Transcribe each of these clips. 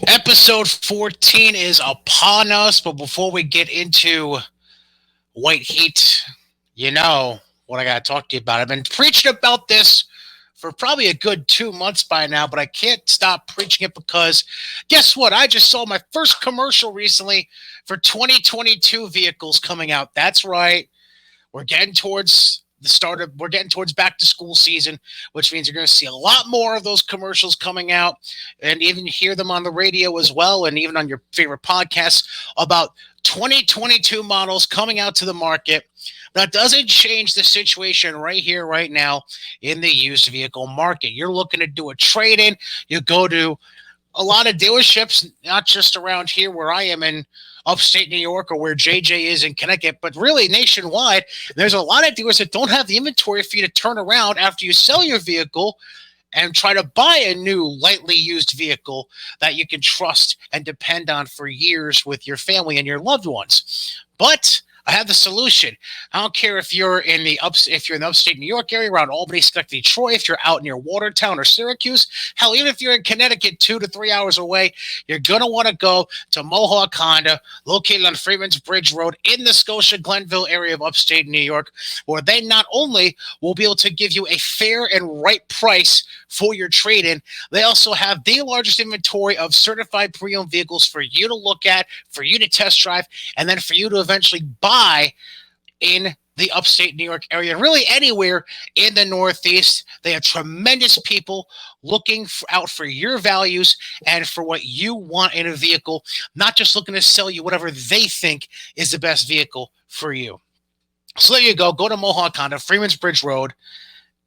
Episode 14 is upon us, but before we get into White Heat, you know what I got to talk to you about. I've been preaching about this for probably a good 2 months by now, but I can't stop preaching it because guess what? I just saw my first commercial recently for 2022 vehicles coming out. That's right. We're getting towards back to school season, which means you're going to see a lot more of those commercials coming out and even hear them on the radio as well, and even on your favorite podcasts about 2022 models coming out to the market. That doesn't change the situation right here, right now in the used vehicle market. You're looking to do a trade in, you go to a lot of dealerships, not just around here where I am in upstate New York or where JJ is in Connecticut, but really nationwide. There's a lot of dealers that don't have the inventory for you to turn around after you sell your vehicle and try to buy a new lightly used vehicle that you can trust and depend on for years with your family and your loved ones. But I have the solution. I don't care if you're in the upstate New York area around Albany, Schenectady, Troy, if you're out near Watertown or Syracuse, hell, even if you're in Connecticut 2 to 3 hours away, you're gonna want to go to Mohawk Honda, located on Freeman's Bridge Road in the Scotia Glenville area of upstate New York, where they not only will be able to give you a fair and right price for your trade-in, they also have the largest inventory of certified pre-owned vehicles for you to look at, for you to test drive, and then for you to eventually buy in the upstate New York area, and really anywhere in the Northeast. They have tremendous people looking out for your values and for what you want in a vehicle, not just looking to sell you whatever they think is the best vehicle for you. So there you go. Go to Mohawk Honda, Freeman's Bridge Road,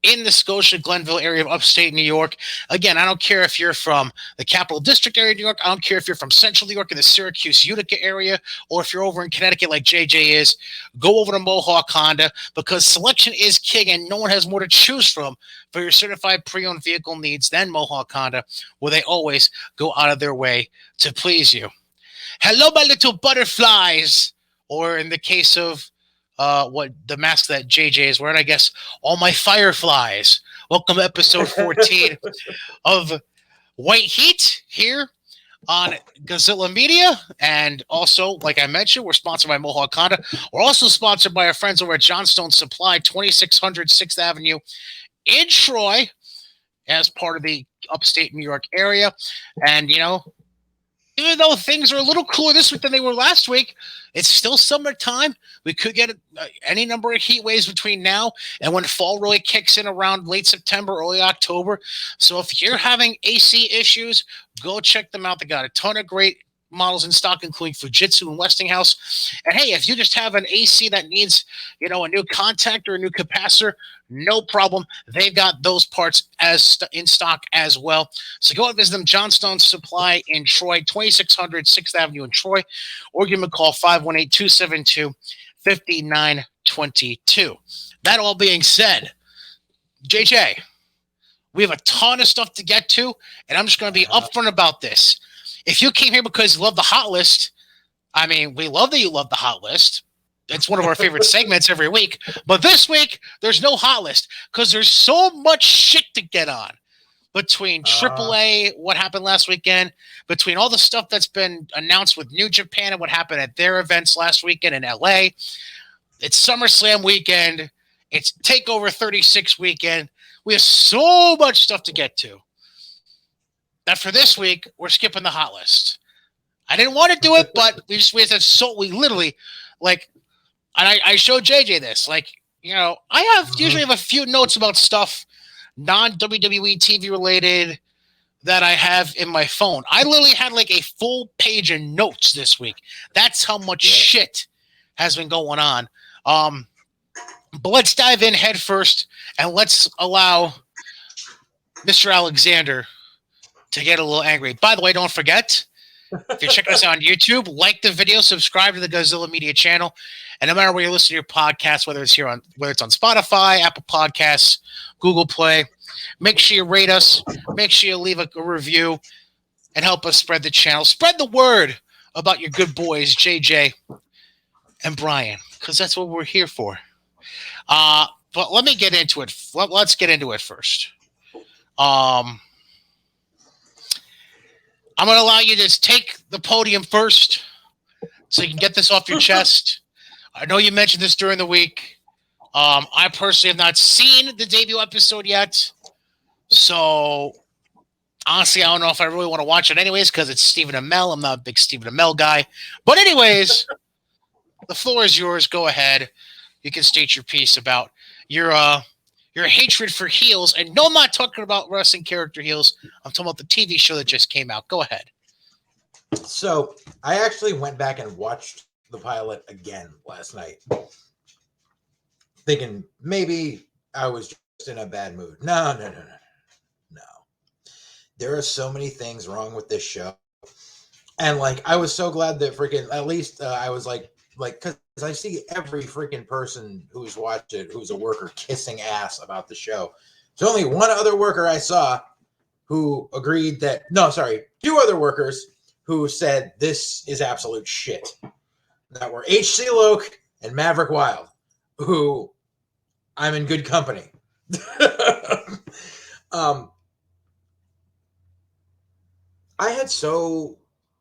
in the Scotia Glenville area of upstate New York. Again, I don't care if you're from the Capital District area of New York. I don't care if you're from Central New York in the Syracuse, Utica area, or if you're over in Connecticut like JJ is. Go over to Mohawk Honda because selection is king and no one has more to choose from for your certified pre-owned vehicle needs than Mohawk Honda, where they always go out of their way to please you. Hello, my little butterflies, or in the case of what the mask that JJ is wearing, I guess, all my fireflies. Welcome to episode 14 of White Heat here on Gazilla Media. And also, like I mentioned, we're sponsored by Mohawk Honda. We're also sponsored by our friends over at Johnstone Supply, 2600 6th Avenue in Troy, as part of the upstate New York area. And, you know, even though things are a little cooler this week than they were last week, it's still summertime. We could get any number of heat waves between now and when fall really kicks in around late September, early October. So if you're having AC issues, go check them out. They got a ton of great models in stock, including Fujitsu and Westinghouse. And hey, if you just have an AC that needs, you know, a new contactor, a new capacitor, no problem. They've got those parts in stock as well. So go and visit them, Johnstone Supply in Troy, 2600 6th Avenue in Troy, or give them a call, 518-272-5922. That all being said, JJ, we have a ton of stuff to get to, and I'm just going to be upfront about this. If you came here because you love the hot list, I mean, we love that you love the hot list. It's one of our favorite segments every week. But this week, there's no hot list because there's so much shit to get on between AAA, what happened last weekend, between all the stuff that's been announced with New Japan and what happened at their events last weekend in LA. It's SummerSlam weekend. It's TakeOver 36 weekend. We have so much stuff to get to that for this week, we're skipping the hot list. I didn't want to do it, but we literally, like, and I showed JJ this, like, you know, I usually have a few notes about stuff non-WWE TV related that I have in my phone. I literally had like a full page of notes this week. That's how much shit has been going on. But let's dive in head first and let's allow Mr. Alexander to get a little angry. By the way, don't forget, if you're checking us out on YouTube, like the video, subscribe to the Godzilla Media channel, and no matter where you're listening to your podcast, whether it's on Spotify, Apple Podcasts, Google Play, make sure you rate us, make sure you leave a review, and help us spread the channel. Spread the word about your good boys, JJ and Brian, because that's what we're here for. But let me get into it. Let's get into it first. I'm going to allow you to take the podium first so you can get this off your chest. I know you mentioned this during the week. I personally have not seen the debut episode yet. So, honestly, I don't know if I really want to watch it anyways because it's Stephen Amell. I'm not a big Stephen Amell guy. But anyways, the floor is yours. Go ahead. You can state your piece about your hatred for heels. And no, I'm not talking about wrestling character heels. I'm talking about the TV show that just came out. Go ahead. So I actually went back and watched the pilot again last night, thinking maybe I was just in a bad mood. No. There are so many things wrong with this show. And like, I was so glad that freaking, at least I was like, because I see every freaking person who's watched it, who's a worker, kissing ass about the show. There's only one other worker I saw who agreed that, no, sorry, two other workers who said this is absolute shit. That were H.C. Loke and Maverick Wild, who I'm in good company.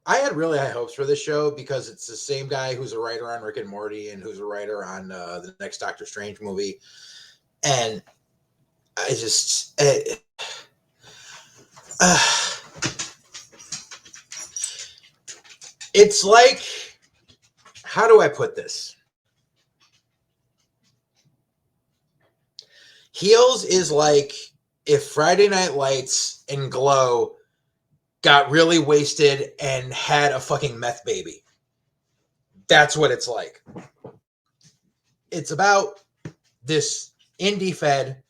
I had really high hopes for this show because it's the same guy who's a writer on Rick and Morty and who's a writer on the next Doctor Strange movie. And I just... it's like... How do I put this? Heels is like if Friday Night Lights and Glow got really wasted and had a fucking meth baby. That's what it's like. It's about this indie fed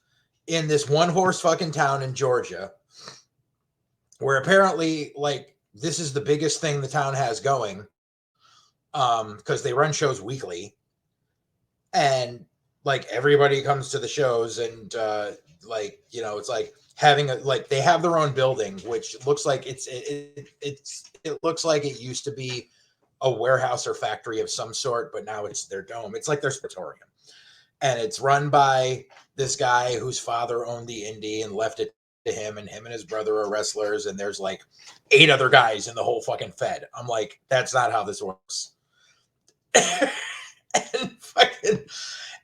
in this one horse fucking town in Georgia where apparently like this is the biggest thing the town has going because they run shows weekly and like everybody comes to the shows and like, you know, it's like having a, like they have their own building, which looks like it looks like it used to be a warehouse or factory of some sort, but now it's their dome. It's like their sportorium, and it's run by this guy whose father owned the indie and left it to him, and him and his brother are wrestlers, and there's like 8 other guys in the whole fucking fed. I'm like, that's not how this works.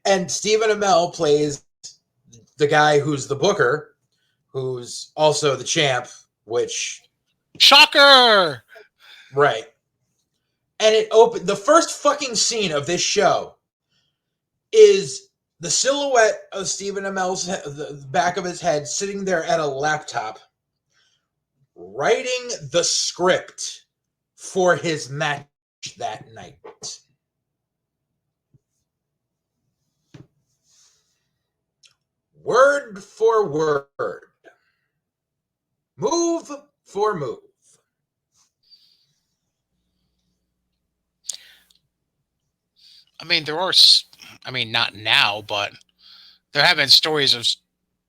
And Stephen Amell plays the guy who's the booker, who's also the champ, which... Shocker! Right. And it opened... The first fucking scene of this show is the silhouette of Stephen Amell's the back of his head sitting there at a laptop writing the script for his match that night. Word for word. Move for move. I mean, there are, I mean, not now, but there have been stories of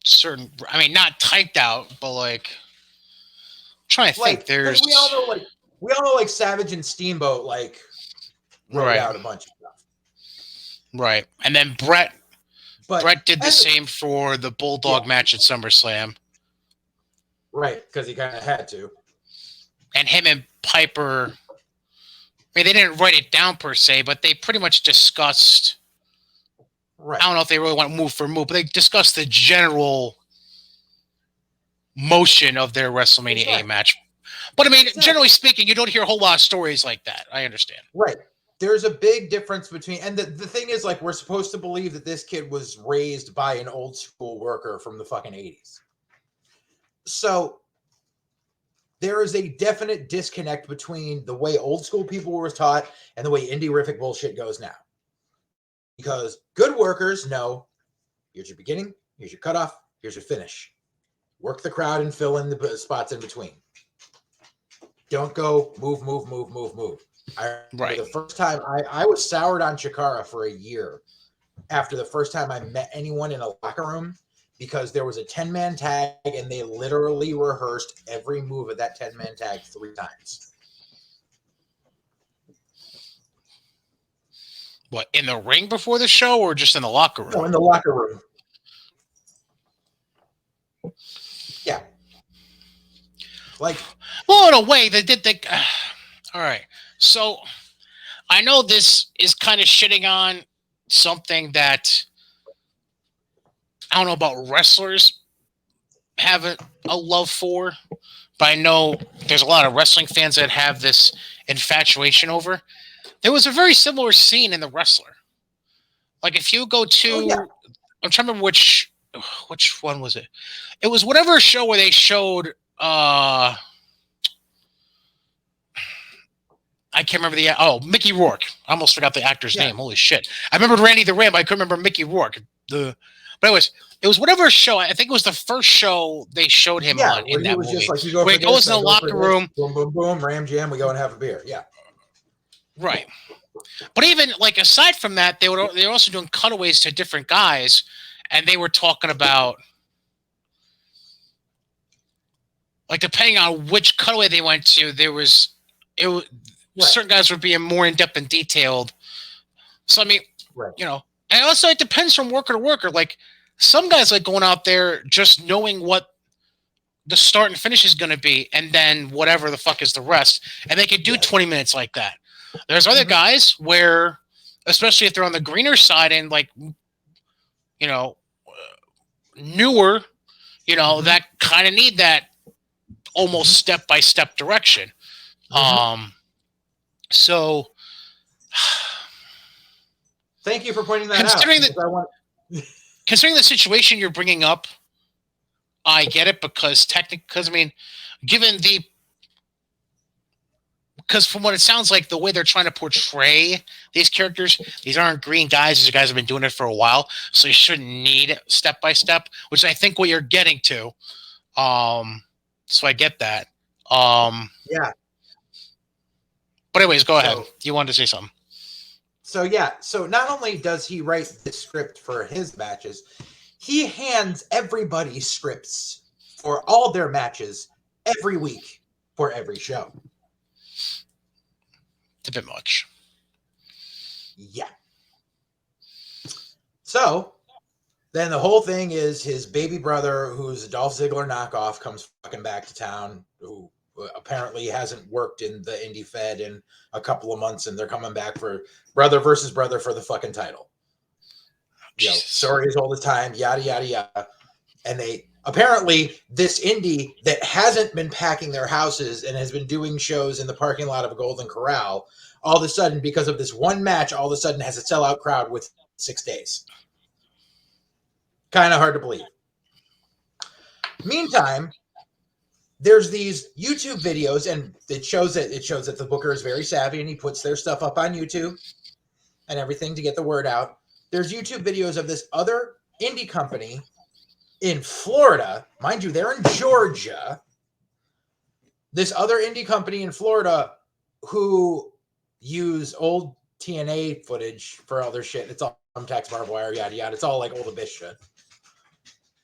certain, I mean, not typed out, but like, I'm trying to think, there's... We all know, like, Savage and Steamboat, like, wrote out a bunch of stuff. Right. And then Brett did the same for the Bulldog match at SummerSlam. Right, because he kind of had to. And him and Piper, I mean, they didn't write it down per se, but they pretty much discussed, I don't know if they really went move for move, but they discussed the general motion of their WrestleMania A match. But I mean, generally speaking, you don't hear a whole lot of stories like that. I understand. Right. There's a big difference between, and the thing is, like, we're supposed to believe that this kid was raised by an old school worker from the fucking 80s. So there is a definite disconnect between the way old school people were taught and the way indie-rific bullshit goes now. Because good workers know, here's your beginning, here's your cutoff, here's your finish. Work the crowd and fill in the spots in between. Don't go move. The first time I was soured on Chikara for a year after the first time I met anyone in a locker room because there was a 10-man tag and they literally rehearsed every move of that 10-man tag 3 times. What, in the ring before the show or just in the locker room? No, in the locker room. Yeah. Like, well, in a way, they did think. All right, so I know this is kind of shitting on something that I don't know about wrestlers have a love for, but I know there's a lot of wrestling fans that have this infatuation over. There was a very similar scene in The Wrestler. Like if you go to, oh yeah, I'm trying to remember which one was it. It was whatever show where they showed. I can't remember Mickey Rourke. I almost forgot the actor's name. Holy shit! I remembered Randy the Ram. I couldn't remember Mickey Rourke. But it was whatever show. I think it was the first show they showed him on in that movie. Just like, you go where for he goes in the go locker room. Boom, boom, boom, Ram Jam. We go and have a beer. Yeah. Right. But even like aside from that, they were also doing cutaways to different guys, and they were talking about like depending on which cutaway they went to, certain guys were being more in depth and detailed. So I mean, and also it depends from worker to worker. Like some guys like going out there just knowing what the start and finish is going to be, and then whatever the fuck is the rest, and they could do 20 minutes like that. There's other guys where, especially if they're on the greener side and like, newer, that kind of need that almost step-by-step direction. So thank you for pointing that out. Considering the situation you're bringing up, I get it because because from what it sounds like, the way they're trying to portray these characters, these aren't green guys. These guys have been doing it for a while, so you shouldn't need step by step, which I think what you're getting to. So I get that. Yeah. But anyways, go ahead. You wanted to say something. So yeah. So not only does he write the script for his matches, he hands everybody scripts for all their matches every week for every show. It's a bit much. Yeah. So then the whole thing is his baby brother, who's a Dolph Ziggler knockoff, comes fucking back to town, who apparently hasn't worked in the indie fed in a couple of months, and they're coming back for brother versus brother for the fucking title. Stories all the time, yada, yada, yada. And they apparently, this indie that hasn't been packing their houses and has been doing shows in the parking lot of a Golden Corral, all of a sudden, because of this one match, all of a sudden has a sellout crowd with 6 days. Kind of hard to believe. Meantime, there's these YouTube videos, and it shows that the booker is very savvy, and he puts their stuff up on YouTube and everything to get the word out. There's YouTube videos of this other indie company in Florida. Mind you, they're in Georgia. This other indie company in Florida who use old TNA footage for other shit. It's all thumbtacks, barbed wire, yada, yada. It's all like old abyss shit.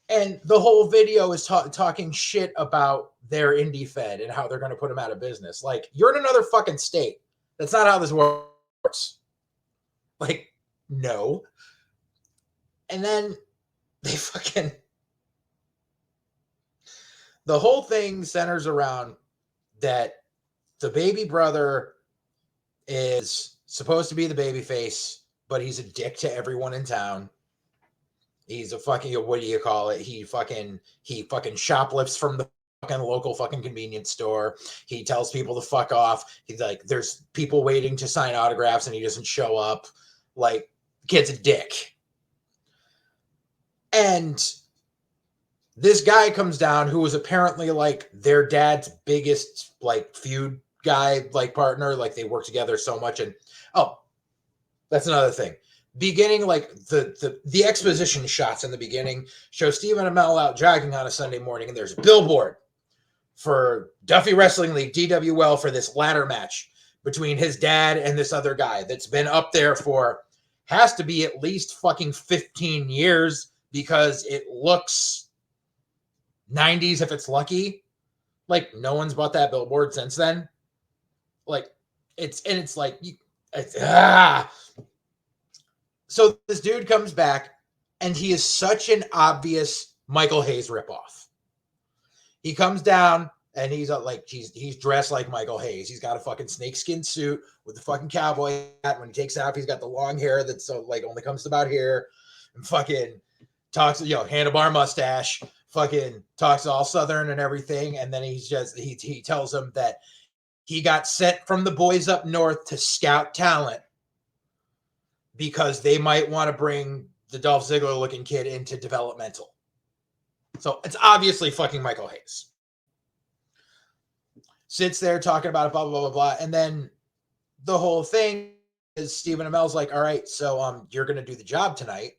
And the whole video is talking shit about their indie fed and how they're going to put them out of business. Like, you're in another fucking state. That's not how this works. Like, no. And then they fucking... The whole thing centers around that the baby brother is supposed to be the baby face, but he's a dick to everyone in town. He's a fucking, what do you call it? He fucking shoplifts from the fucking local fucking convenience store. He tells people to fuck off. He's like, there's people waiting to sign autographs and he doesn't show up. Like, kid's a dick. And this guy comes down who was apparently like their dad's biggest like feud guy, like partner. Like, they work together so much. And that's another thing. Beginning, like the exposition shots in the beginning show Stephen Amell out jogging on a Sunday morning, and there's a billboard for Duffy Wrestling League, DWL, for this ladder match between his dad and this other guy that's been up there for, has to be at least fucking 15 years because it looks 90s if it's lucky. Like, no one's bought that billboard since then. Like, it's like, So this dude comes back, and he is such an obvious Michael Hayes ripoff. He comes down And he's like, he's dressed like Michael Hayes. He's got a fucking snakeskin suit with the fucking cowboy hat. When he takes it off, he's got the long hair that's so like only comes to about here. And fucking talks, handlebar mustache. Fucking talks all Southern and everything. And then he tells him that he got sent from the boys up north to scout talent because they might want to bring the Dolph Ziggler looking kid into developmental. So it's obviously fucking Michael Hayes. Sits there talking about it, blah, blah, blah, blah. And then the whole thing is Stephen Amell's like, all right, so you're going to do the job tonight.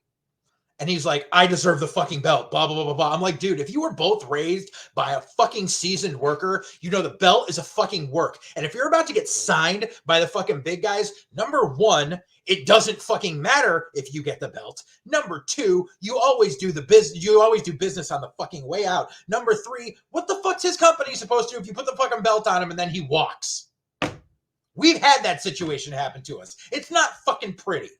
And he's like, I deserve the fucking belt, blah, blah, blah, blah, blah. I'm like, dude, if you were both raised by a fucking seasoned worker, you know the belt is a fucking work. And if you're about to get signed by the fucking big guys, number one, it doesn't fucking matter if you get the belt. Number two, you always do business. You always do business on the fucking way out. Number three, what the fuck's his company supposed to do if you put the fucking belt on him and then he walks? We've had that situation happen to us. It's not fucking pretty.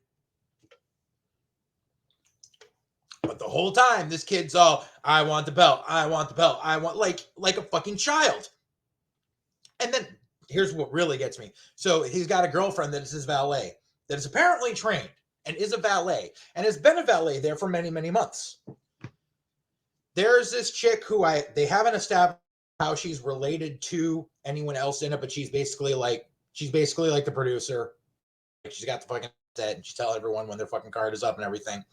But the whole time, this kid's all, I want the belt. I want the belt. I want, like a fucking child. And then here's what really gets me. So he's got a girlfriend that is his valet, that is apparently trained and is a valet and has been a valet there for many, many months. There's this chick who they haven't established how she's related to anyone else in it, but she's basically like the producer. She's got the fucking set and she's telling everyone when their fucking card is up and everything.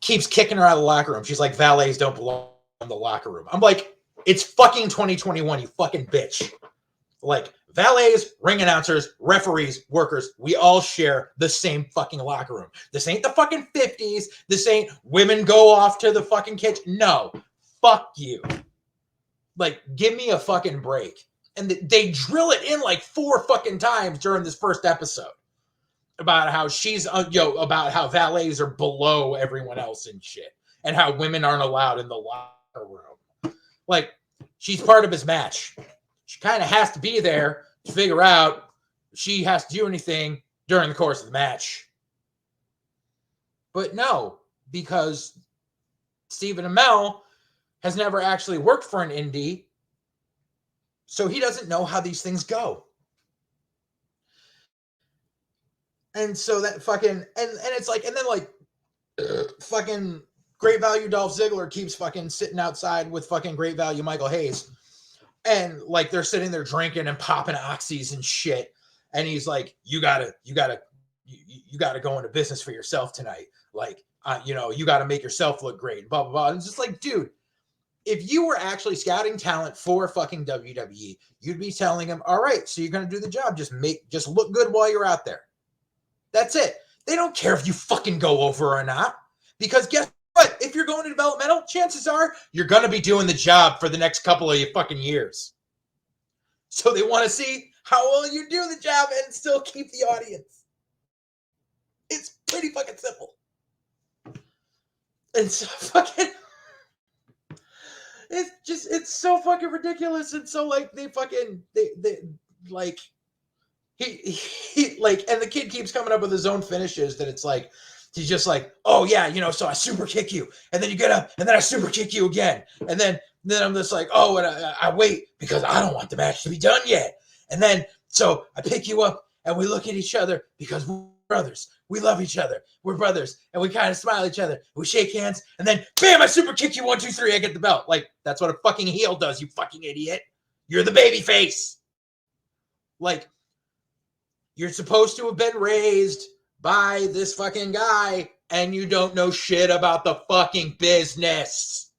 Keeps kicking her out of the locker room. She's like, valets don't belong in the locker room. I'm like, it's fucking 2021, you fucking bitch. Like, valets, ring announcers, referees, workers, we all share the same fucking locker room. This ain't the fucking 50s. This ain't women go off to the fucking kitchen. No, fuck you. Like, give me a fucking break. And they drill it in like 4 fucking times during this first episode. About how she's, about how valets are below everyone else and shit. And how women aren't allowed in the locker room. Like, she's part of his match. She kind of has to be there to figure out if she has to do anything during the course of the match. But no, because Stephen Amell has never actually worked for an indie. So he doesn't know how these things go. And so that fucking, and it's like, and then like, fucking Great Value Dolph Ziggler keeps fucking sitting outside with fucking Great Value Michael Hayes. And like, they're sitting there drinking and popping oxys and shit. And he's like, you gotta go into business for yourself tonight. Like, you gotta make yourself look great, blah, blah, blah. And it's just like, dude, if you were actually scouting talent for fucking WWE, you'd be telling him, all right, so you're going to do the job. Just look good while you're out there. That's it. They don't care if you fucking go over or not. Because guess what? If you're going to developmental, chances are you're going to be doing the job for the next couple of fucking years. So they want to see how well you do the job and still keep the audience. It's pretty fucking simple. And so fucking... It's so fucking ridiculous. And so like, they like... He like, and the kid keeps coming up with his own finishes that it's like, he's just like, oh yeah, so I super kick you, and then you get up, and then I super kick you again, and then I'm just like, oh, and I wait because I don't want the match to be done yet, and then so I pick you up, and we look at each other because we're brothers, we love each other, we're brothers, and we kind of smile at each other, we shake hands, and then bam, I super kick you 1, 2, 3, I get the belt. Like, that's what a fucking heel does, you fucking idiot. You're the baby face. Like, you're supposed to have been raised by this fucking guy and you don't know shit about the fucking business.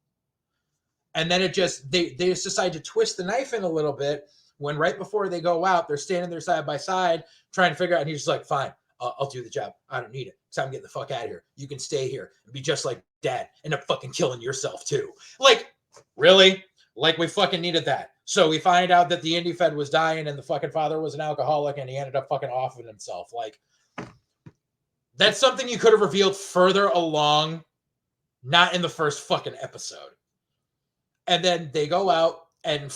And then they just decide to twist the knife in a little bit when right before they go out, they're standing there side by side trying to figure out, and he's just like, fine, I'll do the job. I don't need it. So I'm getting the fuck out of here. You can stay here and be just like dad and end up fucking killing yourself too. Like, really? Like, we fucking needed that. So we find out that the indie fed was dying and the fucking father was an alcoholic and he ended up fucking offing himself. Like, that's something you could have revealed further along, not in the first fucking episode. And then they go out and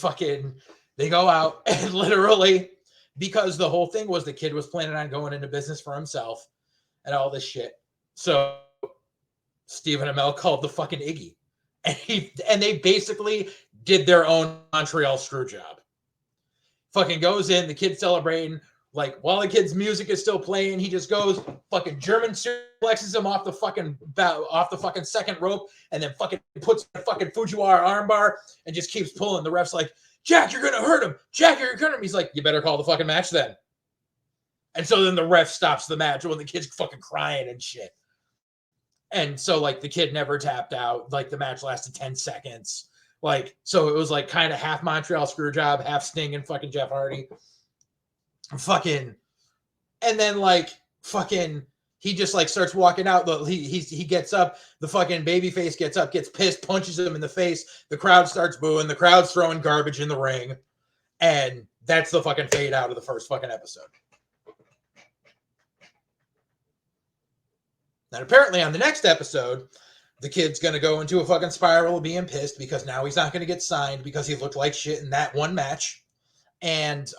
literally, because the whole thing was the kid was planning on going into business for himself and all this shit. So Stephen Amell called the fucking Iggy. And they basically did their own Montreal screw job. Fucking goes in, the kid's celebrating. Like, while the kid's music is still playing, he just goes, fucking German suplexes him off the fucking second rope, and then fucking puts the fucking Fujiwara armbar and just keeps pulling. The ref's like, Jack, you're gonna hurt him. Jack, you're gonna hurt him. He's like, you better call the fucking match then. And so then the ref stops the match when the kid's fucking crying and shit. And so, like, the kid never tapped out. Like, the match lasted 10 seconds. Like, so it was like kind of half Montreal Screwjob, half Sting and fucking Jeff Hardy. Fucking, and then like fucking, he just like starts walking out. He gets up. The fucking babyface gets up, gets pissed, punches him in the face. The crowd starts booing. The crowd's throwing garbage in the ring, and that's the fucking fade out of the first fucking episode. And apparently on the next episode, the kid's gonna go into a fucking spiral of being pissed because now he's not gonna get signed because he looked like shit in that one match, and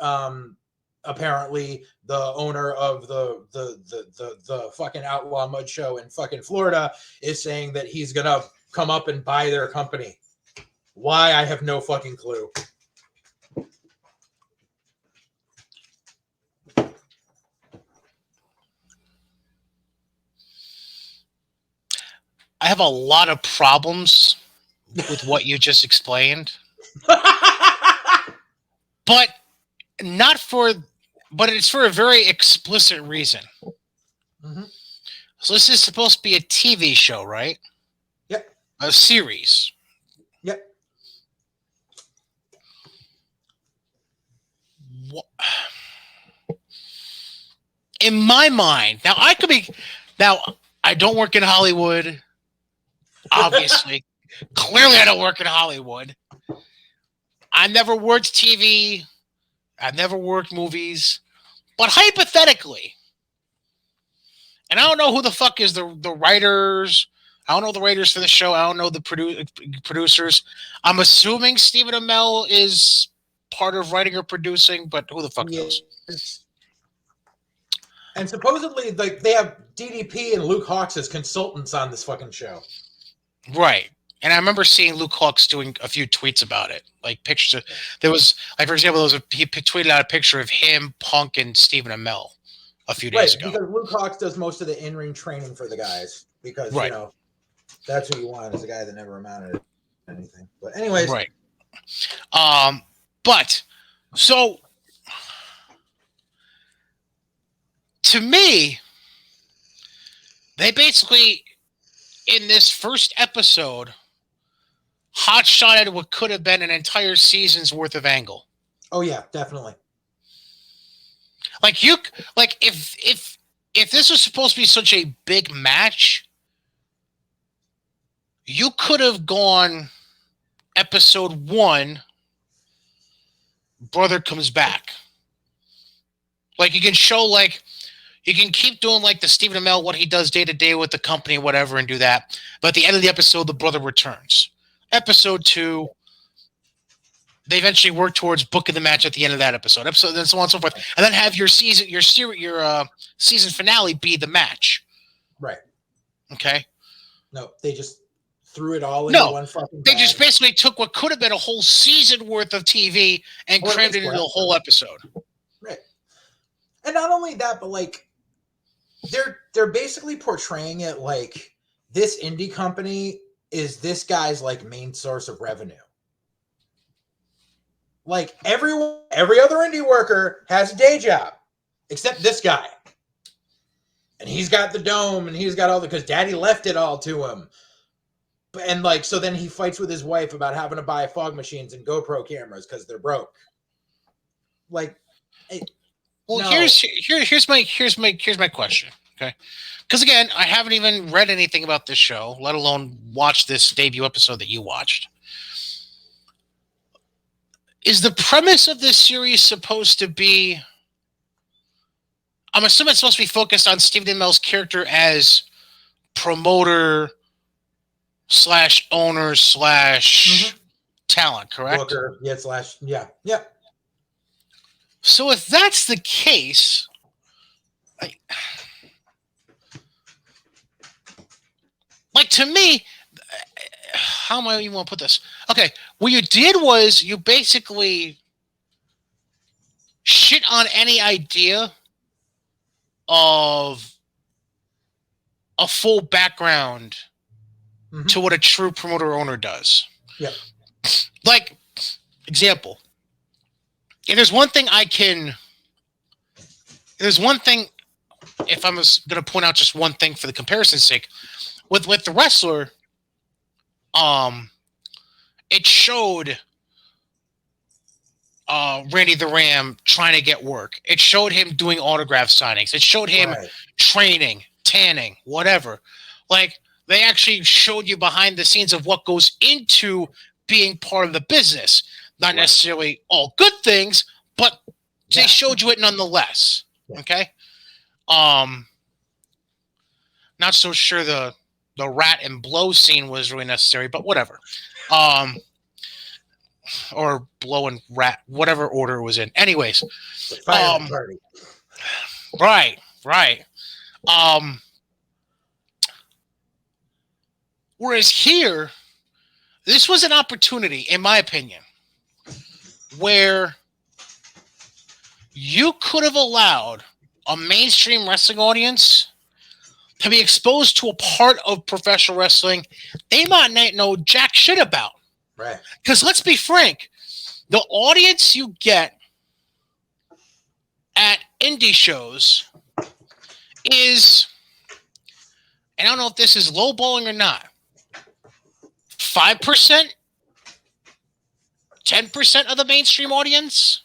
apparently the owner of the fucking Outlaw Mud Show in fucking Florida is saying that he's gonna come up and buy their company. Why? I have no fucking clue. I have a lot of problems with what you just explained. But it's for a very explicit reason. Mm-hmm. So this is supposed to be a TV show, right? Yep. A series. Yep. In my mind, now I don't work in Hollywood. Obviously. Clearly I don't work in Hollywood. I never worked TV. I've never worked movies. But hypothetically, and I don't know who the fuck is the writers. I don't know the writers for the show. I don't know the producers. I'm assuming Stephen Amell is part of writing or producing, but who the fuck knows? And supposedly, like, they have DDP and Luke Hawx as consultants on this fucking show. Right. And I remember seeing Luke Hawx doing a few tweets about it, like pictures. There was, like, for example, he tweeted out a picture of him, Punk, and Stephen Amell a few days ago. Because Luke Hawx does most of the in-ring training for the guys, because you know that's who you want, is a guy that never amounted to anything. But anyways, right. But so to me, they basically in this first episode hot-shotted what could have been an entire season's worth of Angle. Oh yeah, definitely. Like if this was supposed to be such a big match, you could have gone episode 1, brother comes back. Like you can show, like you can keep doing like the Stephen Amell, what he does day to day with the company, whatever, and do that. But at the end of the episode, the brother returns. Episode 2, they eventually work towards booking the match at the end of that episode, and so on and so forth, and then have your season finale be the match. Right. Okay. No, they just threw it all into one fucking They bag. just basically took what could have been a whole season worth of TV and crammed it into a whole episode. Right. And not only that, but like they're basically portraying it like this indie company is this guy's like main source of revenue. Like every other indie worker has a day job, except this guy. And he's got the dome and he's got all because daddy left it all to him. And like, so then he fights with his wife about having to buy fog machines and GoPro cameras because they're broke. Like, well, no. here's my question. Okay. Because again, I haven't even read anything about this show, let alone watch this debut episode that you watched. Is the premise of this series supposed to be, I'm assuming it's supposed to be focused on Stephen Amell's character as promoter / owner / talent, correct? Booker, yeah. So if that's the case, like to me, how am I even want to put this? Okay, what you did was you basically shit on any idea of a full background to what a true promoter owner does. Yeah. Like, example, if there's one thing if I'm going to point out just one thing for the comparison's sake, with the wrestler, it showed Randy the Ram trying to get work. It showed him doing autograph signings. It showed him training, tanning, whatever. Like, they actually showed you behind the scenes of what goes into being part of the business. Not necessarily all good things, but they showed you it nonetheless. Okay? Not so sure the rat and blow scene was really necessary, but whatever. Or blow and rat, whatever order it was in. Anyways. Party. Right. Whereas here, this was an opportunity, in my opinion, where you could have allowed a mainstream wrestling audience to be exposed to a part of professional wrestling they might not know jack shit about. Right. Because let's be frank, the audience you get at indie shows is, and I don't know if this is lowballing or not, 5%, 10% of the mainstream audience,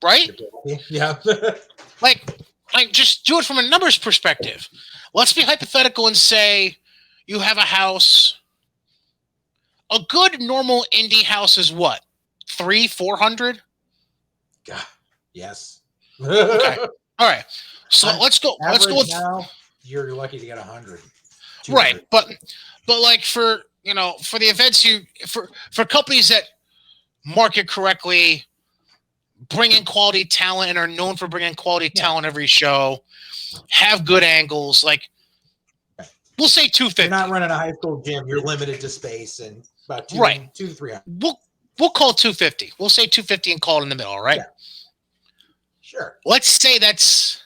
right? Yeah. like just do it from a numbers perspective. Let's be hypothetical and say you have a house. A good normal indie house is what? 300-400? God, yes. Okay. All right. So let's go with now. You're lucky to get 100. 200. Right, but like for the events for companies that market correctly, bring in quality talent and are known for bringing quality talent every show, have good angles, like we'll say 250. You're not running a high school gym. You're limited to space and about 2 to 300. We'll call 250. We'll say 250 and call it in the middle, all right? Yeah. Sure. Let's say that's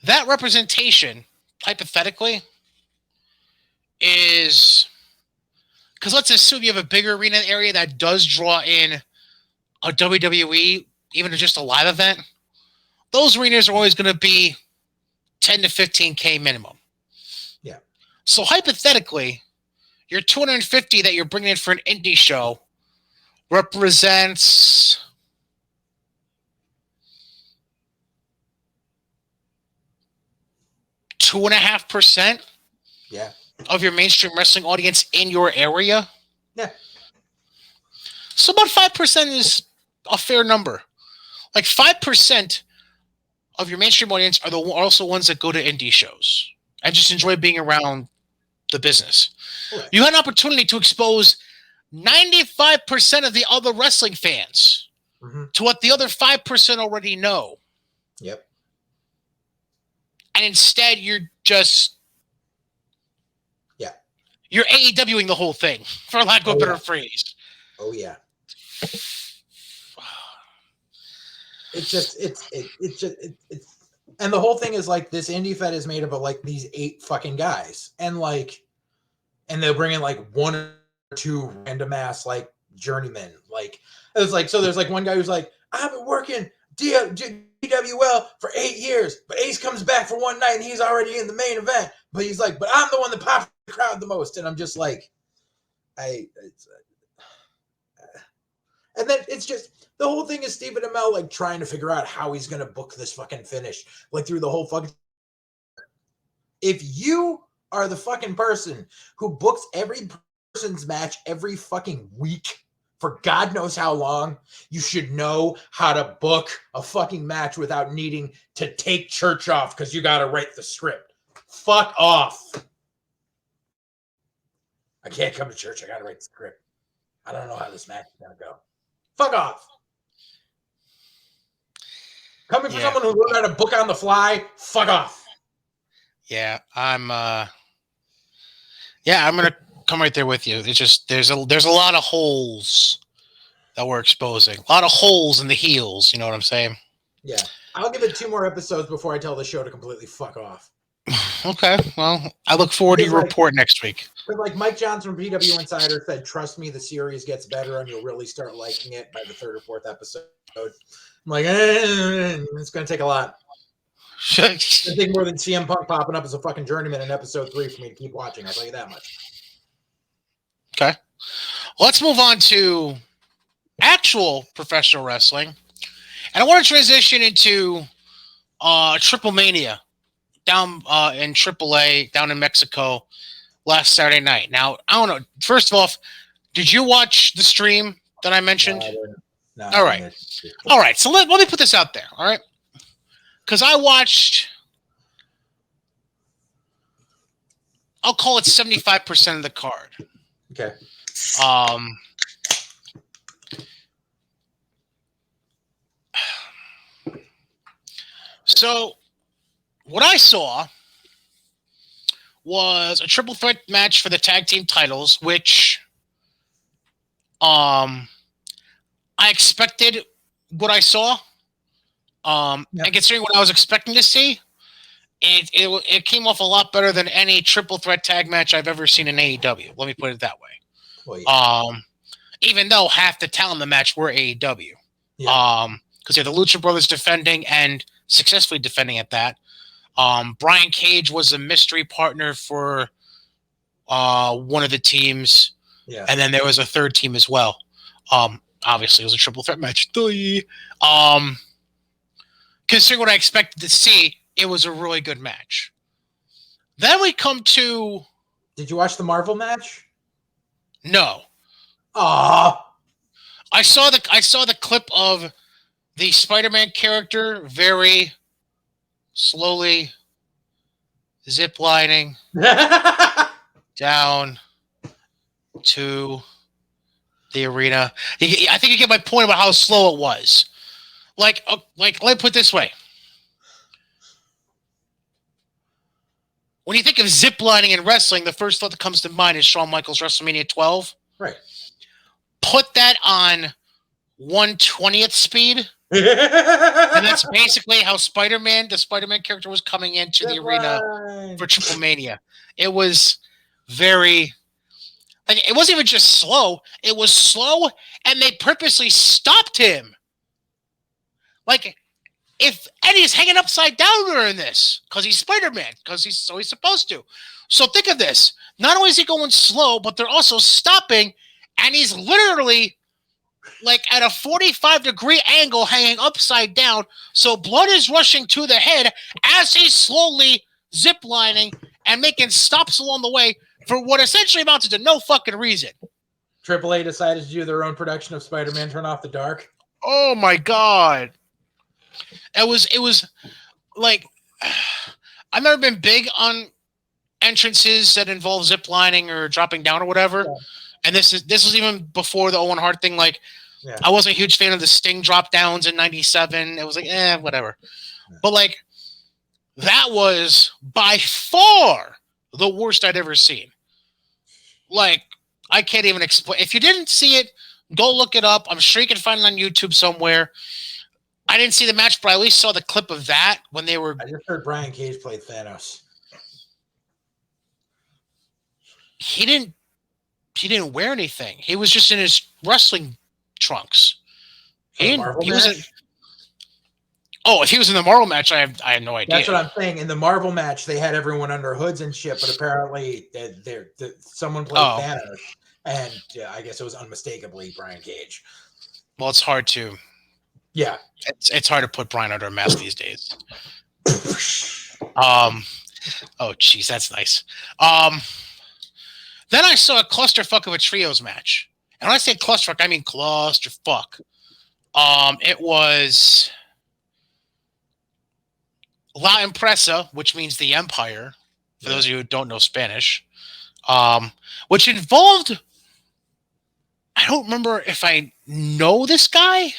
that representation, hypothetically, is because let's assume you have a bigger arena area that does draw in a WWE, even just a live event. Those arenas are always going to be 10 to 15K minimum. Yeah. So hypothetically, your 250 that you're bringing in for an indie show represents 2.5%. Yeah. Of your mainstream wrestling audience in your area. Yeah. So about 5% is a fair number. Like 5% of your mainstream audience are also ones that go to indie shows and just enjoy being around the business. Right. You had an opportunity to expose 95% of the other wrestling fans to what the other 5% already know. Yep. And instead, you're just... You're AEWing the whole thing, for lack of a better phrase. Oh yeah. It's and the whole thing is like this indie fed is made up of like these 8 fucking guys, and they'll bring in like 1 or 2 random ass like journeymen. Like it's like, so there's like one guy who's like, I've been working DWL for 8 years, but Ace comes back for one night and he's already in the main event. But he's like, but I'm the one that pops the crowd the most, and I'm just like, and then it's just the whole thing is Stephen Amell like trying to figure out how he's gonna book this fucking finish like through the whole fucking. If you are the fucking person who books every person's match every fucking week for God knows how long, you should know how to book a fucking match without needing to take church off because you got to write the script. Fuck off. I can't come to church. I got to write the script. I don't know how this match is going to go. Fuck off. Coming from someone who learned how to book on the fly, fuck off. Yeah, I'm gonna come right there with you. It's just there's a lot of holes that we're exposing. A lot of holes in the heels, you know what I'm saying? Yeah. I'll give it 2 more episodes before I tell the show to completely fuck off. Okay, well, I look forward to your report next week. But like Mike Johnson from PW Insider said, trust me, the series gets better and you'll really start liking it by the 3rd or 4th episode. I'm like, it's going to take a lot. It's going to take more than CM Punk popping up as a fucking journeyman in episode 3 for me to keep watching. I'll tell you that much. Okay. Let's move on to actual professional wrestling. And I want to transition into TripleMania down in AAA down in Mexico last Saturday night. Now, I don't know. First of all, did you watch the stream that I mentioned? No, all right. All right. So let me put this out there. All right. Because I watched, I'll call it 75% of the card. Okay. So what I saw was a triple threat match for the tag team titles, which I expected what I saw. And considering what I was expecting to see, it came off a lot better than any triple threat tag match I've ever seen in AEW. Let me put it that way. Well, yeah. Even though half the talent in the match were AEW. Yeah. Because you had the Lucha Brothers defending and successfully defending at that. Brian Cage was a mystery partner for one of the teams. Yeah. And then there was a third team as well. Obviously, it was a triple threat match. Considering what I expected to see, it was a really good match. Then we come to... Did you watch the Marvel match? No. Aww. I saw the clip of the Spider-Man character very slowly ziplining down to the arena. I think you get my point about how slow it was. Like let me put it this way. When you think of ziplining in wrestling, the first thought that comes to mind is Shawn Michaels' WrestleMania 12. Right. Put that on 1/20th speed. And that's basically how the Spider-Man character was coming into the arena for TripleMania. It was very... Like, it wasn't even just slow. It was slow, and they purposely stopped him. Like, if Eddie's hanging upside down during this, because he's Spider-Man, because he's supposed to. So think of this. Not only is he going slow, but they're also stopping, and he's literally like at a 45-degree angle hanging upside down, so blood is rushing to the head as he's slowly ziplining and making stops along the way for what essentially amounted to no fucking reason. AAA decided to do their own production of Spider-Man Turn Off the Dark. Oh my god. It was like, I've never been big on entrances that involve ziplining or dropping down or whatever. Yeah. And this was even before the Owen Hart thing. Like, yeah. I wasn't a huge fan of the Sting drop downs in '97. It was like, whatever. Yeah. But like, that was by far the worst I'd ever seen. Like, I can't even explain. If you didn't see it, go look it up. I'm sure you can find it on YouTube somewhere. I didn't see the match, but I at least saw the clip of that when they were... I just heard Brian Cage played Thanos. He didn't wear anything. He was just in his wrestling trunks. He wasn't... Oh, if he was in the Marvel match, I had no idea. That's what I'm saying. In the Marvel match, they had everyone under hoods and shit, but apparently someone played Thanos, and I guess it was unmistakably Brian Cage. Well, it's hard to... Yeah. It's hard to put Brian under a mask these days. Oh, jeez, that's nice. Then I saw a clusterfuck of a trios match. And when I say clusterfuck, I mean clusterfuck. It was La Empresa, which means the Empire, for those of you who don't know Spanish, which involved... I don't remember if I know this guy.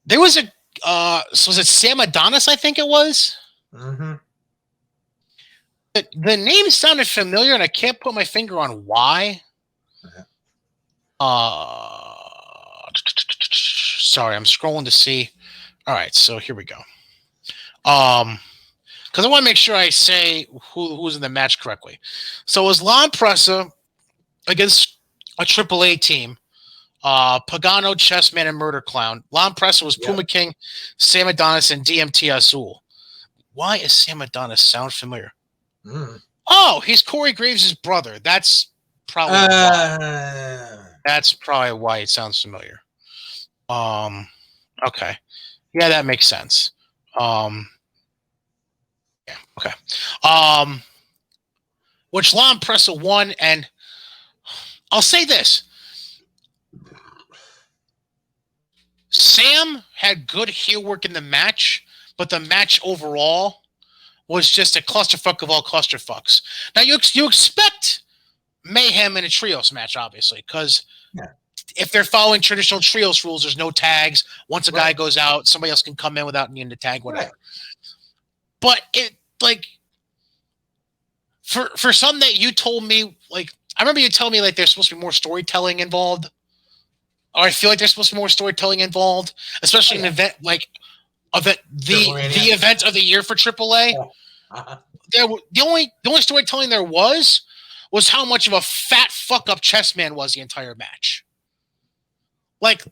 There was a... so was it Sam Adonis, I think it was? Mm-hmm. The name sounded familiar, and I can't put my finger on why. Sorry, I'm scrolling to see. All right, so here we go. Because I want to make sure I say who's in the match correctly. So it was Lon Pressa against a AAA team. Pagano, Chessman, and Murder Clown. Lon Pressa was Puma King, Sam Adonis, and DMT Azul. Why is Sam Adonis sound familiar? Oh, he's Corey Graves' brother. That's probably why. That's probably why it sounds familiar. Okay. Yeah, that makes sense. Yeah, okay. Which Lon Pressa won, and I'll say this. Sam had good heel work in the match, but the match overall was just a clusterfuck of all clusterfucks. Now, you expect mayhem in a trios match, obviously, because if they're following traditional trios rules, there's no tags. Once a guy goes out, somebody else can come in without needing to tag, whatever. But it, like, for some that you told me, like, I remember you telling me, like, there's supposed to be more storytelling involved. Or I feel like there's supposed to be more storytelling involved, especially in an event like the event of the year for AAA. The only storytelling there was how much of a fat fuck up Chessman was the entire match. Like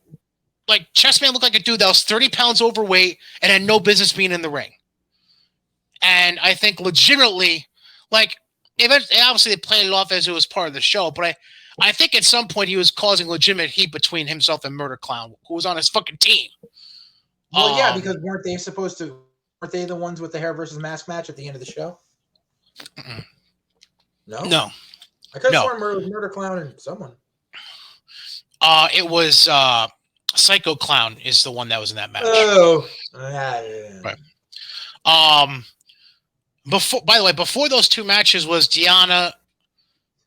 Chessman looked like a dude that was 30 pounds overweight and had no business being in the ring. And I think legitimately, like, obviously they played it off as it was part of the show, but I think at some point he was causing legitimate heat between himself and Murder Clown, who was on his fucking team. Well, yeah, because weren't they the ones with the hair versus mask match at the end of the show? No. I could have sworn Murder Clown and someone. It was Psycho Clown is the one that was in that match. Oh, right. By the way, before those two matches was Deanna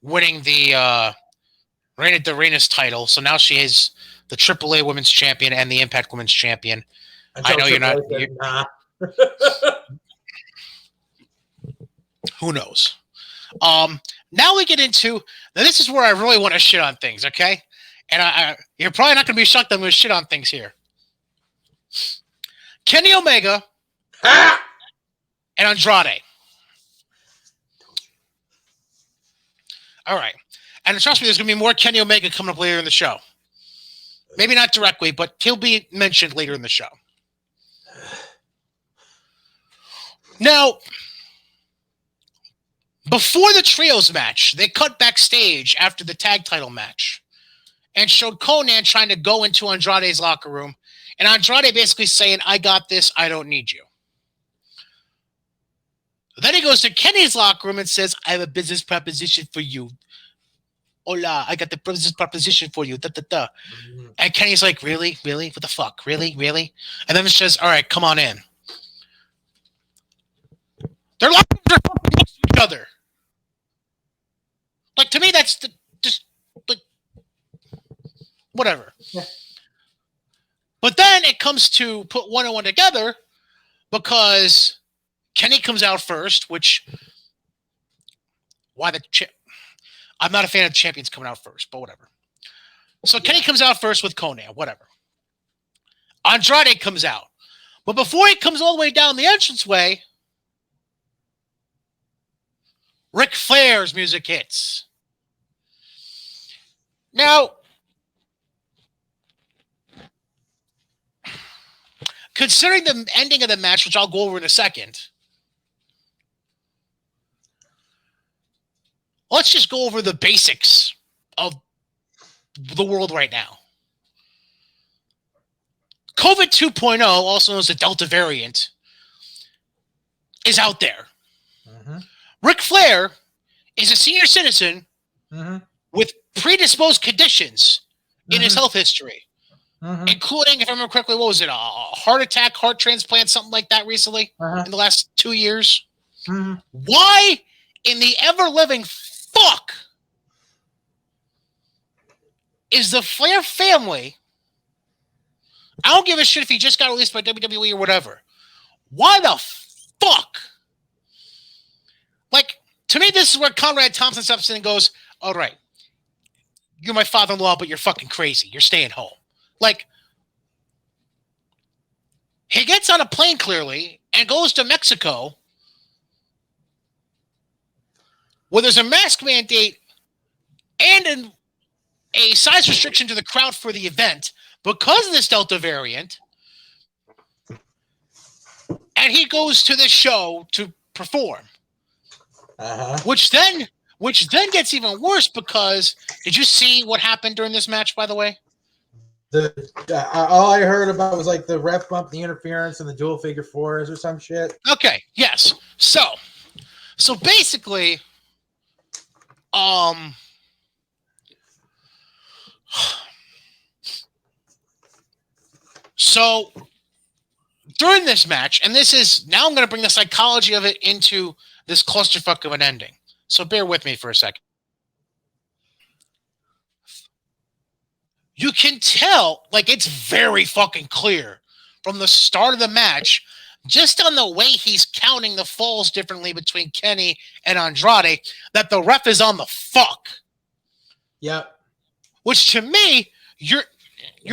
winning the Reina de Reinas title, so now she is the AAA Women's Champion and the Impact Women's Champion. I know you're not. Who knows? Now we get into. Now this is where I really want to shit on things, okay? And you're probably not going to be shocked that I'm going to shit on things here. Kenny Omega and Andrade. All right. And trust me, there's going to be more Kenny Omega coming up later in the show. Maybe not directly, but he'll be mentioned later in the show. Now, before the trios match, they cut backstage after the tag title match and showed Conan trying to go into Andrade's locker room. And Andrade basically saying, I got this, I don't need you. Then he goes to Kenny's locker room and says, I have a business proposition for you. Hola, I got the business proposition for you. Da, da, da. And Kenny's like, really? Really? What the fuck? Really? Really? And then it says, all right, come on in. Their locker rooms are fucking next to each other. Like, to me, that's just, like, whatever. Yeah. But then it comes to put one and one together because Kenny comes out first, which, I'm not a fan of champions coming out first, but whatever. So Kenny comes out first with Conan, whatever. Andrade comes out. But before he comes all the way down the entranceway, Ric Flair's music hits. Now, considering the ending of the match, which I'll go over in a second, let's just go over the basics of the world right now. COVID 2.0, also known as the Delta variant, is out there. Mm-hmm. Ric Flair is a senior citizen with predisposed conditions in his health history, including, if I remember correctly, what was it, a heart attack, heart transplant, something like that recently in the last 2 years? Why in the ever-living fuck is the Flair family, I don't give a shit if he just got released by WWE or whatever, why the fuck? Like, To me, this is where Conrad Thompson steps in and goes, all right, you're my father-in-law, but you're fucking crazy. You're staying home. Like, he gets on a plane, clearly, and goes to Mexico, where there's a mask mandate and a size restriction to the crowd for the event because of this Delta variant. And he goes to this show to perform. Which then gets even worse because did you see what happened during this match, by the way? All I heard about was like the ref bump, the interference, and the dual figure fours or some shit. Okay, yes. So basically, so during this match, and this is now I'm going to bring the psychology of it into this clusterfuck of an ending. So bear with me for a second. You can tell, like, it's very fucking clear from the start of the match, just on the way he's counting the falls differently between Kenny and Andrade, that the ref is on the fuck. Yep. Which to me, you're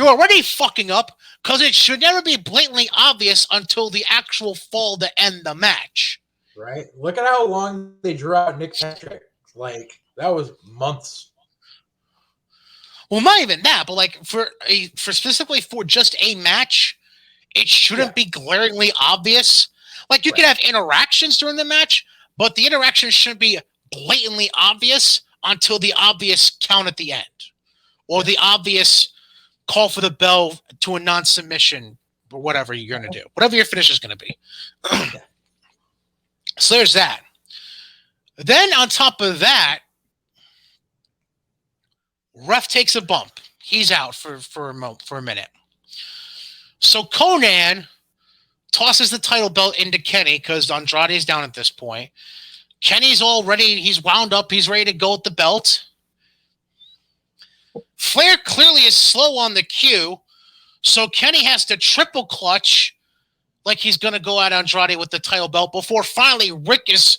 already fucking up because it should never be blatantly obvious until the actual fall to end the match. Right. Look at how long they drew out Nick Patrick. Like, that was months. Well, not even that, but like for specifically for just a match, it shouldn't be glaringly obvious. Like you can have interactions during the match, but the interactions shouldn't be blatantly obvious until the obvious count at the end, or the obvious call for the bell to a non-submission, or whatever you're going to do, whatever your finish is going to be. So there's that. Then on top of that, ref takes a bump. He's out for a minute. So Conan tosses the title belt into Kenny because Andrade's down at this point. Kenny's all ready. He's wound up. He's ready to go with the belt. Flair clearly is slow on the cue, so Kenny has to triple clutch like he's going to go at Andrade with the title belt before finally Rick is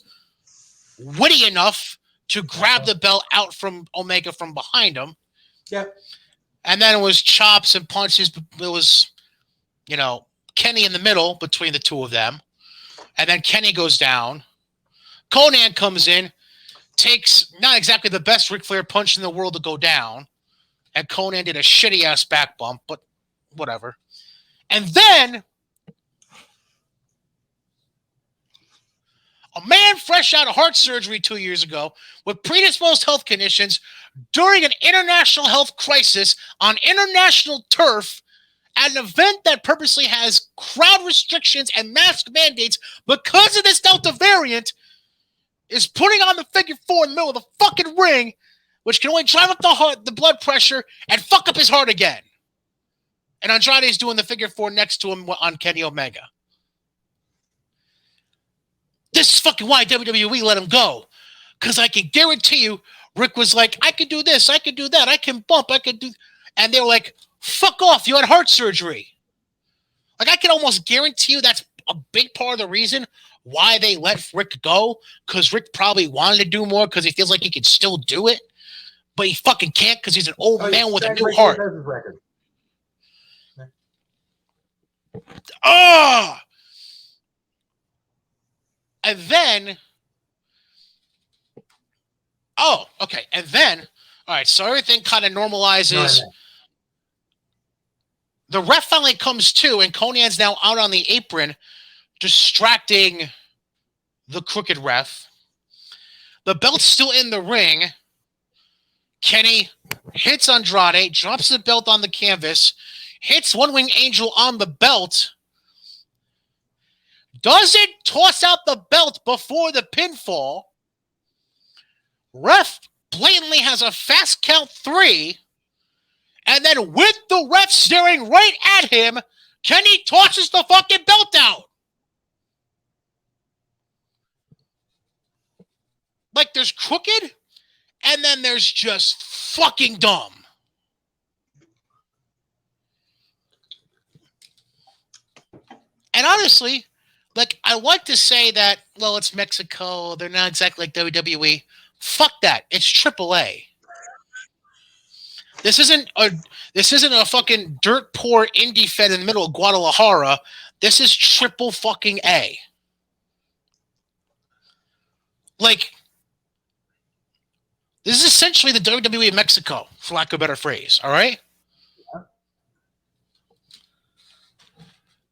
witty enough to grab the belt out from Omega from behind him. Yep. And then it was chops and punches. It was, Kenny in the middle between the two of them. And then Kenny goes down. Conan comes in, takes not exactly the best Ric Flair punch in the world to go down. And Conan did a shitty-ass back bump, but whatever. And then a man fresh out of heart surgery 2 years ago with predisposed health conditions during an international health crisis on international turf at an event that purposely has crowd restrictions and mask mandates because of this Delta variant is putting on the figure four in the middle of the fucking ring, which can only drive up the blood pressure and fuck up his heart again. And Andrade's doing the figure four next to him on Kenny Omega. This is fucking why WWE let him go. Because I can guarantee you, Rick was like, I can do this, I can do that, I can bump, I can do... And they were like, fuck off, you had heart surgery. Like, I can almost guarantee you that's a big part of the reason why they let Rick go. Because Rick probably wanted to do more because he feels like he can still do it. But he fucking can't because he's an old man with a new heart. Oh! And then, okay. And then, all right, so everything kind of normalizes. No. The ref finally comes to, and Conan's now out on the apron, distracting the crooked ref. The belt's still in the ring. Kenny hits Andrade, drops the belt on the canvas, hits One Wing Angel on the belt. Doesn't toss out the belt before the pinfall. Ref blatantly has a fast count 3. And then with the ref staring right at him, Kenny tosses the fucking belt out. Like there's crooked, and then there's just fucking dumb. And honestly, like, I like to say that, well, it's Mexico. They're not exactly like WWE. Fuck that. It's AAA. This isn't a fucking dirt poor indie fed in the middle of Guadalajara. This is triple fucking A. Like, this is essentially the WWE of Mexico, for lack of a better phrase. All right.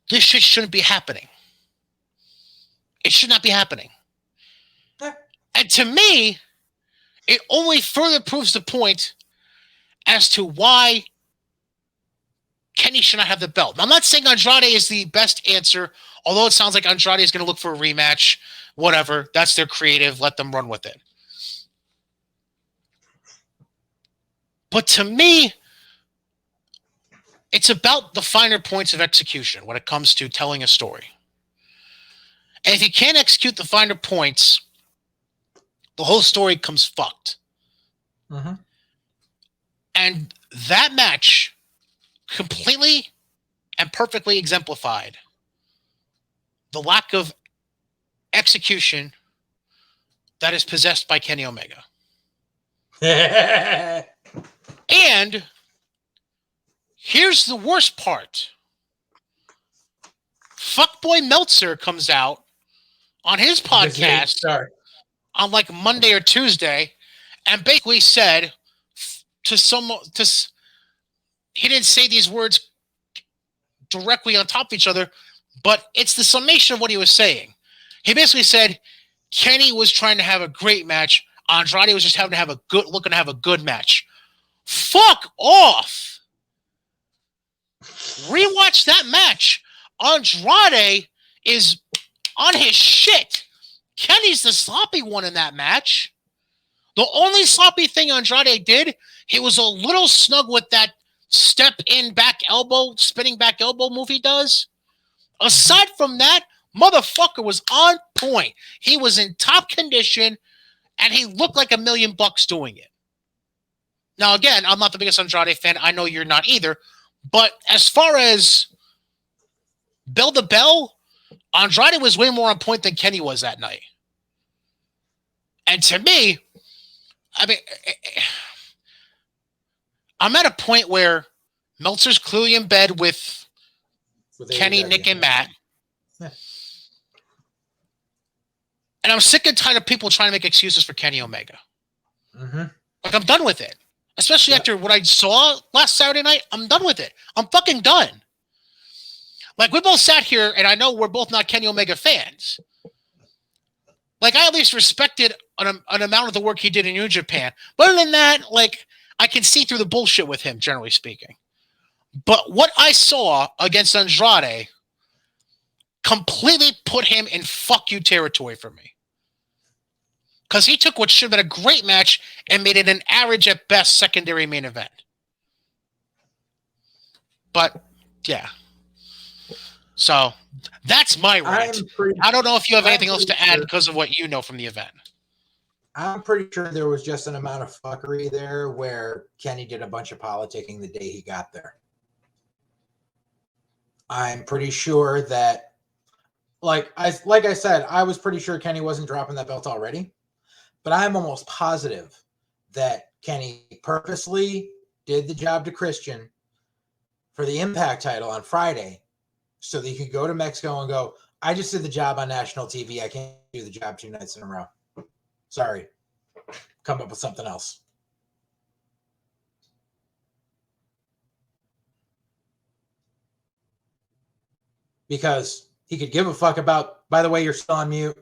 This shit shouldn't be happening. It should not be happening. And to me, it only further proves the point as to why Kenny should not have the belt. Now, I'm not saying Andrade is the best answer, although it sounds like Andrade is going to look for a rematch. Whatever. That's their creative. Let them run with it. But to me, it's about the finer points of execution when it comes to telling a story. And if you can't execute the finer points, the whole story comes fucked. Mm-hmm. And that match completely and perfectly exemplified the lack of execution that is possessed by Kenny Omega. And here's the worst part. Fuckboy Meltzer comes out on his podcast on like Monday or Tuesday and basically said to someone, he didn't say these words directly on top of each other, but it's the summation of what he was saying. He basically said Kenny was trying to have a great match. Andrade was just looking to have a good match. Fuck off. Rewatch that match. Andrade is on his shit. Kenny's the sloppy one in that match. The only sloppy thing Andrade did, he was a little snug with that step in back elbow, spinning back elbow move he does. Aside from that, motherfucker was on point. He was in top condition, and he looked like $1 million doing it. Now, again, I'm not the biggest Andrade fan. I know you're not either. But as far as bell to bell, Andrade was way more on point than Kenny was that night. And to me, I mean, I'm at a point where Meltzer's clearly in bed with Kenny, Nick, and Matt. Yeah. And I'm sick and tired of people trying to make excuses for Kenny Omega. Mm-hmm. Like, I'm done with it. Especially after what I saw last Saturday night. I'm done with it. I'm fucking done. Like, we both sat here, and I know we're both not Kenny Omega fans. Like, I at least respected an amount of the work he did in New Japan. But other than that, like, I can see through the bullshit with him, generally speaking. But what I saw against Andrade completely put him in fuck you territory for me. Because he took what should have been a great match and made it an average at best secondary main event. But, yeah. So, that's my rant. I don't know if you have anything else to add because of what you know from the event. I'm pretty sure there was just an amount of fuckery there where Kenny did a bunch of politicking the day he got there. I'm pretty sure that, like I said, I was pretty sure Kenny wasn't dropping that belt already. But I'm almost positive that Kenny purposely did the job to Christian for the Impact title on Friday so that he could go to Mexico and go, I just did the job on national TV. I can't do the job 2 nights in a row. Sorry. Come up with something else. Because he could give a fuck about, by the way, you're still on mute.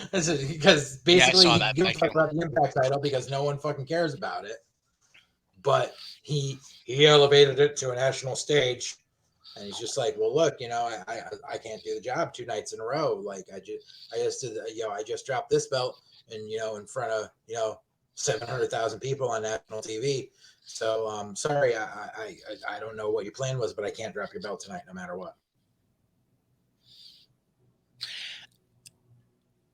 Because basically he gives a fuck about the Impact title because no one fucking cares about it. But he elevated it to a national stage, and he's just like, well, look, I can't do the job 2 nights in a row. Like I just did, I just dropped this belt, and in front of 700,000 people on national TV. So sorry, I don't know what your plan was, but I can't drop your belt tonight, no matter what.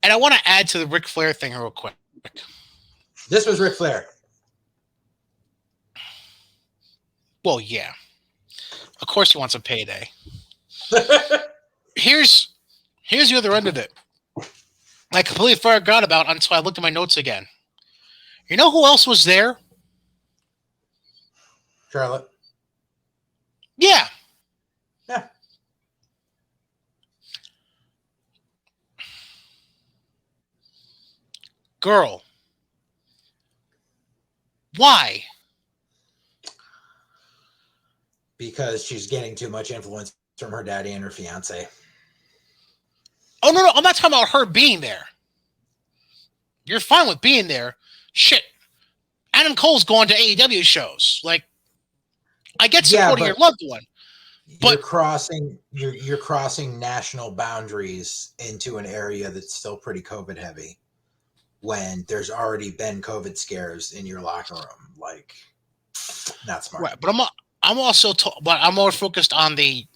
And I want to add to the Ric Flair thing real quick. This was Ric Flair. Well, yeah. Of course he wants a payday. Here's the other end of it. I completely forgot about until I looked at my notes again. You know who else was there? Charlotte. Yeah. Yeah. Girl. Why? Because she's getting too much influence from her daddy and her fiance. Oh, no. I'm not talking about her being there. You're fine with being there. Shit. Adam Cole's going to AEW shows. Like, I get supporting your loved one. But you're crossing national boundaries into an area that's still pretty COVID heavy when there's already been COVID scares in your locker room. Like, not smart. Right, but I'm more focused on the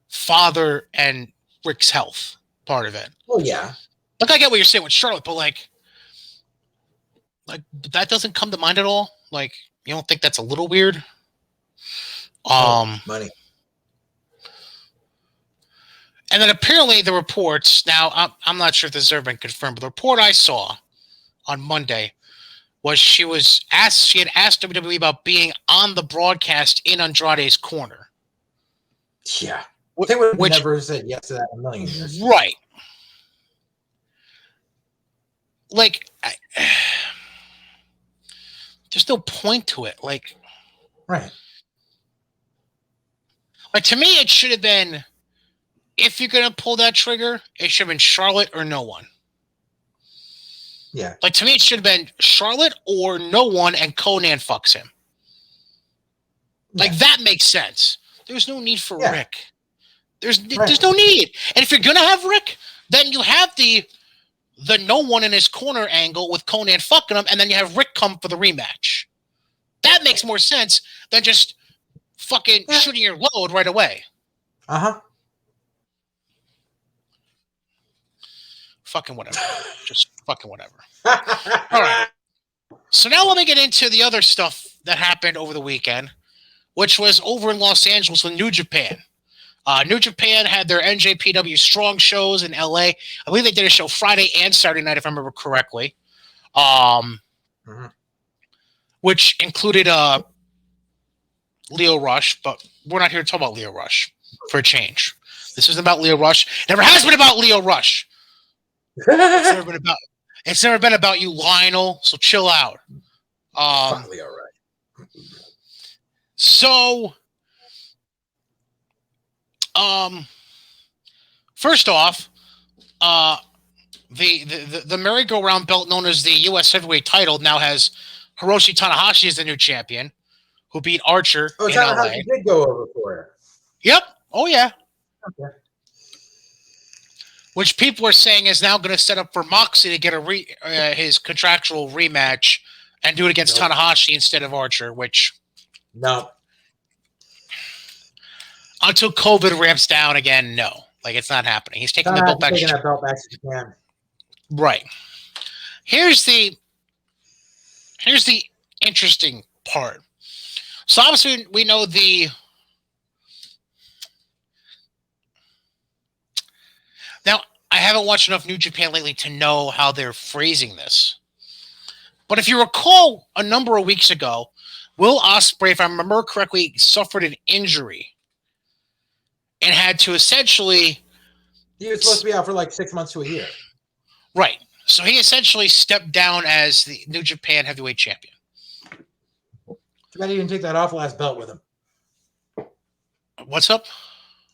father and Rick's health part of it. Well, yeah. Like, I get what you're saying with Charlotte, but like that doesn't come to mind at all. Like, you don't think that's a little weird? Money. And then apparently the reports. Now, I'm not sure if this has ever been confirmed, but the report I saw on Monday was she had asked WWE about being on the broadcast in Andrade's corner. Yeah. They would have never said yes to that in a million years. Right. Like, there's no point to it. Like, right. Like, to me, it should have been, if you're going to pull that trigger, it should have been Charlotte or no one. Yeah. Like, to me, it should have been Charlotte or no one, and Conan fucks him. Like, that makes sense. There's no need for Rick. There's no need. And if you're going to have Rick, then you have the no one in his corner angle with Conan fucking him, and then you have Rick come for the rematch. That makes more sense than just fucking shooting your load right away. Uh-huh. Fucking whatever. Just fucking whatever. All right. So now let me get into the other stuff that happened over the weekend, which was over in Los Angeles with New Japan. New Japan had their NJPW Strong shows in LA. I believe they did a show Friday and Saturday night, if I remember correctly. Which included Leo Rush, but we're not here to talk about Leo Rush for a change. This isn't about Leo Rush. Never has been about Leo Rush. It's never been about you, Lionel. So chill out. Fuck Leo Rush. So, first off, the merry-go-round belt known as the U.S. Heavyweight title now has Hiroshi Tanahashi as the new champion, who beat Archer in LA. Tanahashi did go over for her. Yep. Oh, yeah. Okay. Which people are saying is now going to set up for Moxley to get his contractual rematch and do it against Tanahashi instead of Archer, which... No. Until COVID ramps down again, no. Like, it's not happening. He's taking the belt back. Taking that belt back to Japan. Right. Here's the interesting part. So obviously we know the... Now, I haven't watched enough New Japan lately to know how they're phrasing this. But if you recall, a number of weeks ago, Will Ospreay, if I remember correctly, suffered an injury and had to essentially... He was supposed to be out for like 6 months to a year. Right. So he essentially stepped down as the New Japan Heavyweight Champion. Too bad he didn't take that awful ass belt with him. What's up?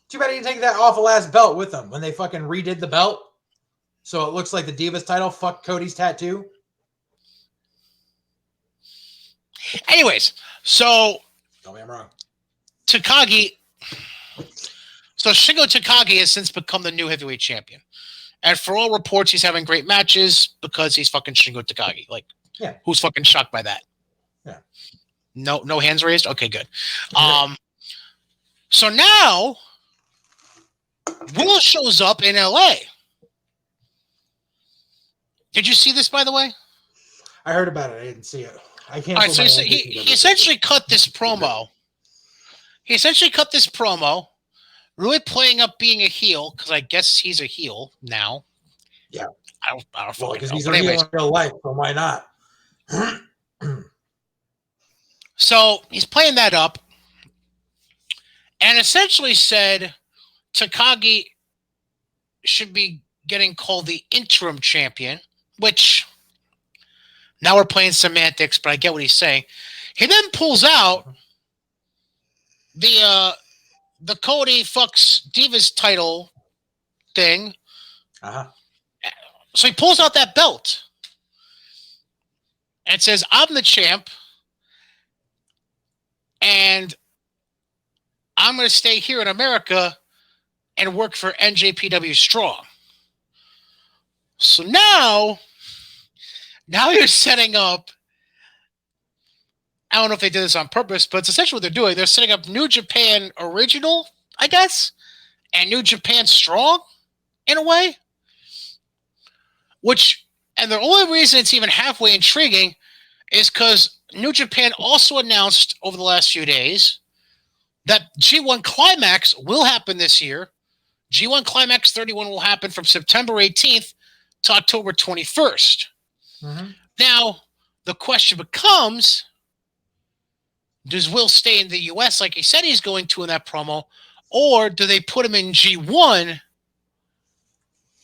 Too bad he didn't take that awful ass belt with him when they fucking redid the belt. So it looks like the Divas title. Fuck Cody's tattoo. Anyways, so... Tell me I'm wrong. Takagi... So Shingo Takagi has since become the new heavyweight champion. And for all reports, he's having great matches because he's fucking Shingo Takagi. Like, who's fucking shocked by that? Yeah. No hands raised? Okay, good. So now, Will shows up in LA. Did you see this, by the way? I heard about it. I didn't see it. I can't. All right, so he essentially cut this promo. He essentially cut this promo really playing up being a heel, because I guess he's a heel now. Yeah. I don't Well, fucking because know. he's But a heel anyways, in real life, so why not? so he's playing that up and essentially said Takagi should be getting called the interim champion, which now we're playing semantics, but I get what he's saying. He then pulls out the Cody fucks Divas title thing. Uh-huh. So he pulls out that belt and says, I'm the champ, and I'm going to stay here in America and work for NJPW Strong. So now you're setting up, I don't know if they did this on purpose, but it's essentially what they're doing. They're setting up New Japan Original, I guess, and New Japan Strong in a way. And the only reason it's even halfway intriguing is because New Japan also announced over the last few days that G1 Climax will happen this year. G1 Climax 31 will happen from September 18th to October 21st. Mm-hmm. Now, the question becomes, does Will stay in the U.S. like he said he's going to in that promo, or do they put him in G1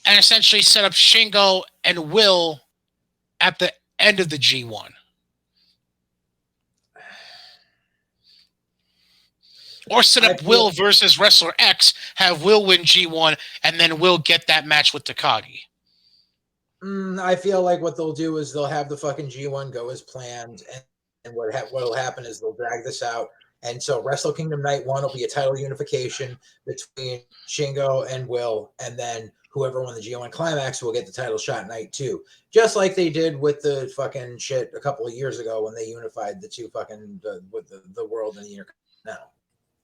and essentially set up Shingo and Will at the end of the G1? Or set up Will versus Wrestler X, have Will win G1, and then Will get that match with Takagi. I feel like what they'll do is they'll have the fucking G1 go as planned, and what will happen is they'll drag this out. And so Wrestle Kingdom Night 1 will be a title unification between Shingo and Will, and then whoever won the G1 Climax will get the title shot Night 2. Just like they did with the fucking shit a couple of years ago when they unified the two fucking, with the world and the Intercontinental.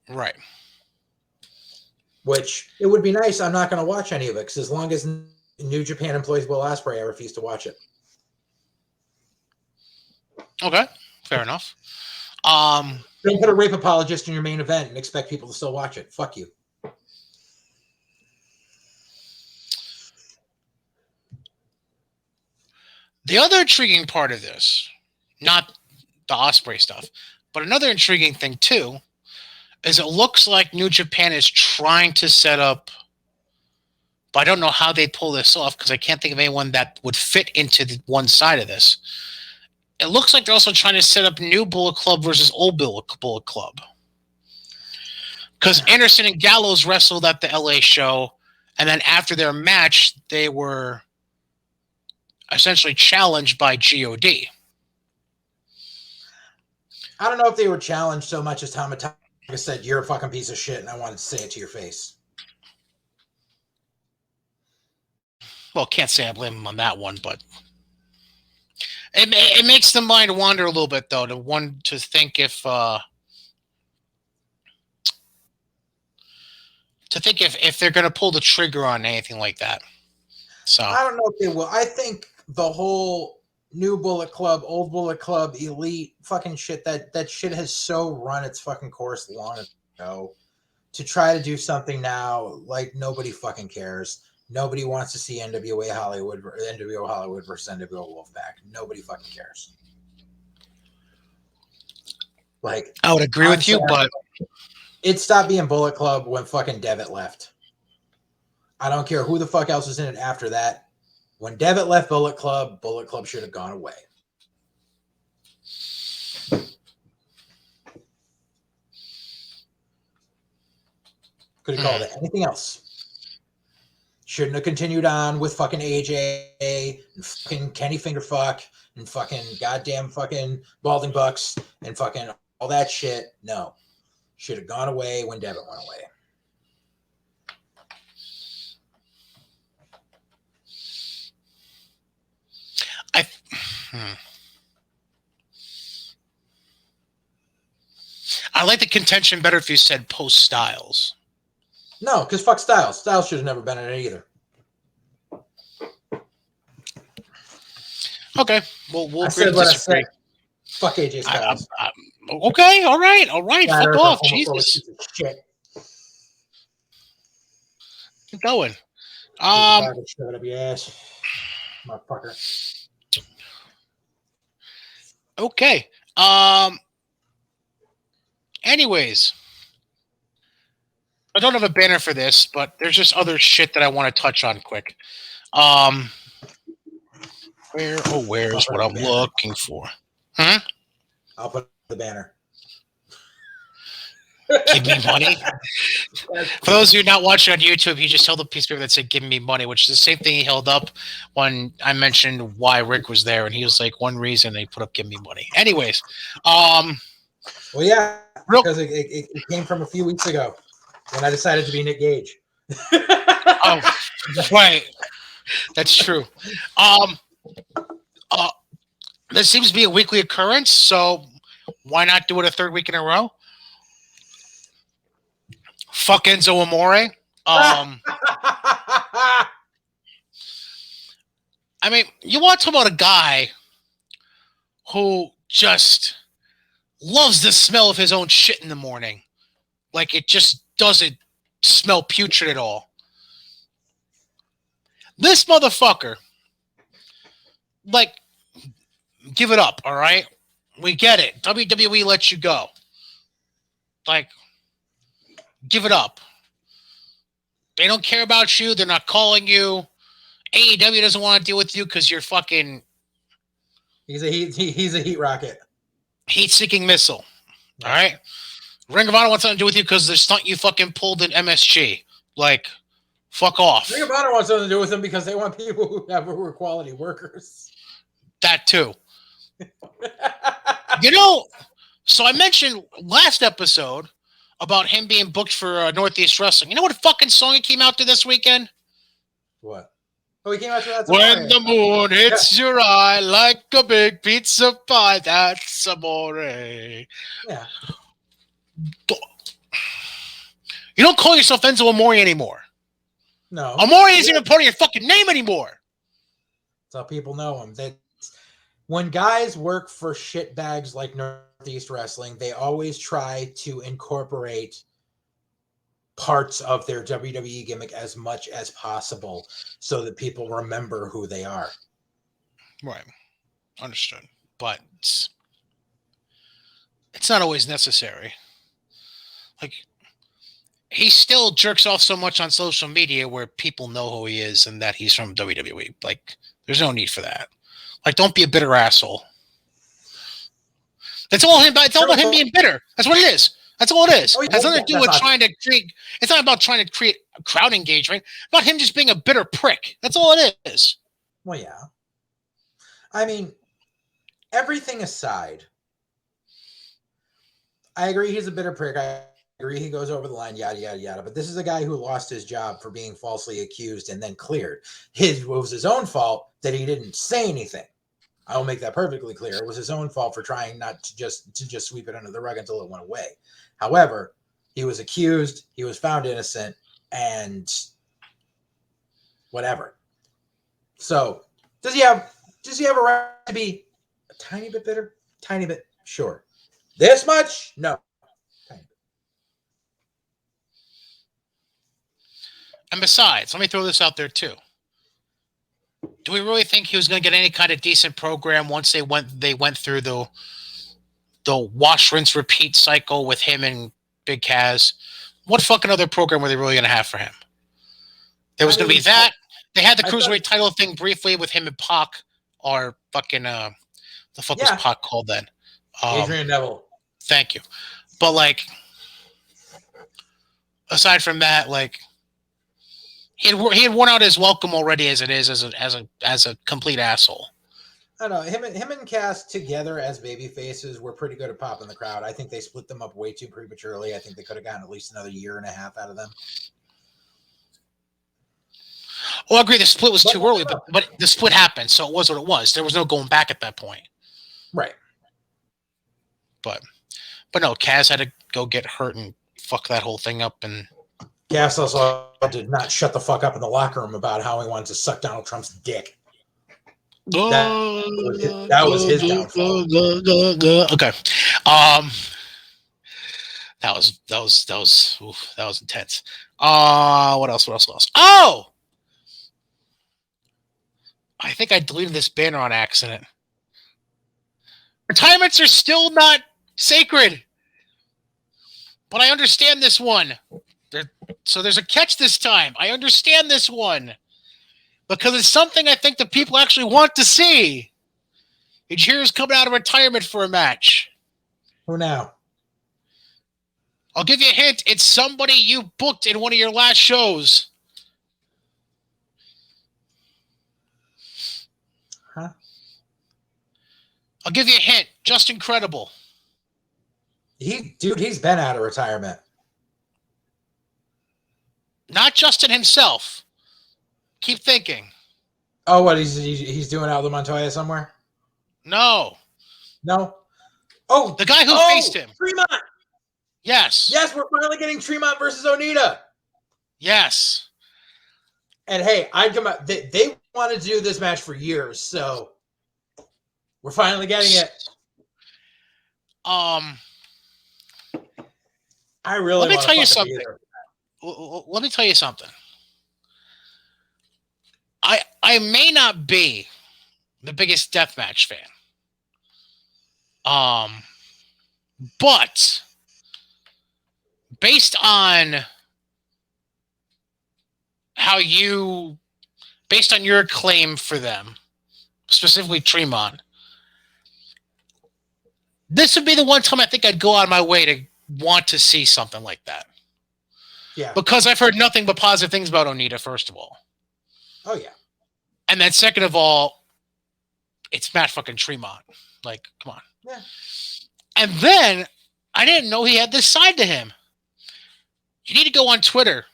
Right. Which, it would be nice. I'm not going to watch any of it, because as long as New Japan employs Will Ospreay, I refuse to watch it. Okay, fair enough. Don't put a rape apologist in your main event and expect people to still watch it. Fuck you. The other intriguing part of this, not the Ospreay stuff, but another intriguing thing too, is it looks like New Japan is trying to set up, but I don't know how they pull this off because I can't think of anyone that would fit into the one side of this. It looks like they're also trying to set up new Bullet Club versus old Bullet Club. Because Anderson and Gallows wrestled at the LA show, and then after their match, they were essentially challenged by GOD. I don't know if they were challenged so much as Tama Tonga said, "You're a fucking piece of shit," and I wanted to say it to your face. Well, can't say I blame him on that one, but it makes the mind wander a little bit, though, to think if they're going to pull the trigger on anything like that. So I don't know if they will. I think the whole new Bullet Club, old Bullet Club, Elite fucking shit, that shit has so run its fucking course long ago. To try to do something now, like, nobody fucking cares. Nobody wants to see NWO Hollywood versus NWO Wolfpack. Nobody fucking cares. Like, I would agree with you, but it stopped being Bullet Club when fucking Devitt left. I don't care who the fuck else was in it after that. When Devitt left Bullet Club should have gone away. Could have called it anything else. Shouldn't have continued on with fucking AJ and fucking Kenny Fingerfuck and fucking goddamn fucking Balding Bucks and fucking all that shit. No. Should have gone away when Devitt went away. I like the contention better if you said post Styles. No, because fuck Styles. Styles should have never been in it either. Okay, we'll I said what I said. Fuck AJ Styles. Okay, all right. Fuck off, Jesus. keep going. Shove it up your ass, motherfucker. Okay. Anyways, I don't have a banner for this, but there's just other shit that I want to touch on quick. Where's what I'm looking for? Huh? I'll put the banner. Give me money. For those of you not watching on YouTube, he just held a piece of paper that said "Give me money," which is the same thing he held up when I mentioned why Rick was there, and he was like, "One reason they put up "Give me money." Anyways, well, yeah, because it came from a few weeks ago when I decided to be Nick Gage. Oh, right, that's true. This seems to be a weekly occurrence, so why not do it a third week in a row? Fuck Enzo Amore. I mean, you want to talk about a guy who just loves the smell of his own shit in the morning. Like, it just doesn't smell putrid at all. This motherfucker, like, give it up, all right? We get it. WWE lets you go. Like, give it up. They don't care about you. They're not calling you. AEW doesn't want to deal with you because you're fucking... He's a heat rocket. Heat-seeking missile. Yeah. All right? Ring of Honor wants something to do with you because the stunt you fucking pulled in MSG. Like, fuck off. Ring of Honor wants something to do with them because they want people who are quality workers. That too. You know, so I mentioned last episode about him being booked for Northeast Wrestling. You know what fucking song he came out to this weekend? What? Oh, he came out to that. When the moon hits your eye like a big pizza pie, that's amore. Yeah. You don't call yourself Enzo Amore anymore. No. Amore isn't even part of your fucking name anymore. That's how people know him. When guys work for shitbags like Northeast Wrestling, they always try to incorporate parts of their WWE gimmick as much as possible so that people remember who they are. Right. Understood. But it's not always necessary. Like, he still jerks off so much on social media where people know who he is and that he's from WWE. Like, there's no need for that. Like, don't be a bitter asshole. That's all him. It's all about him being bitter. That's what it is. That's all it is. It has nothing to do with trying to create. It's not about trying to create a crowd engagement. It's about him just being a bitter prick. That's all it is. Well, yeah. I mean, everything aside, I agree he's a bitter prick. I agree he goes over the line, yada, yada, yada. But this is a guy who lost his job for being falsely accused and then cleared. It was his own fault that he didn't say anything. I will make that perfectly clear. It was his own fault for trying not to just sweep it under the rug until it went away. However, he was accused, he was found innocent, and whatever. So, does he have a right to be a tiny bit bitter? Tiny bit, sure. This much? No. Tiny bit. And besides, let me throw this out there too. Do we really think he was going to get any kind of decent program once they went through the wash, rinse, repeat cycle with him and Big Kaz? What fucking other program were they really going to have for him? There was going to be that. They had the Cruiserweight title thing briefly with him and Pac, or fucking the fuck was Pac called then? Adrian Neville. Thank you. But like, aside from that, like, he had worn out his welcome already as it is as a complete asshole. I don't know. Him and Cass together as baby faces were pretty good at popping the crowd. I think they split them up way too prematurely. I think they could have gotten at least another year and a half out of them. Well, I agree. The split was too early, but the split happened, so it was what it was. There was no going back at that point. Right. But no, Kaz had to go get hurt and fuck that whole thing up. And Cass also did not shut the fuck up in the locker room about how he wanted to suck Donald Trump's dick. That was his downfall. Okay. That was intense. What else? Oh, I think I deleted this banner on accident. Retirements are still not sacred, but I understand this one. So there's a catch this time. I understand this one because it's something I think the people actually want to see. Here's coming out of retirement for a match. Who now? I'll give you a hint. It's somebody you booked in one of your last shows. Huh? I'll give you a hint. Just Incredible. He's been out of retirement. Not Justin himself. Keep thinking. Oh, what? He's doing Aldo Montoya somewhere? No. Oh, the guy who faced him. Tremont. Yes. Yes, we're finally getting Tremont versus Onita. Yes. And hey, I'd come out. They wanted to do this match for years, so we're finally getting it. I really let me tell you something. Let me tell you something. I may not be the biggest deathmatch fan. But based on your claim for them, specifically Tremont, this would be the one time I think I'd go out of my way to want to see something like that. Yeah. Because I've heard nothing but positive things about Onita, first of all. Oh, yeah. And then second of all, it's Matt fucking Tremont. Like, come on. Yeah. And then I didn't know he had this side to him. You need to go on Twitter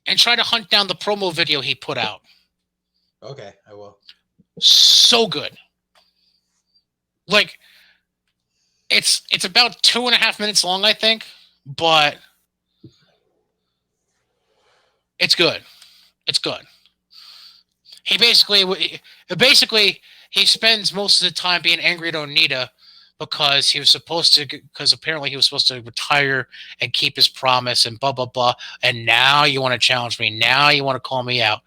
and try to hunt down the promo video he put out. Okay, I will. So good. Like, it's about 2.5 minutes long, I think, but it's good. It's good. He basically spends most of the time being angry at Onita because apparently he was supposed to retire and keep his promise and blah blah blah. And now you want to challenge me. Now you want to call me out.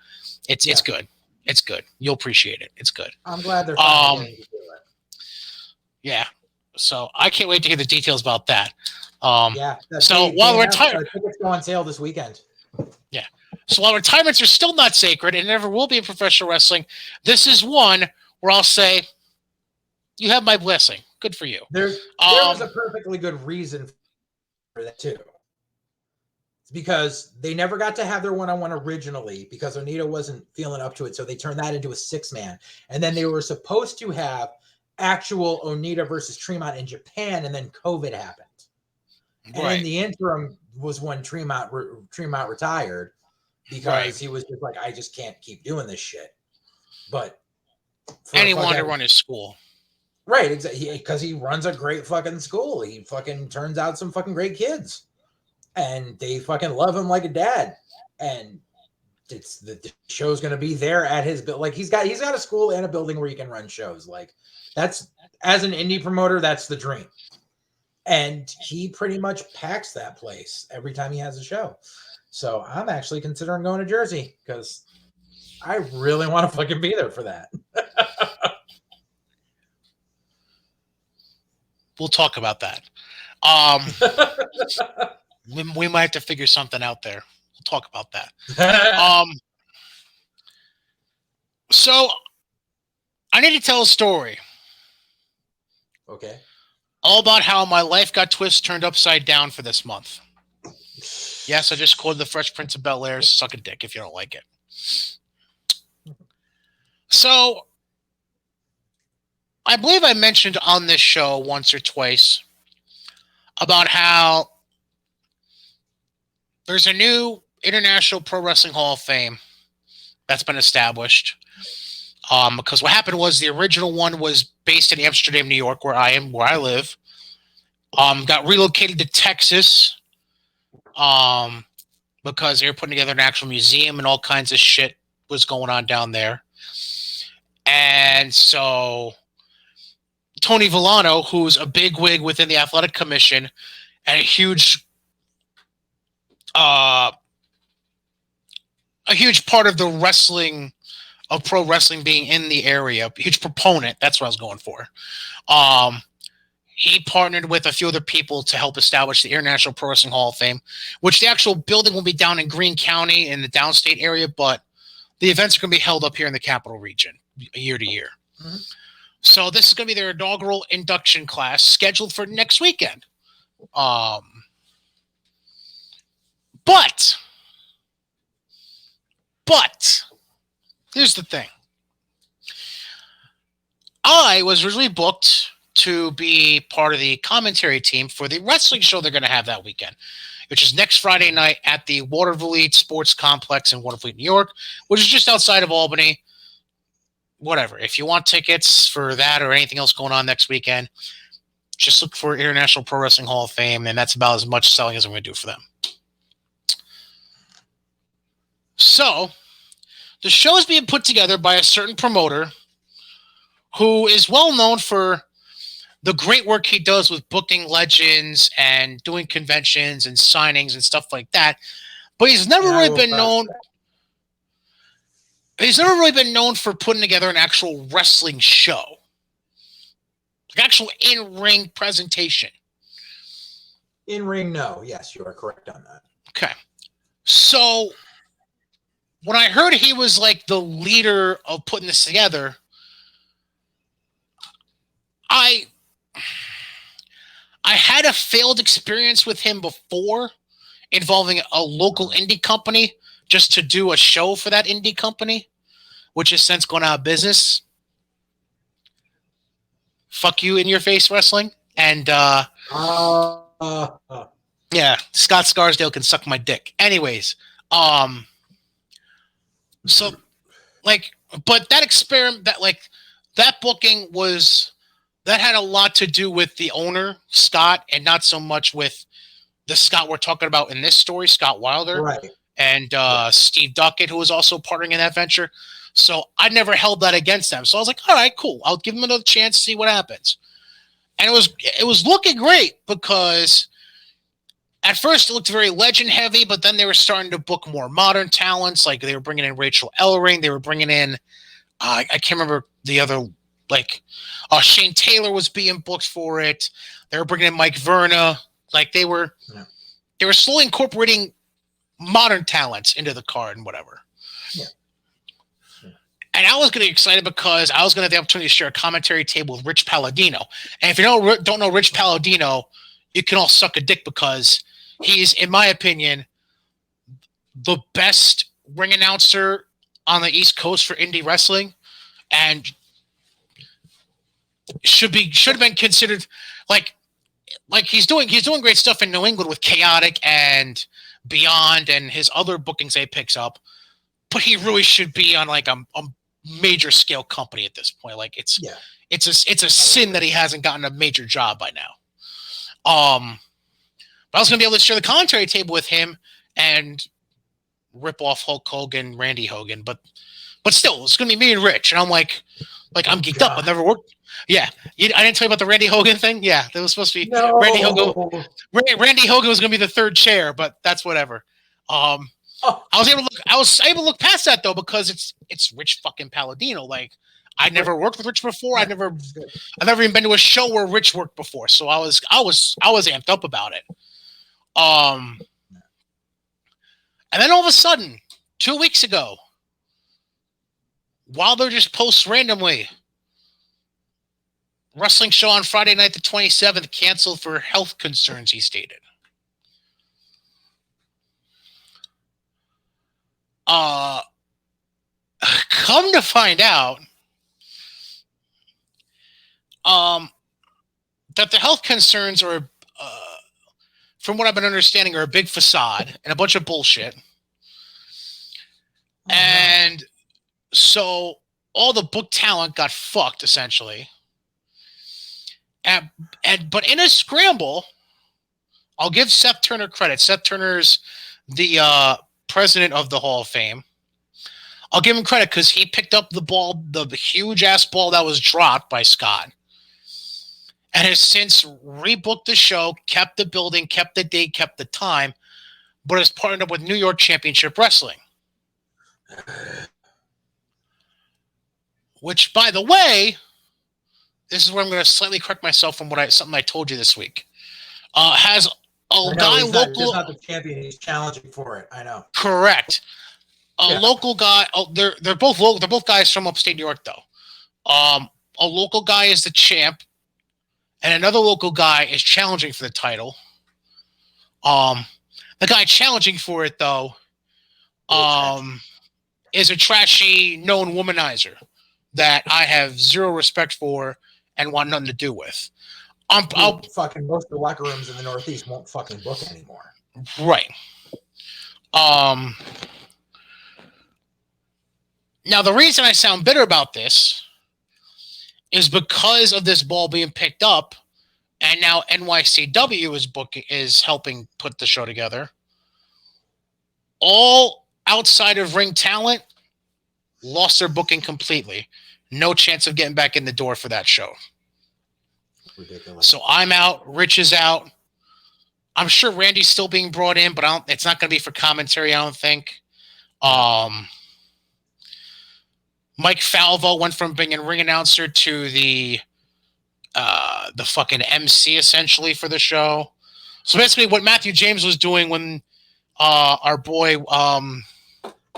It's good. It's good. You'll appreciate it. It's good. I'm glad they're finally getting to do it. Yeah. So I can't wait to hear the details about that. While tickets go on sale this weekend. Yeah. So while retirements are still not sacred and never will be in professional wrestling, this is one where I'll say, you have my blessing. Good for you. There was a perfectly good reason for that, too. It's because they never got to have their one-on-one originally because Onita wasn't feeling up to it, so they turned that into a 6-man. And then they were supposed to have actual Onita versus Tremont in Japan, and then COVID happened. And in the interim was when Tremont retired because he was just like, I just can't keep doing this shit. But and he wanted to run his school. Right, exactly. Because he runs a great fucking school. He fucking turns out some fucking great kids. And they fucking love him like a dad. And it's the show's gonna be there at his like he's got a school and a building where he can run shows. Like that's, as an indie promoter, that's the dream. And he pretty much packs that place every time he has a show. So I'm actually considering going to Jersey because I really want to fucking be there for that. We'll talk about that. We might have to figure something out there. We'll talk about that. So I need to tell a story. Okay. All about how my life got turned upside down for this month. Yes, I just quoted the Fresh Prince of Bel-Air. Suck a dick if you don't like it. So I believe I mentioned on this show once or twice about how there's a new International Pro Wrestling Hall of Fame that's been established. Because what happened was the original one was based in Amsterdam, New York, where I live. Got relocated to Texas because they were putting together an actual museum and all kinds of shit was going on down there. And so Tony Villano, who's a bigwig within the Athletic Commission and a huge a huge part of the wrestling of pro wrestling being in the area, a huge proponent. That's what I was going for. He partnered with a few other people to help establish the International Pro Wrestling Hall of Fame, which the actual building will be down in Greene County in the downstate area, but the events are going to be held up here in the capital region year to year. Mm-hmm. So this is going to be their inaugural induction class scheduled for next weekend. But here's the thing. I was originally booked to be part of the commentary team for the wrestling show they're going to have that weekend, which is next Friday night at the Watervliet Sports Complex in Watervliet, New York, which is just outside of Albany. Whatever. If you want tickets for that or anything else going on next weekend, just look for International Pro Wrestling Hall of Fame, and that's about as much selling as I'm going to do for them. So, the show is being put together by a certain promoter who is well known for the great work he does with booking legends and doing conventions and signings and stuff like that. But he's never really been known. He's never really been known for putting together an actual wrestling show, like actual in-ring presentation. In-ring, no. Yes, you are correct on that. Okay. So when I heard he was like the leader of putting this together, I had a failed experience with him before involving a local indie company just to do a show for that indie company, which has since gone out of business. Fuck you in your face wrestling. And yeah, Scott Scarsdale can suck my dick. Anyways, so like, but that experiment, that booking was, that had a lot to do with the owner, Scott, and not so much with the Scott we're talking about in this story, Scott Wilder. Right. And Steve Duckett, who was also partnering in that venture. So I never held that against them. So I was like, all right, cool. I'll give them another chance to see what happens. And it was looking great because at first it looked very legend heavy, but then they were starting to book more modern talents. Like they were bringing in Rachel Ellering. They were bringing in, I can't remember the other, like Shane Taylor was being booked for it. They were bringing in Mike Verna. Like they were slowly incorporating modern talents into the card and whatever. Yeah. And I was getting excited because I was going to have the opportunity to share a commentary table with Rich Palladino. And if you don't know Rich Palladino, you can all suck a dick because he's, in my opinion, the best ring announcer on the East Coast for indie wrestling, and should have been considered like he's doing great stuff in New England with Chaotic and Beyond and his other bookings he picks up, but he really should be on like a major scale company at this point. Like it's a sin that he hasn't gotten a major job by now. But I was gonna be able to share the commentary table with him and rip off Hulk Hogan, Randy Hogan, but still it's gonna be me and Rich, and I'm like I'm geeked up. I've never worked. Yeah, I didn't tell you about the Randy Hogan thing. Yeah, that was supposed to be Randy Hogan. Randy Hogan was going to be the third chair, but that's whatever. I was able to look past that though because it's Rich fucking Palladino. Like I never worked with Rich before. I've never even been to a show where Rich worked before, so I was amped up about it. And then all of a sudden, 2 weeks ago, Wilder just posts randomly. Wrestling show on Friday night the 27th canceled for health concerns, he stated. Come to find out that the health concerns are, from what I've been understanding, are a big facade and a bunch of bullshit. And so all the book talent got fucked, essentially. But in a scramble, I'll give Seth Turner credit. Seth Turner's the president of the Hall of Fame. I'll give him credit because he picked up the ball, the huge ass ball that was dropped by Scott, and has since rebooked the show, kept the building, kept the date, kept the time. but is partnered up with New York Championship Wrestling. Which, by the way, this is where I'm going to slightly correct myself from something I told you this week. Has a guy local. He's not the champion. He's challenging for it. I know. Correct. Local guy. Oh, they're both local. They're both guys from upstate New York, though. A local guy is the champ, and another local guy is challenging for the title. The guy challenging for it, though, is a trashy known womanizer that I have zero respect for and want nothing to do with. Fucking most of the locker rooms in the Northeast won't fucking book anymore. Right. Now, the reason I sound bitter about this is because of this ball being picked up, and now NYCW is helping put the show together. All outside of ring talent lost their booking completely. No chance of getting back in the door for that show. Ridiculous. So I'm out. Rich is out. I'm sure Randy's still being brought in, but it's not going to be for commentary, I don't think. Mike Falvo went from being a ring announcer to the fucking MC essentially for the show. So basically, what Matthew James was doing when our boy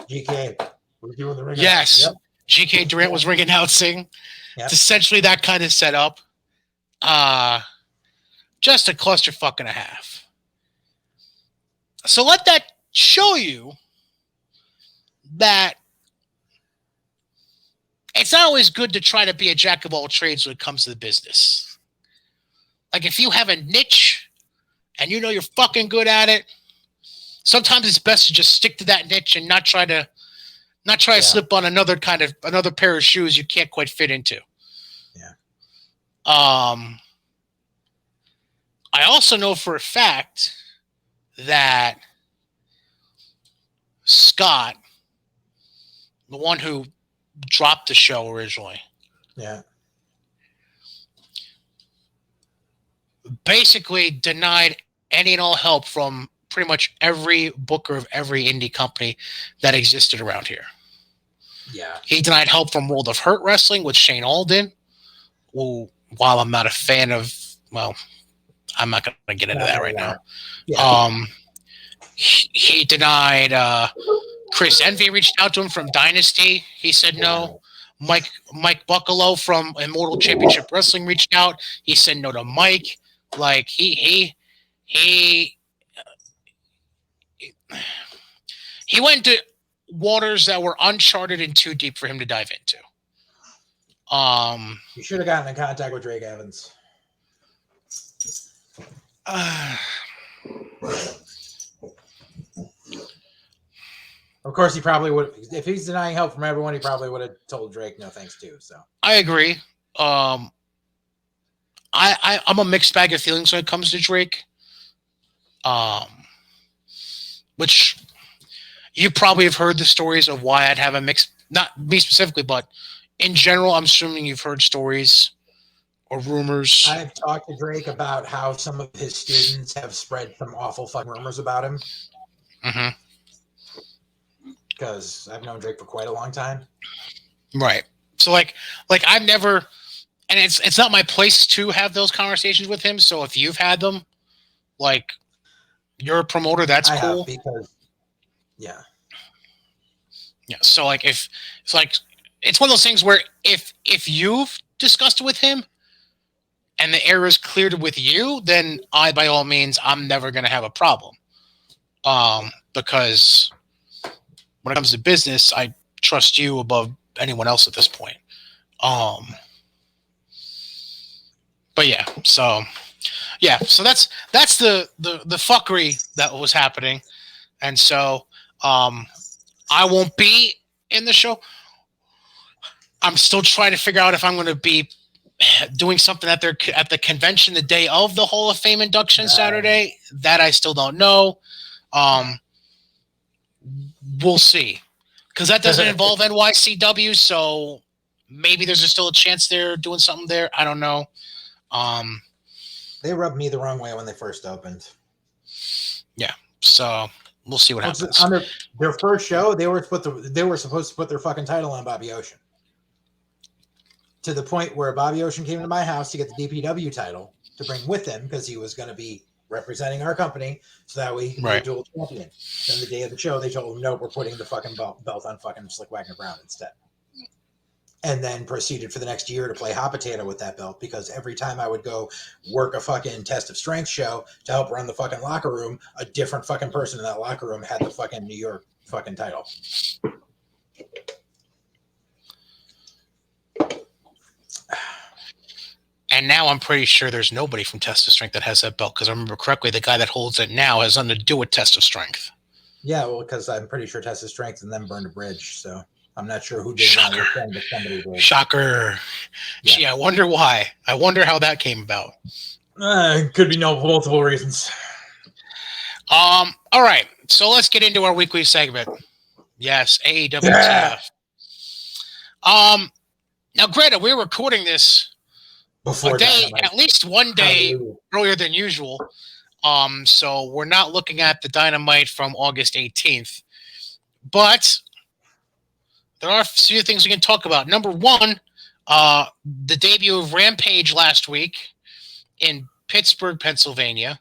GK was doing the ring. Yes, yep. GK Durant was ring announcing. Yep. It's essentially that kind of setup. Just a clusterfuck and a half. So let that show you that it's not always good to try to be a jack of all trades when it comes to the business. Like, if you have a niche and you know you're fucking good at it, sometimes it's best to just stick to that niche and not try to slip on another pair of shoes you can't quite fit into. Yeah. I also know for a fact that Scott, the one who dropped the show originally, basically denied any and all help from pretty much every booker of every indie company that existed around here. Yeah. He denied help from World of Hurt Wrestling with Shane Alden, who, while I'm not a fan of, well, I'm not going to get into that right now. Yeah. He denied Chris Envy reached out to him from Dynasty. He said no. Mike Buccalo from Immortal Championship Wrestling reached out. He said no to Mike. Like, he went to waters that were uncharted and too deep for him to dive into. You should have gotten in contact with Drake Evans. Of course, he probably would. If he's denying help from everyone, he probably would have told Drake no thanks too. So I agree. I'm a mixed bag of feelings when it comes to Drake. Which you probably have heard the stories of why I'd have a mixed, not me specifically, but in general, I'm assuming you've heard stories or rumors. I've talked to Drake about how some of his students have spread some awful fucking rumors about him. Mm-hmm. Because I've known Drake for quite a long time. Right. So like I've never, and it's not my place to have those conversations with him. So if you've had them, like, you're a promoter, that's cool. Yeah. So like it's one of those things where if you've discussed it with him and the air is cleared with you, then by all means, I'm never going to have a problem. Because when it comes to business, I trust you above anyone else at this point. But yeah, so that's the fuckery that was happening. And so I won't be in the show. I'm still trying to figure out if I'm going to be doing something at the convention the day of the Hall of Fame induction Saturday. That I still don't know. We'll see, because that doesn't involve NYCW, so maybe there's still a chance they're doing something there. I don't know. They rubbed me the wrong way when they first opened. Yeah. So we'll see what happens. On their first show, they were supposed to put their fucking title on Bobby Ocean. To the point where Bobby Ocean came to my house to get the DPW title to bring with him because he was going to be representing our company, so that way he could be a dual champion. Then the day of the show, they told him, no, we're putting the fucking belt on fucking Slick Wagner Brown instead. And then proceeded for the next year to play hot potato with that belt, because every time I would go work a fucking test of strength show to help run the fucking locker room, a different fucking person in that locker room had the fucking New York fucking title. And now I'm pretty sure there's nobody from Test of Strength that has that belt, because I remember correctly, the guy that holds it now has nothing to do with Test of Strength. Yeah, well, because I'm pretty sure Test of Strength and then burned a bridge, so I'm not sure who did it. But somebody did. Shocker. Yeah. Gee, I wonder why. I wonder how that came about. Could be multiple reasons. All right, so let's get into our weekly segment. Yes, AEW. Yeah. Now, granted, we're recording this before at least one day earlier than usual. So we're not looking at the Dynamite from August 18th, but there are a few things we can talk about. Number one, the debut of Rampage last week in Pittsburgh, Pennsylvania.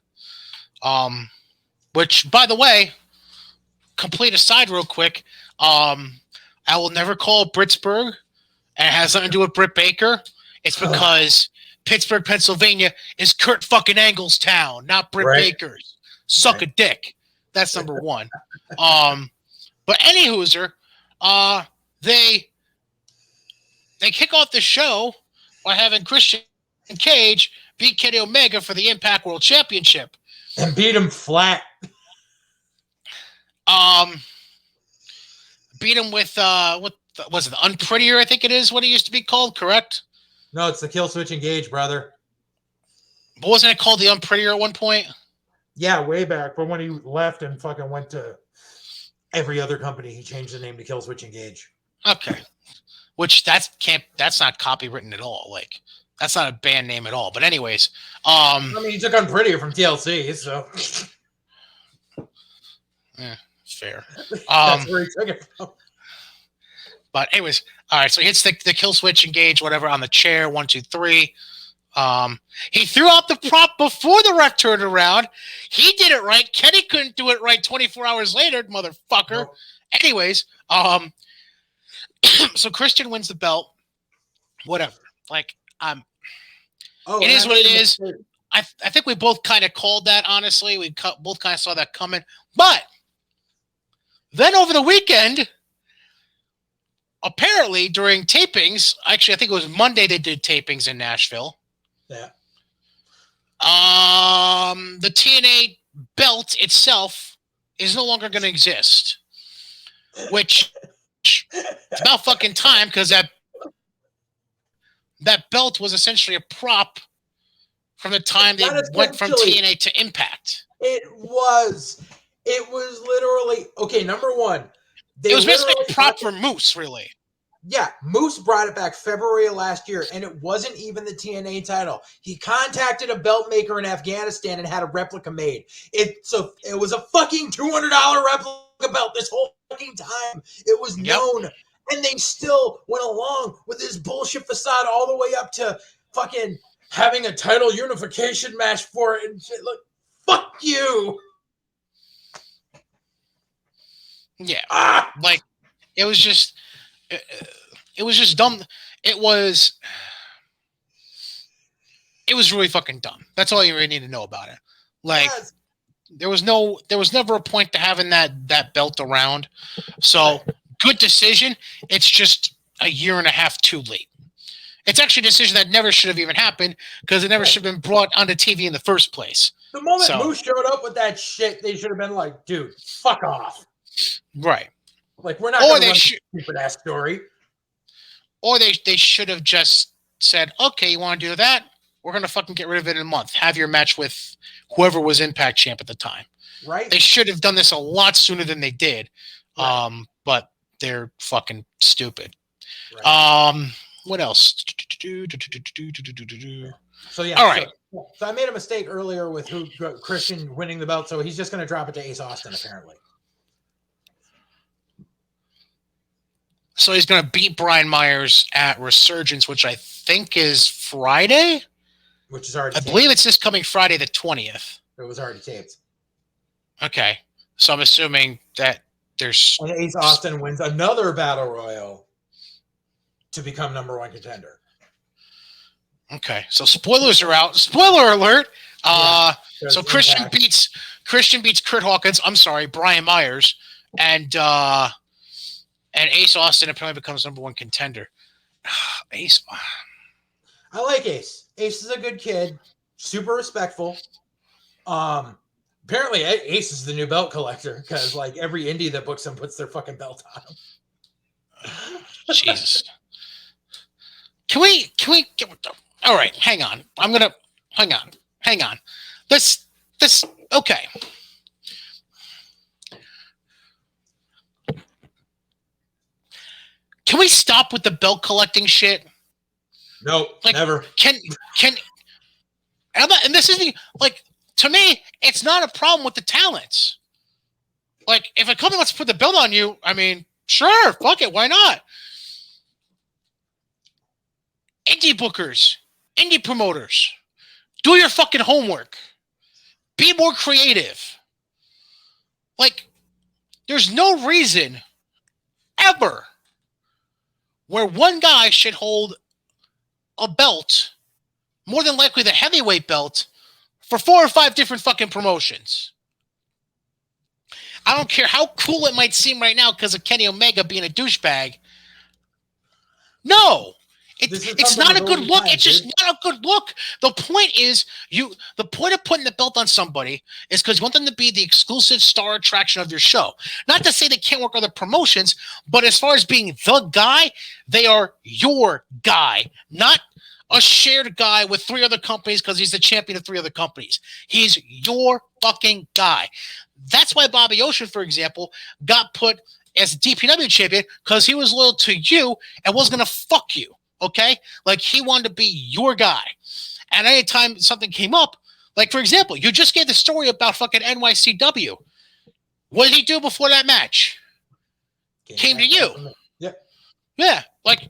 Which, by the way, complete aside real quick, I will never call it Britsburgh, and it has nothing to do with Britt Baker. It's because Pittsburgh, Pennsylvania is Kurt fucking Angle's town, not Britt Baker's. Suck a dick. That's number one. But any hooser, they kick off the show by having Christian Cage beat Kenny Omega for the Impact World Championship. And beat him flat. Beat him with what was it? The Unprettier, I think it is what it used to be called, correct? No, it's the Killswitch Engage, brother. But wasn't it called the Unprettier at one point? Yeah, way back. But when he left and fucking went to every other company, he changed the name to Killswitch Engage. Okay. Which that's not copywritten at all. Like, that's not a band name at all. But anyways, I mean, he took Unprettier from TLC, so yeah, fair. That's where he took it from. But anyways, all right. So he hits the kill switch engage, whatever, on the chair. 1, 2, 3. He threw out the prop before the ref turned around. He did it right. Kenny couldn't do it right 24 hours later, motherfucker. Nope. Anyways, so Christian wins the belt. Whatever. Like, it is what it is. I think we both kind of called that, honestly. We both kind of saw that coming. But then over the weekend, apparently during tapings, actually I think it was Monday they did tapings in Nashville. Yeah. The TNA belt itself is no longer going to exist, which it's about fucking time, because that belt was essentially a prop from the time they went from TNA to Impact. It was literally, okay, number one. It was basically a prop for Moose, really. Yeah, Moose brought it back February of last year, and it wasn't even the TNA title. He contacted a belt maker in Afghanistan and had a replica made. It was a fucking $200 replica belt this whole fucking time. It was known, and they still went along with this bullshit facade all the way up to fucking having a title unification match for it and shit. Look, fuck you. Yeah, like it was just dumb. It was really fucking dumb. That's all you really need to know about it. Like, there was never a point to having that belt around. So good decision. It's just a year and a half too late. It's actually a decision that never should have even happened, because it never should have been brought onto TV in the first place. The moment Moose showed up with that shit, they should have been like, dude, fuck off. Right. Like, we're not going to run a stupid ass story. Or they should have just said, okay, you want to do that? We're going to fucking get rid of it in a month. Have your match with whoever was Impact champ at the time. Right. They should have done this a lot sooner than they did. Right. But they're fucking stupid. Right. What else? So, yeah. All right. So I made a mistake earlier with Christian winning the belt, so he's just going to drop it to Ace Austin, apparently. So he's going to beat Brian Myers at Resurgence, which I think is Friday. Which is already I taped. believe it's this coming Friday, the 20th. It was already taped. Okay. So I'm assuming that there's... And Ace Austin wins another Battle Royal to become #1 contender. Okay. So spoilers are out. Spoiler alert. So Christian Impact. beats Kurt Hawkins. I'm sorry, Brian Myers. And Ace Austin apparently becomes #1 contender. Ace... I like Ace. Ace is a good kid, super respectful. Apparently Ace is the new belt collector because like every indie that books him puts their fucking belt on him. Jesus. Can we all right, hang on. Hang on. This okay. Can we stop with the belt collecting shit? Nope, Like, never. And this isn't like, to me, it's not a problem with the talents. Like, if a company wants to put the belt on you, I mean, sure, fuck it, why not? Indie bookers, indie promoters, do your fucking homework. Be more creative. Like, there's no reason ever where one guy should hold a belt, more than likely the heavyweight belt, for 4 or 5 different fucking promotions. I don't care how cool it might seem right now because of Kenny Omega being a douchebag. No. It's not a good look. It's just not a good look. The point is, the point of putting the belt on somebody is because you want them to be the exclusive star attraction of your show. Not to say they can't work other promotions, but as far as being the guy, they are your guy, not a shared guy with 3 other companies because he's the champion of 3 other companies. He's your fucking guy. That's why Bobby Ocean, for example, got put as DPW champion because he was loyal to you and was going to fuck you. Okay? Like, he wanted to be your guy. And anytime something came up, like, for example, you just gave the story about fucking NYCW. What did he do before that match? Came to you. Yep. Yeah. Like,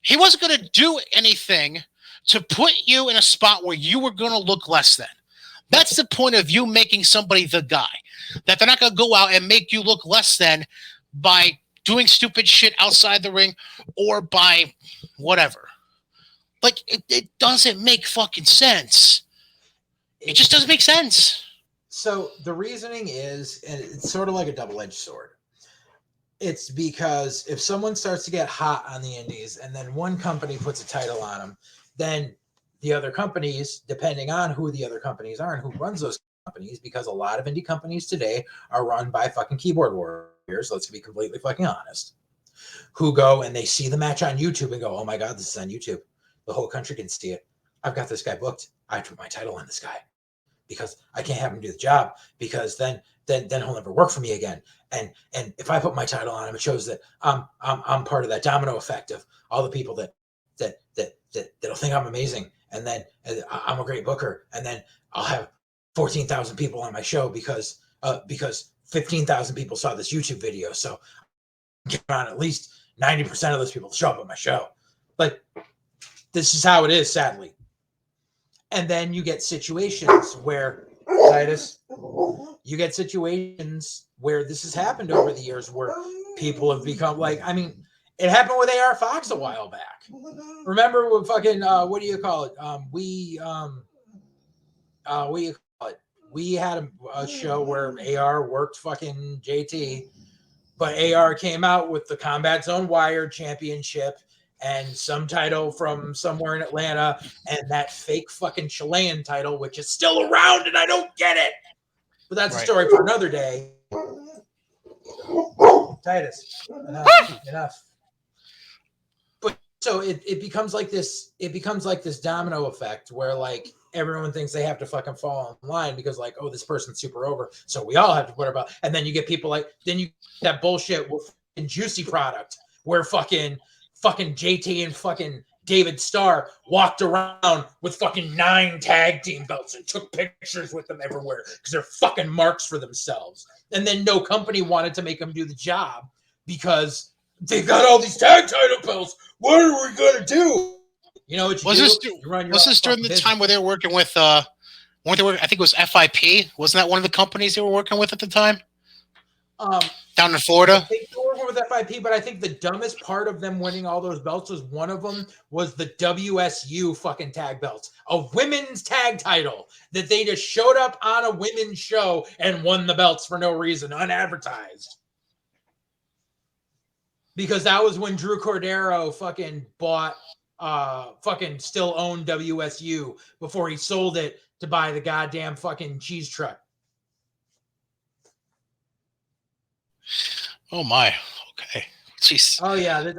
he wasn't going to do anything to put you in a spot where you were going to look less than. That's the point of you making somebody the guy. That they're not going to go out and make you look less than by doing stupid shit outside the ring or by whatever. Like, it doesn't make fucking sense. It just doesn't make sense. So the reasoning is, and it's sort of like a double-edged sword. It's because if someone starts to get hot on the indies and then one company puts a title on them, then the other companies, depending on who the other companies are and who runs those companies, because a lot of indie companies today are run by fucking keyboard warriors, let's be completely fucking honest, who go and they see the match on YouTube and go, oh my God, this is on YouTube. The whole country can see it. I've got this guy booked. I put my title on this guy because I can't have him do the job because then he'll never work for me again. And if I put my title on him, it shows that I'm part of that domino effect of all the people that'll think I'm amazing. And then I'm a great booker. And then I'll have 14,000 people on my show because 15,000 people saw this YouTube video. So get on at least 90% of those people to show up at my show. Like, this is how it is, sadly. And then you get situations where, Titus, you get situations where this has happened over the years where people have become like, I mean, it happened with AR Fox a while back. Remember when fucking, what do you call it? We had a show where AR worked fucking JT, but AR came out with the Combat Zone Wired Championship and some title from somewhere in Atlanta and that fake fucking Chilean title, which is still around and I don't get it. But that's a story for another day. Titus, enough. But so it becomes like this. It becomes like this domino effect where like everyone thinks they have to fucking fall in line because like, oh, this person's super over, so we all have to put our belt. And then you get people like, then you that bullshit with Juicy Product where fucking JT and fucking David Starr walked around with fucking 9 tag team belts and took pictures with them everywhere because they're fucking marks for themselves. And then no company wanted to make them do the job because They got all these tag title belts. What are we gonna do? You know what you Was do? this You run your was own this during fucking the business. time where they were working with weren't they working, I think it was FIP? Wasn't that one of the companies they were working with at the time? Down in I Florida? think they were working with FIP, but I think the dumbest part of them winning all those belts was one of them was the WSU fucking tag belts, a women's tag title that they just showed up on a women's show and won the belts for no reason, unadvertised. Because that was when Drew Cordero fucking bought, fucking still owned WSU before he sold it to buy the goddamn fucking cheese truck. Oh my. Okay. Jeez. Oh yeah,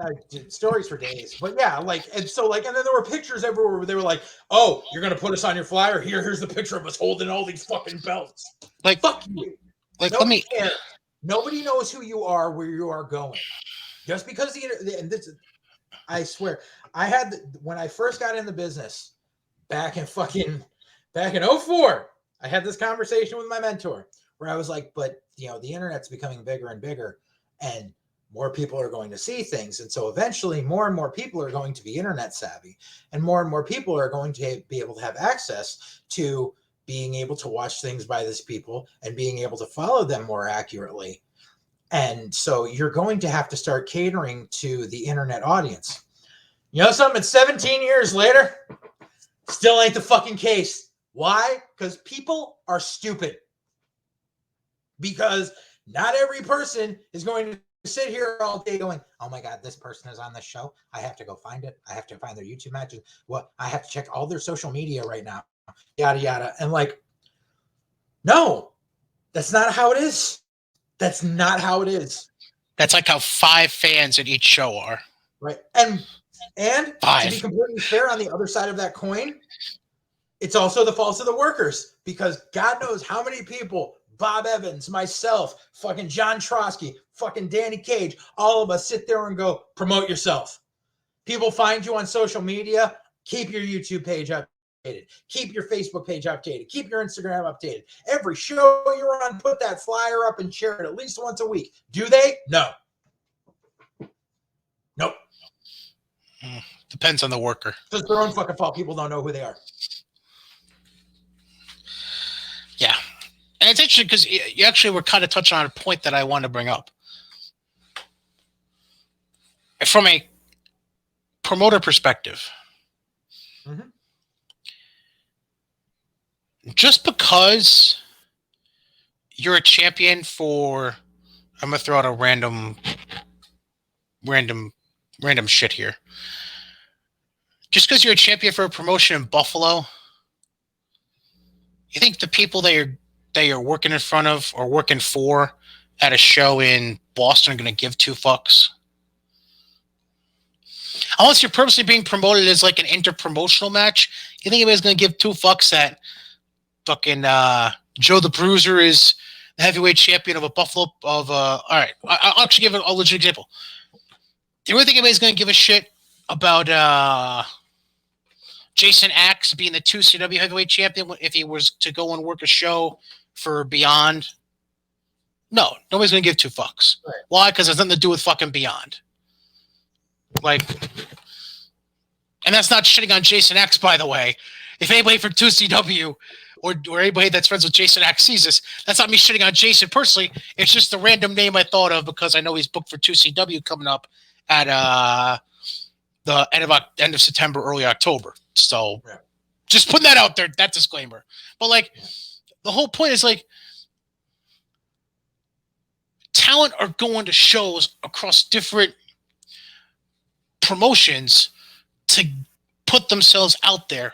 stories for days. But yeah, like, and so like, and then there were pictures everywhere where they were like, "Oh, you're gonna put us on your flyer? Here's the picture of us holding all these fucking belts." Like, fuck you. Like, Nobody cares. Nobody knows who you are, where you are going. Just because and this, I swear, when I first got in the business back in 04, I had this conversation with my mentor where I was like, but you know, the internet's becoming bigger and bigger, and more people are going to see things. And so eventually more and more people are going to be internet savvy, and more people are going to be able to have access to being able to watch things by these people and being able to follow them more accurately. And so you're going to have to start catering to the internet audience. You know something? 17 years later, still ain't the fucking case. Why? Because people are stupid. Because not every person is going to sit here all day going, "Oh my God, this person is on this show. I have to go find it. I have to find their YouTube matches. Well, I have to check all their social media right now." Yada, yada. And like, no, that's not how it is. That's not how it is. That's like how 5 fans at each show are. Right. And 5. to be completely fair, on the other side of that coin, it's also the fault of the workers, because God knows how many people, Bob Evans, myself, fucking John Trotsky, fucking Danny Cage, all of us sit there and go, promote yourself. People find you on social media, keep your YouTube page updated, keep your Facebook page updated, keep your Instagram updated. Every show you're on, put that flyer up and share it at least once a week. Do they? No. Nope. Depends on the worker. It's their own fucking fault. People don't know who they are. Yeah. And it's interesting because you actually were kind of touching on a point that I wanted to bring up. From a promoter perspective, just because you're a champion for, I'm going to throw out a random shit here. Just because you're a champion for a promotion in Buffalo, you think the people that you're working in front of or working for at a show in Boston are going to give 2 fucks? Unless you're purposely being promoted as like an inter-promotional match, you think anybody's going to give 2 fucks that fucking Joe the Bruiser is the heavyweight champion of a Buffalo of all right, I'll actually give a legit example. Do you really think anybody's going to give a shit about Jason Axe being the 2CW heavyweight champion if he was to go and work a show for Beyond? No, nobody's going to give 2 fucks. Right. Why? Because it has nothing to do with fucking Beyond. Like, and that's not shitting on Jason X, by the way. If anybody from 2CW or anybody that's friends with Jason X sees this, that's not me shitting on Jason personally. It's just the random name I thought of because I know he's booked for 2CW coming up at the end of September, early October. So just putting that out there, that disclaimer. But like, the whole point is like, talent are going to shows across different promotions to put themselves out there,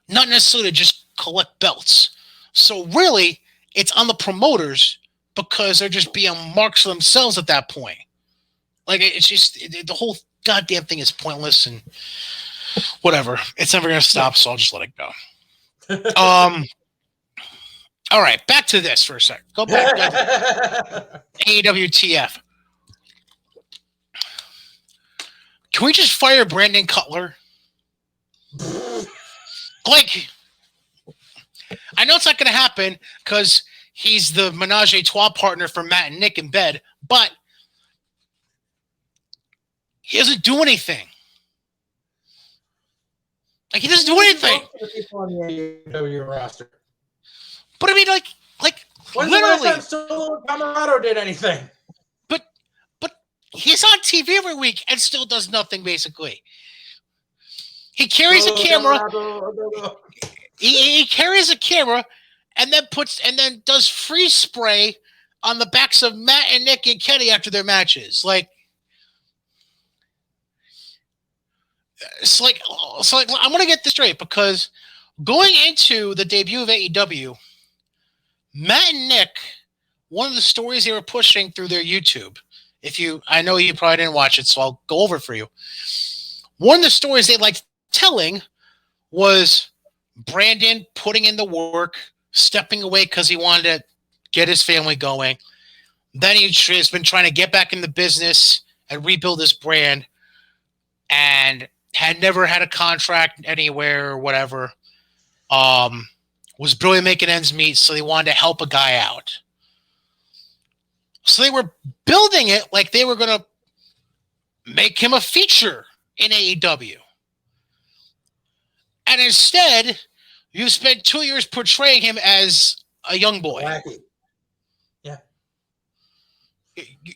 not necessarily to just collect belts. So really, it's on the promoters because they're just being marks for themselves at that point. Like, it's just the whole goddamn thing is pointless and whatever. It's never going to stop, so I'll just let it go. All right, back to this for a sec. Go back to AEW TF. Can we just fire Brandon Cutler? Like, I know it's not going to happen because he's the menage a trois partner for Matt and Nick in bed, but He doesn't do anything. Like, he doesn't do anything. Most of the people on the AEW roster. But I mean, like When's literally. the last time Solo Camarado did anything? But he's on TV every week and still does nothing, basically. He carries a camera. He carries a camera and then does freeze spray on the backs of Matt and Nick and Kenny after their matches. Like, it's like I'm gonna get this straight, because going into the debut of AEW, Matt and Nick, one of the stories they were pushing through their YouTube, I know you probably didn't watch it, so I'll go over it for you. One of the stories they liked telling was Brandon putting in the work, stepping away because he wanted to get his family going. Then he's been trying to get back in the business and rebuild his brand, and had never had a contract anywhere or whatever. Was barely making ends meet, so they wanted to help a guy out. So they were building it like they were going to make him a feature in AEW. And instead, you spent 2 years portraying him as a young boy. Wacky. Yeah.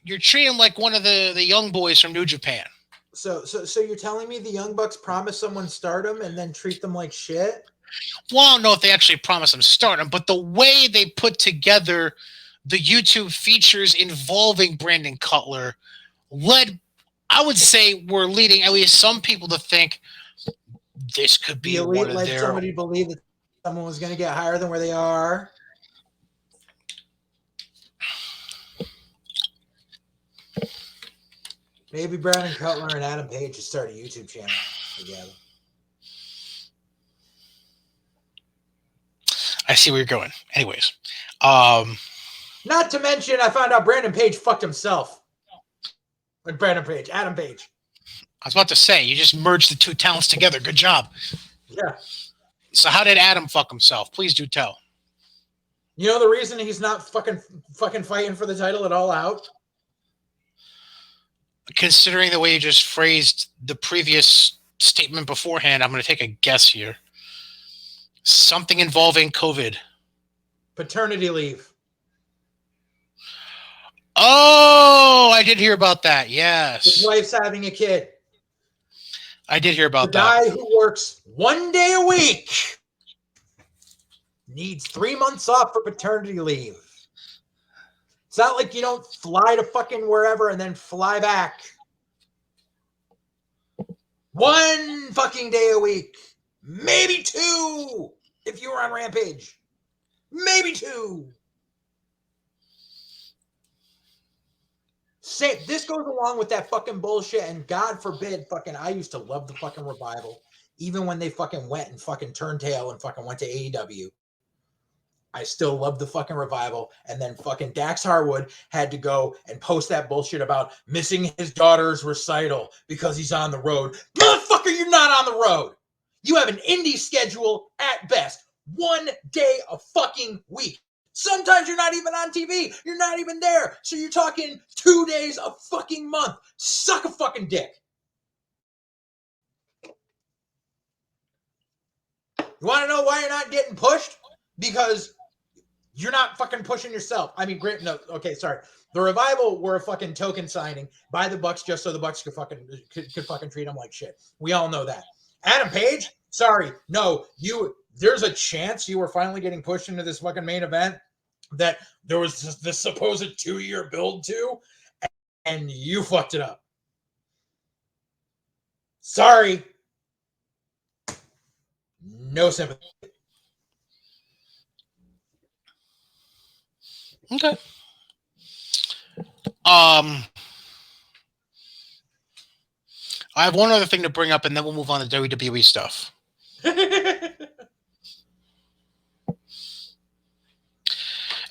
You're treating him like one of the young boys from New Japan. So you're telling me the Young Bucks promise someone stardom and then treat them like shit? Well, I don't know if they actually promised him stardom, but the way they put together the YouTube features involving Brandon Cutler were leading at least some people to think this could be one of their... somebody believed that someone was going to get higher than where they are. Maybe Brandon Cutler and Adam Page should start a YouTube channel together. I see where you're going. Anyways. Not to mention, I found out Brandon Page fucked himself. Like Adam Page. I was about to say, you just merged the two talents together. Good job. Yeah. So how did Adam fuck himself? Please do tell. You know the reason he's not fucking fighting for the title at All Out? Considering the way you just phrased the previous statement beforehand, I'm going to take a guess here. Something involving COVID. Paternity leave. Oh, I did hear about that. Yes. His wife's having a kid. I did hear about that. The guy who works 1 day a week needs 3 months off for paternity leave. It's not like you don't fly to fucking wherever and then fly back. 1 fucking day a week. Maybe 2 if you were on Rampage. Maybe 2. This goes along with that fucking bullshit, and God forbid, I used to love the fucking Revival, even when they fucking went and fucking turned tail and fucking went to AEW. I still love the fucking Revival, and then fucking Dax Harwood had to go and post that bullshit about missing his daughter's recital because he's on the road. Motherfucker, you're not on the road. You have an indie schedule at best. 1 day a fucking week. Sometimes you're not even on TV. You're not even there. So you're talking 2 days a fucking month. Suck a fucking dick. You want to know why you're not getting pushed? Because you're not fucking pushing yourself. I mean, great. No, okay, sorry. The Revival were a fucking token signing by the Bucks just so the Bucks could fucking treat them like shit. We all know that. Adam Page, sorry, no, there's a chance you were finally getting pushed into this fucking main event that there was this supposed 2-year build to, and you fucked it up. Sorry. No sympathy. Okay. I have one other thing to bring up, and then we'll move on to WWE stuff.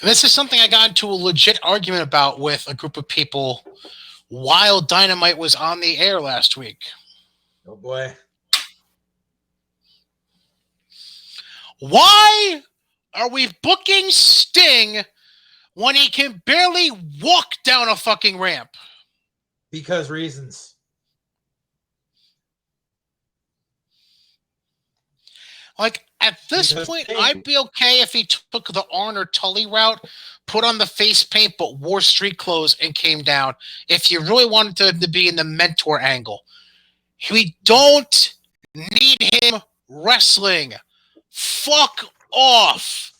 And this is something I got into a legit argument about with a group of people while Dynamite was on the air last week. Oh, boy. Why are we booking Sting when he can barely walk down a fucking ramp? Because reasons. Like, at this point, I'd be okay if he took the Arn or Tully route, put on the face paint, but wore street clothes and came down. If you really wanted to be in the mentor angle, we don't need him wrestling. Fuck off.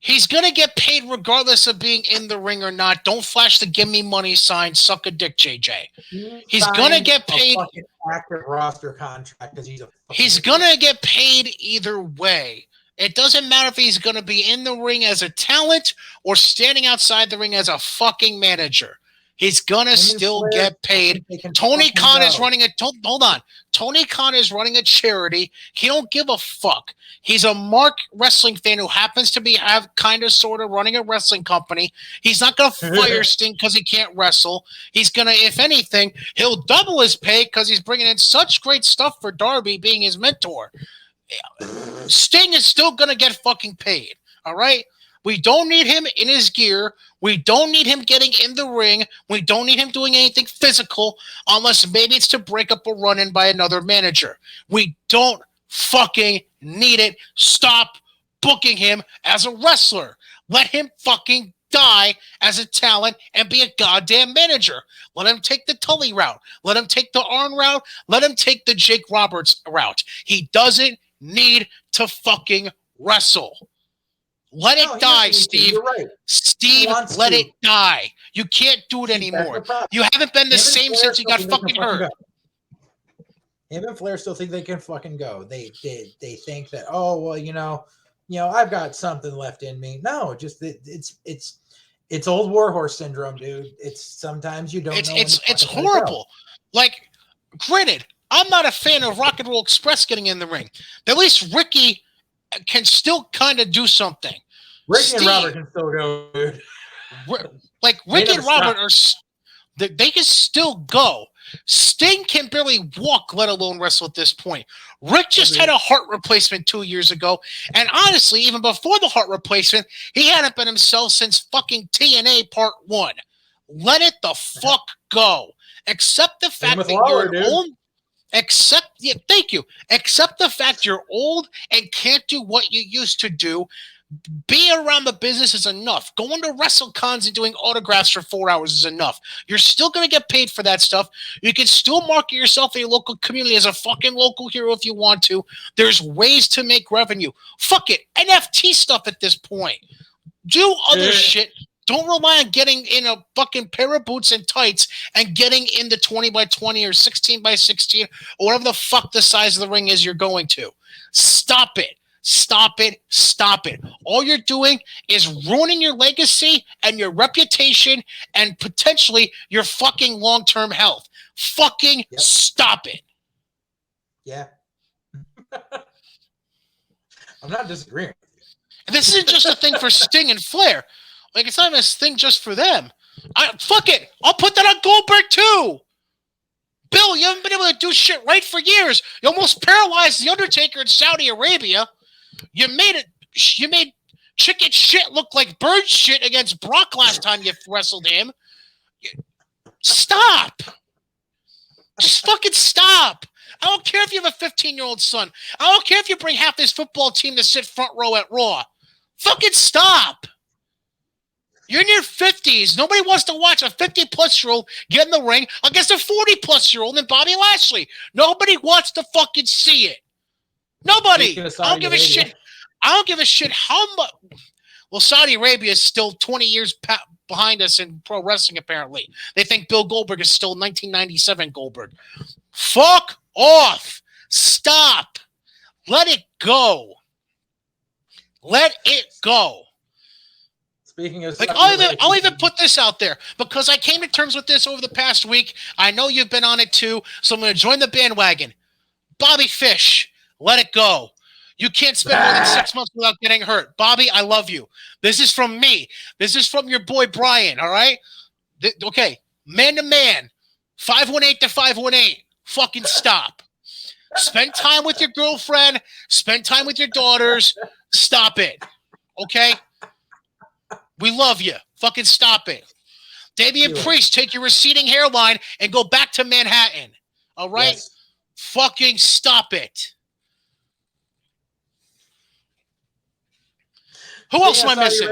He's going to get paid regardless of being in the ring or not. Don't flash the give me money sign. Suck a dick, JJ. He's going to get paid. Active roster contract because he's going to get paid either way. It doesn't matter if he's going to be in the ring as a talent or standing outside the ring as a fucking manager. He's gonna still get paid. Tony Khan is running hold on. Tony Khan is running a charity. He don't give a fuck. He's a mark wrestling fan who happens to have kind of sort of running a wrestling company. He's not gonna fire Sting because he can't wrestle. He's gonna, if anything, he'll double his pay because he's bringing in such great stuff for Darby being his mentor. Sting is still gonna get fucking paid. All right. We don't need him in his gear. We don't need him getting in the ring. We don't need him doing anything physical unless maybe it's to break up a run-in by another manager. We don't fucking need it. Stop booking him as a wrestler. Let him fucking die as a talent and be a goddamn manager. Let him take the Tully route. Let him take the Arn route. Let him take the Jake Roberts route. He doesn't need to fucking wrestle. Let it die, Steve. You're right. Steve, let it die. You can't do it anymore. You haven't been the same since you got fucking hurt. Him and Flair still think they can fucking go. They think that, oh well, you know, I've got something left in me. No, just it's old warhorse syndrome, dude. It's sometimes you don't know. It's horrible. Like, granted, I'm not a fan of Rock and Roll Express getting in the ring. But at least Ricky can still kind of do something. Ricky and Robert can still go, dude. Like, Ricky and Robert they can still go. Sting can barely walk, let alone wrestle at this point. Rick just had a heart replacement 2 years ago. And honestly, even before the heart replacement, he hadn't been himself since fucking TNA Part 1. Let it the fuck go. Accept the fact that you're old. Thank you. Accept the fact you're old and can't do what you used to do. Being around the business is enough. Going to WrestleCons and doing autographs for 4 hours is enough. You're still going to get paid for that stuff. You can still market yourself in your local community as a fucking local hero if you want to. There's ways to make revenue. Fuck it. NFT stuff at this point. Do other shit. Don't rely on getting in a fucking pair of boots and tights and getting in the 20 by 20 or 16 by 16 or whatever the fuck the size of the ring is you're going to. Stop it. Stop it. Stop it. All you're doing is ruining your legacy and your reputation and potentially your fucking long-term health. Fucking stop it. Yeah. I'm not disagreeing. And this isn't just a thing for Sting and Flair. Like, it's not even a thing just for them. Fuck it. I'll put that on Goldberg too. Bill, you haven't been able to do shit right for years. You almost paralyzed The Undertaker in Saudi Arabia. You made chicken shit look like bird shit against Brock last time you wrestled him. Stop. Just fucking stop. I don't care if you have a 15-year-old son. I don't care if you bring half this football team to sit front row at Raw. Fucking stop. You're in your 50s. Nobody wants to watch a 50-plus-year-old get in the ring against a 40-plus-year-old and Bobby Lashley. Nobody wants to fucking see it. Nobody. I don't give a shit. I don't give a shit how much. Well, Saudi Arabia is still 20 years behind us in pro wrestling, apparently. They think Bill Goldberg is still 1997 Goldberg. Fuck off. Stop. Let it go. Let it go. Speaking of, like, I'll even put this out there because I came to terms with this over the past week. I know you've been on it too, so I'm going to join the bandwagon. Bobby Fish, let it go. You can't spend more than 6 months without getting hurt. Bobby, I love you. This is from me. This is from your boy Brian, all right? Okay, man to man, 518 to 518. Fucking stop. Spend time with your girlfriend. Spend time with your daughters. Stop it, okay? We love you. Fucking stop it. Damian Priest, take your receding hairline and go back to Manhattan. All right? Yes. Fucking stop it. Who else am I missing?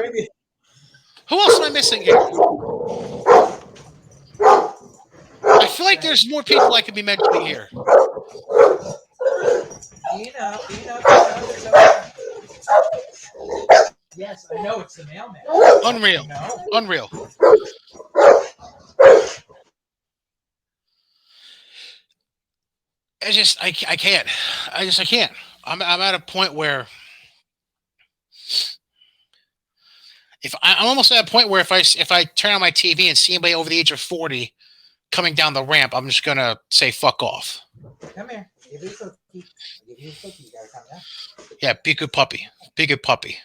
Who else am I missing here? I feel like there's more people I could be mentioning here. Yes, I know it's the mailman. Unreal. Unreal. I can't. I can't. I'm at a point where I'm almost at a point where if I turn on my TV and see anybody over the age of 40 coming down the ramp, I'm just gonna say fuck off. Come here. Give you a cookie. I'll give you a cookie. You gotta come down. Yeah, be a good puppy. Be a good puppy.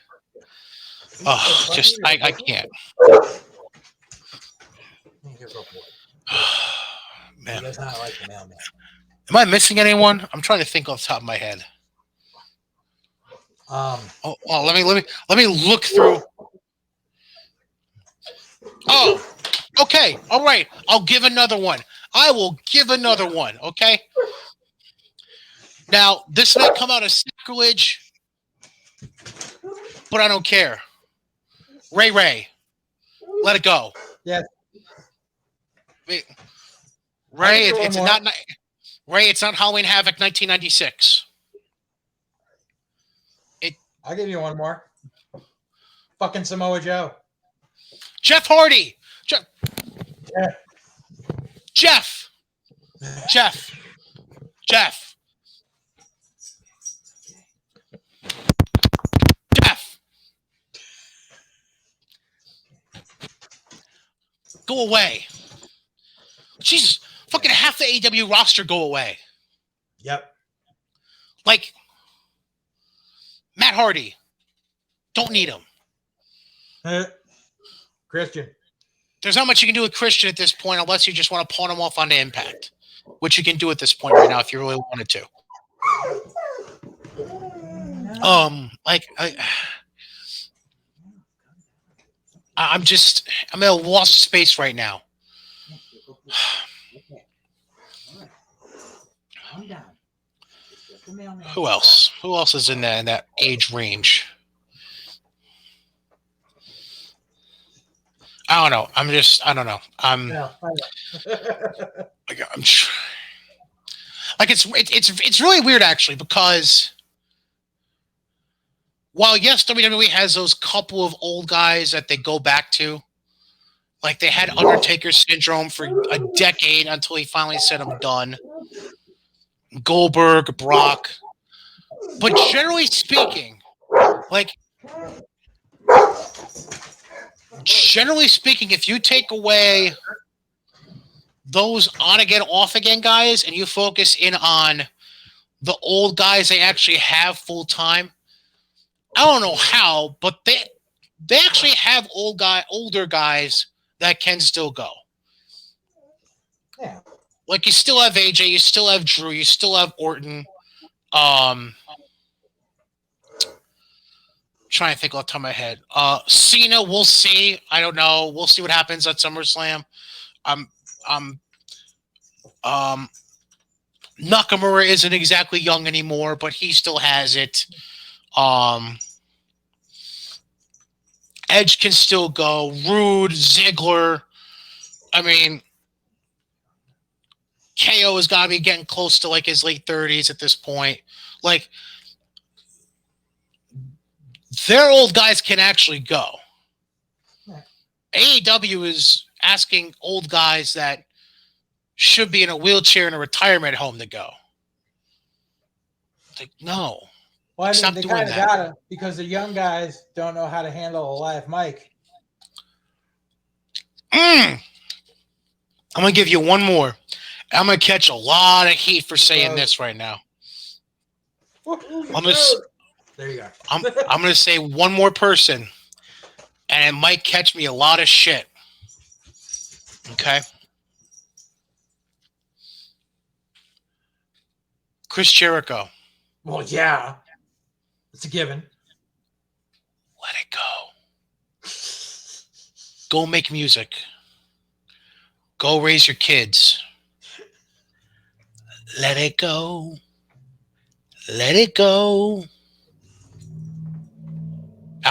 Oh, just I can't. Man. He does not like the mailman. Am I missing anyone? I'm trying to think off the top of my head. Let me look through. Oh, okay, all right. I'll give another one. I will give another one. Okay. Now this may come out as sacrilege, but I don't care. Ray, let it go. Yeah. Ray, it's not. Ray, it's not Halloween Havoc 1996. I'll give you one more. Fucking Samoa Joe. Jeff Hardy. Jeff. Go away. Jesus. Fucking half the AEW roster go away. Yep. Like, Matt Hardy. Don't need him. Christian. There's not much you can do with Christian at this point unless you just want to pawn him off onto Impact, which you can do at this point right now if you really wanted to. I'm in a lost space right now. Who else? Who else is in that age range? I don't know. I don't know. It's really weird actually because while yes, WWE has those couple of old guys that they go back to, like they had Undertaker syndrome for a decade until he finally said I'm done. Goldberg, Brock, but generally speaking, if you take away those on again, off again guys, and you focus in on the old guys they actually have full time, I don't know how, but they actually have older guys that can still go. Yeah. Like you still have AJ, you still have Drew, you still have Orton. Trying to think off the top of my head. Cena, we'll see. I don't know. We'll see what happens at SummerSlam. Nakamura isn't exactly young anymore, but he still has it. Edge can still go. Rude, Ziggler. I mean, KO has got to be getting close to like his late 30s at this point. Like, their old guys can actually go. Yeah. AEW is asking old guys that should be in a wheelchair in a retirement home to go. Like, no. Well, I mean, they kind of gotta, because the young guys don't know how to handle a live mic. I'm gonna give you one more. I'm gonna catch a lot of heat for saying this right now. There you go. I'm gonna say one more person, and it might catch me a lot of shit. Okay. Chris Jericho. Well, yeah. It's a given. Let it go. Go make music. Go raise your kids. Let it go. Let it go.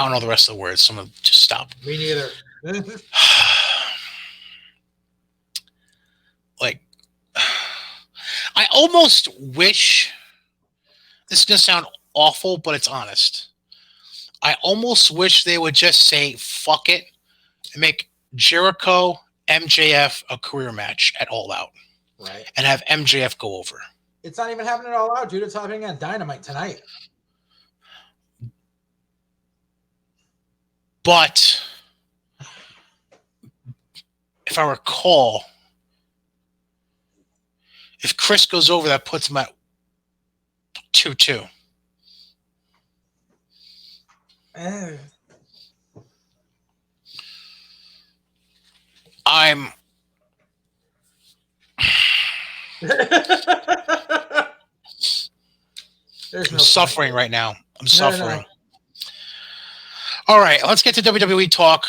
don't know the rest of the words. Someone just stop. Me neither. Like, I almost wish, this is going to sound awful, but it's honest. I almost wish they would just say, fuck it, and make Jericho, MJF a career match at All Out. Right. And have MJF go over. It's not even happening All Out, dude. It's happening on Dynamite tonight. But if I recall, if Chris goes over, that puts him at 2-2. I'm suffering right now. I'm suffering. No. All right, let's get to WWE talk.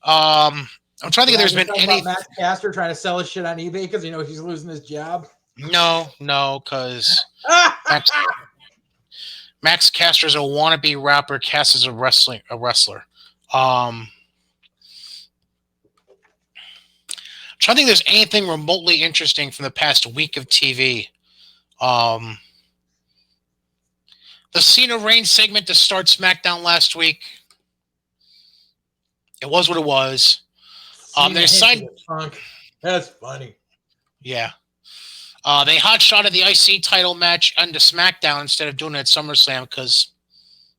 I'm trying to think if there's been any. Max Caster trying to sell his shit on eBay because he's losing his job. No, because Max Caster is a wannabe rapper. Cass is a wrestler. I'm trying to think if there's anything remotely interesting from the past week of TV. The Cena Reigns segment to start SmackDown last week. It was what it was. They signed. That's funny. Yeah. They hot-shotted the IC title match onto SmackDown instead of doing it at SummerSlam because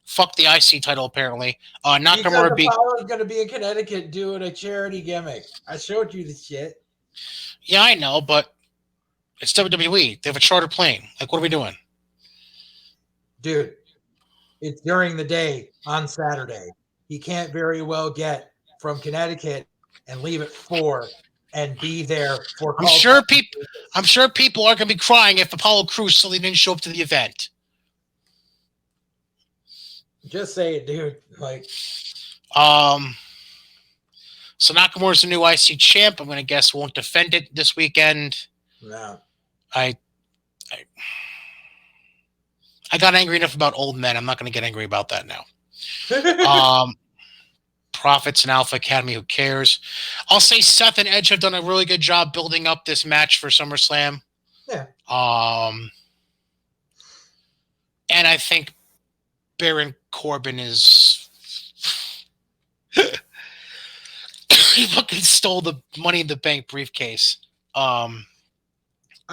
fuck the IC title, apparently. Nakamura was going to be in Connecticut doing a charity gimmick. I showed you the shit. Yeah, I know, but it's WWE. They have a charter plane. Like, what are we doing? Dude, it's during the day on Saturday. He can't very well get from Connecticut and leave at 4 and be there for. I'm sure people are going to be crying if Apollo Crews suddenly didn't show up to the event. Just say it, dude. Like, so Nakamura's the new IC champ. I'm going to guess won't defend it this weekend. No. I got angry enough about old men. I'm not going to get angry about that now. Profits and Alpha Academy, who cares? I'll say Seth and Edge have done a really good job building up this match for SummerSlam. Yeah. And I think Baron Corbin is he fucking stole the Money in the Bank briefcase. I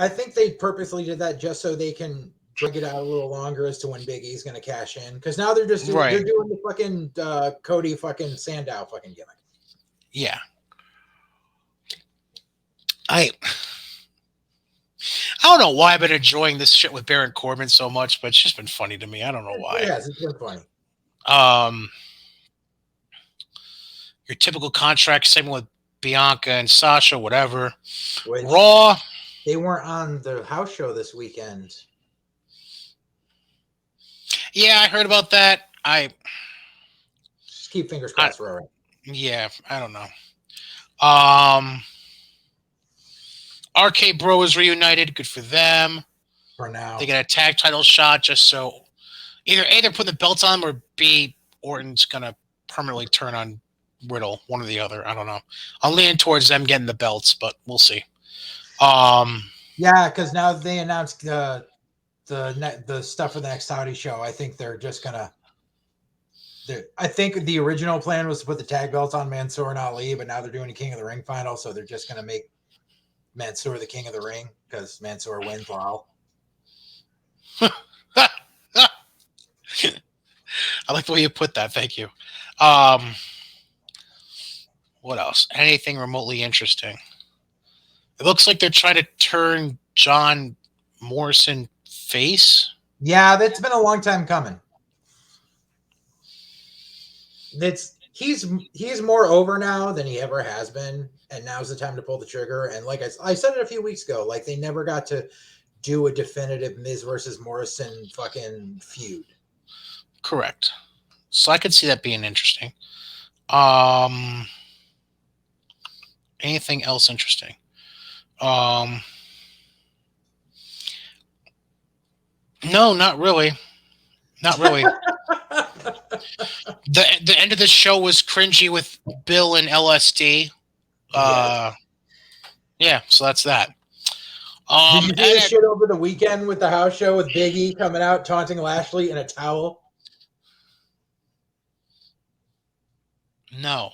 think they purposely did that just so they can drag it out a little longer as to when Big E's going to cash in. Because now they're just they're doing the fucking Cody fucking Sandow fucking gimmick. Yeah. I don't know why I've been enjoying this shit with Baron Corbin so much, but it's just been funny to me. I don't know why. Yes, it's been funny. Your typical contract segment with Bianca and Sasha, whatever. Which, Raw. They weren't on the house show this weekend. Yeah, I heard about that. Just keep fingers crossed for it. Yeah, I don't know. RK Bro is reunited. Good for them. For now. They get a tag title shot just so either A, they're putting the belts on, or B, Orton's going to permanently turn on Riddle. One or the other. I don't know. I'm leaning towards them getting the belts, but we'll see. Yeah, because now they announced the stuff for the next Saudi show. I think they're just gonna. I think the original plan was to put the tag belts on Mansoor and Ali, but now they're doing a King of the Ring final, so they're just gonna make Mansoor the King of the Ring because Mansoor wins all. I like the way you put that. Thank you. What else? Anything remotely interesting? It looks like they're trying to turn John Morrison face. Yeah, that's been a long time coming. He's more over now than he ever has been, and now's the time to pull the trigger. And like I said it a few weeks ago, like they never got to do a definitive Miz versus Morrison fucking feud. Correct. So I could see that being interesting. Anything else interesting? No, not really. Not really. The end of the show was cringy with Bill and LSD. Yeah, so that's that. Did you see this shit over the weekend with the house show with Big E coming out taunting Lashley in a towel? No.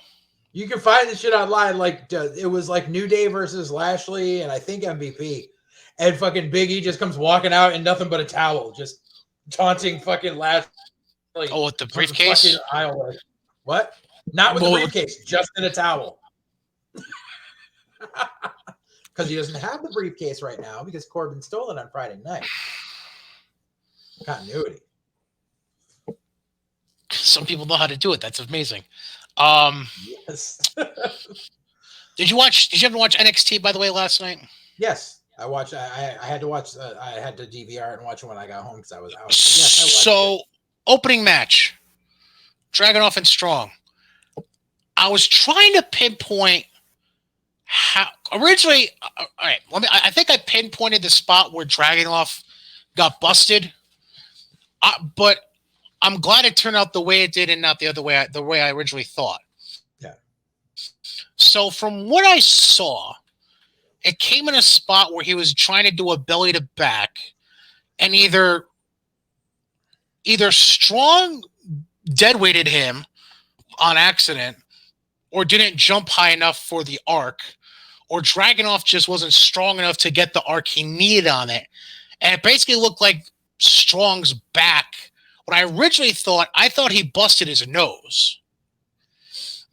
You can find this shit online. Like it was like New Day versus Lashley and I think MVP. And fucking Big E just comes walking out in nothing but a towel, just taunting fucking Lashley. Oh, with the briefcase? The aisle. What? Not with the briefcase, just in a towel. Because he doesn't have the briefcase right now because Corbin stole it on Friday night. Continuity. Some people know how to do it. That's amazing. Yes. Did you ever watch NXT, by the way, last night? Yes. I watched. I had to watch. I had to DVR and watch it when I got home because I was out. Yes, opening match, Dragunov and Strong. I was trying to pinpoint how originally. All right, I think I pinpointed the spot where Dragunov got busted, but I'm glad it turned out the way it did and not the other way. The way I originally thought. Yeah. So from what I saw, it came in a spot where he was trying to do a belly to back, and either Strong deadweighted him on accident, or didn't jump high enough for the arc, or Dragunov just wasn't strong enough to get the arc he needed on it. And it basically looked like Strong's back. What I originally thought, he busted his nose.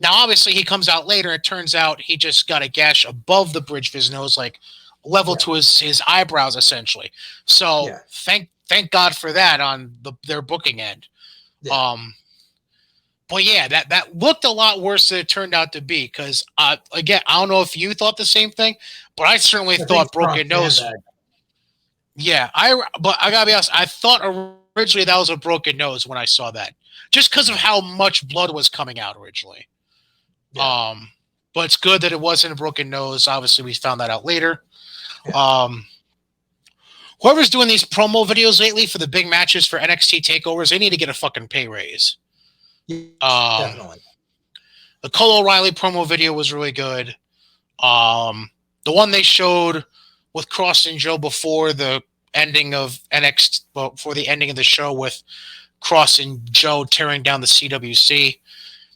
Now, obviously, he comes out later. It turns out he just got a gash above the bridge of his nose, like level to his eyebrows, essentially. So thank God for that on their booking end. Yeah. But yeah, that looked a lot worse than it turned out to be. Because again, I don't know if you thought the same thing, but I certainly thought broken nose. Yeah, but I gotta be honest. I thought originally that was a broken nose when I saw that, just because of how much blood was coming out originally. Yeah. But it's good that it wasn't a broken nose. Obviously, we found that out later. Yeah. Whoever's doing these promo videos lately for the big matches for NXT takeovers, they need to get a fucking pay raise. Definitely. The Cole O'Reilly promo video was really good. The one they showed with Cross and Joe before the ending of NXT, before the ending of the show with Cross and Joe tearing down the CWC,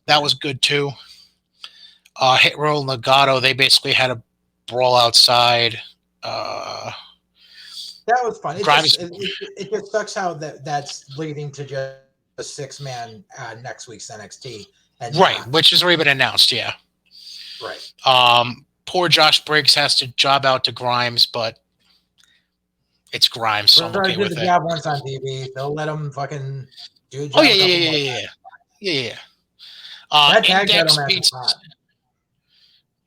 that was good too. Hit Roll and Legato, they basically had a brawl outside. That was fun. It just sucks how that's leading to just a 6-man next week's NXT. And which has already been announced, yeah. Right. Poor Josh Briggs has to job out to Grimes, but it's Grimes, so I'm okay with it. The job once on TV. They'll let him fucking do a job. Oh, yeah. That tag Index title match beats... is hot.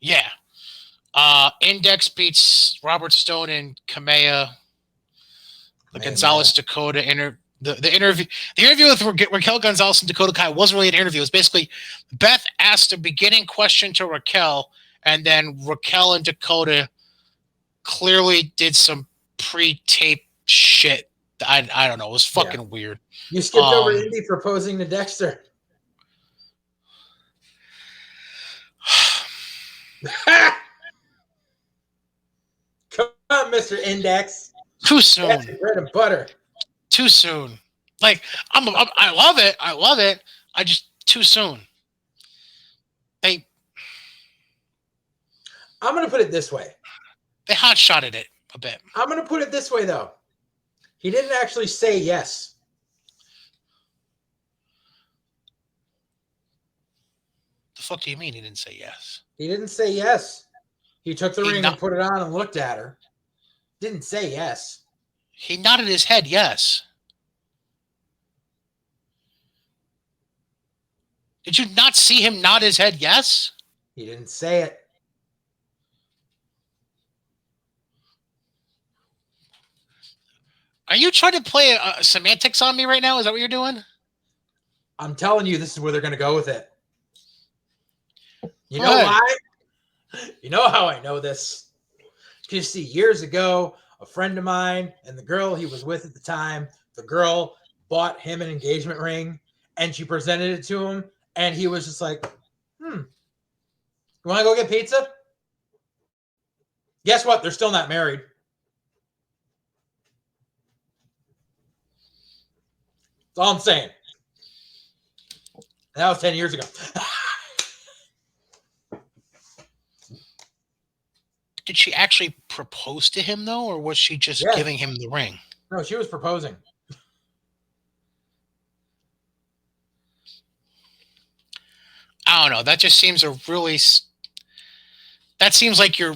Yeah. Index beats Robert Stone and Kamea. The Gonzalez Dakota the interview with Raquel Gonzalez and Dakota Kai wasn't really an interview. It was basically Beth asked a beginning question to Raquel, and then Raquel and Dakota clearly did some pre-tape shit. I don't know. It was fucking weird. You skipped over Indy proposing to Dexter. Come on, Mr. Index. Too soon. That's bread and butter. Too soon. Like I love it. I love it. I just too soon. I'm gonna put it this way. They hot-shotted it a bit. I'm gonna put it this way though. He didn't actually say yes. The fuck do you mean he didn't say yes? He didn't say yes. He took the ring and put it on and looked at her. Didn't say yes. He nodded his head yes. Did you not see him nod his head yes? He didn't say it. Are you trying to play semantics on me right now? Is that what you're doing? I'm telling you, this is where they're going to go with it. You know why? You know how I know this? Because, see, years ago, a friend of mine and the girl he was with at the time, the girl bought him an engagement ring, and she presented it to him, and he was just like, you want to go get pizza? Guess what? They're still not married. That's all I'm saying. That was 10 years ago. Did she actually propose to him, though, or was she just giving him the ring? No, she was proposing. I don't know. That just seems a really... That seems like you're...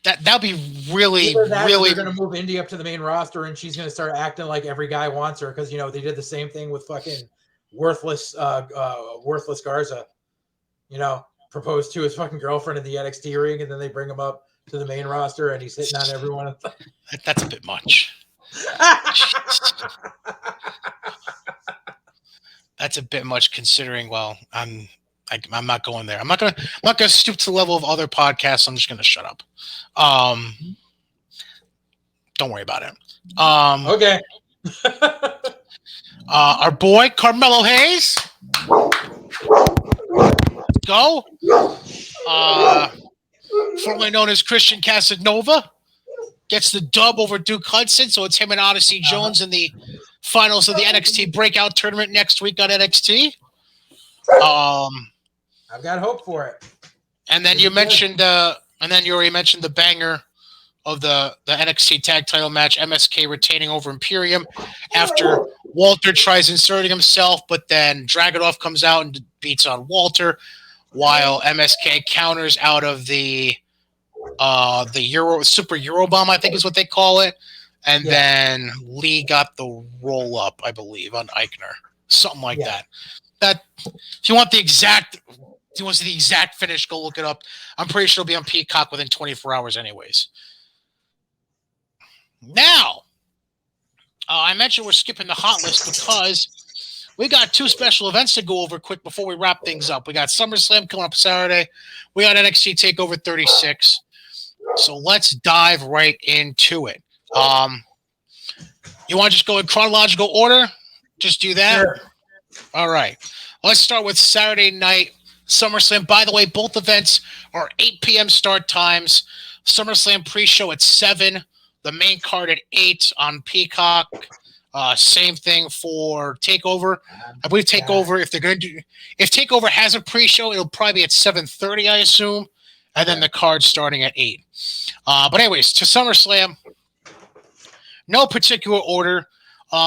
That'd be really, really... They're going to move Indy up to the main roster, and she's going to start acting like every guy wants her, because, you know, they did the same thing with fucking worthless Garza. You know, proposed to his fucking girlfriend in the NXT ring, and then they bring him up to the main roster, and he's hitting on everyone. That's a bit much. That's a bit much, considering. Well, I'm not going there. I'm not gonna stoop to the level of other podcasts. I'm just gonna shut up. Don't worry about it. Okay. Our boy Carmelo Hayes. Go. Formerly known as Christian Casanova, gets the dub over Duke Hudson. So it's him and Odyssey Jones in the finals of the NXT Breakout Tournament next week on NXT. I've got hope for it. And then you already mentioned the banger of the NXT Tag Title match, MSK retaining over Imperium after Walter tries inserting himself, but then Dragunov comes out and beats on Walter, while MSK counters out of the Super Eurobomb, I think is what they call it, and then Lee got the roll up, I believe, on Eichner, something like that. That if you want the exact finish, go look it up. I'm pretty sure it'll be on Peacock within 24 hours, anyways. Now, I mentioned we're skipping the hot list because we got two special events to go over quick before we wrap things up. We got SummerSlam coming up Saturday. We got NXT TakeOver 36. So let's dive right into it. You want to just go in chronological order? Just do that? Sure. All right. Let's start with Saturday night SummerSlam. By the way, both events are 8 p.m. start times. SummerSlam pre-show at 7. The main card at 8 on Peacock. Same thing for TakeOver. I believe TakeOver, if TakeOver has a pre-show, it'll probably be at 7:30, I assume, and then the card starting at 8. But anyways, to SummerSlam, no particular order.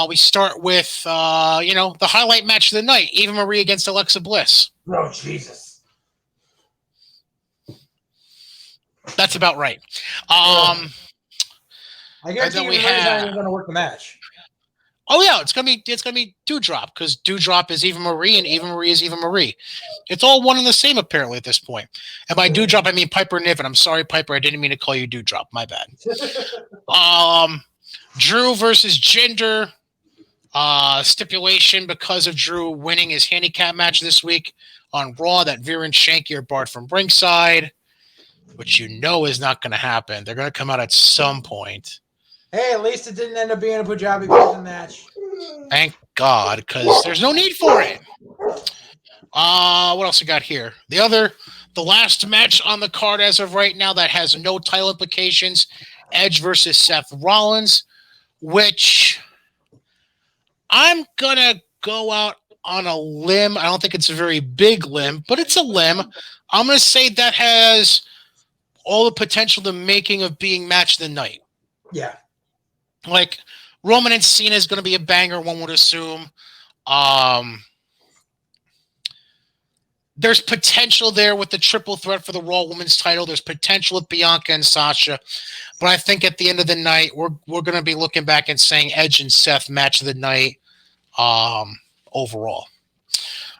We start with the highlight match of the night: Eva Marie against Alexa Bliss. Oh Jesus! That's about right. I guarantee Eva Marie's not even going to work the match. Oh yeah, it's gonna be Doudrop, because Doudrop is Eva Marie and Eva Marie is Eva Marie. It's all one and the same apparently at this point. And by Doudrop I mean Piper Niven. I'm sorry, Piper, I didn't mean to call you Doudrop. My bad. Drew versus Jinder. Stipulation because of Drew winning his handicap match this week on Raw that Veer and Shanky are barred from ringside, which you know is not going to happen. They're going to come out at some point. Hey, at least it didn't end up being a Punjabi person match. Thank God, because there's no need for it. What else we got here? The last match on the card as of right now that has no title implications: Edge versus Seth Rollins, which I'm gonna go out on a limb. I don't think it's a very big limb, but it's a limb. I'm gonna say that has all the potential to making of being match of the night. Yeah. Like, Roman and Cena is going to be a banger, one would assume. There's potential there with the triple threat for the Raw Women's title. There's potential with Bianca and Sasha. But I think at the end of the night, we're going to be looking back and saying Edge and Seth match of the night overall.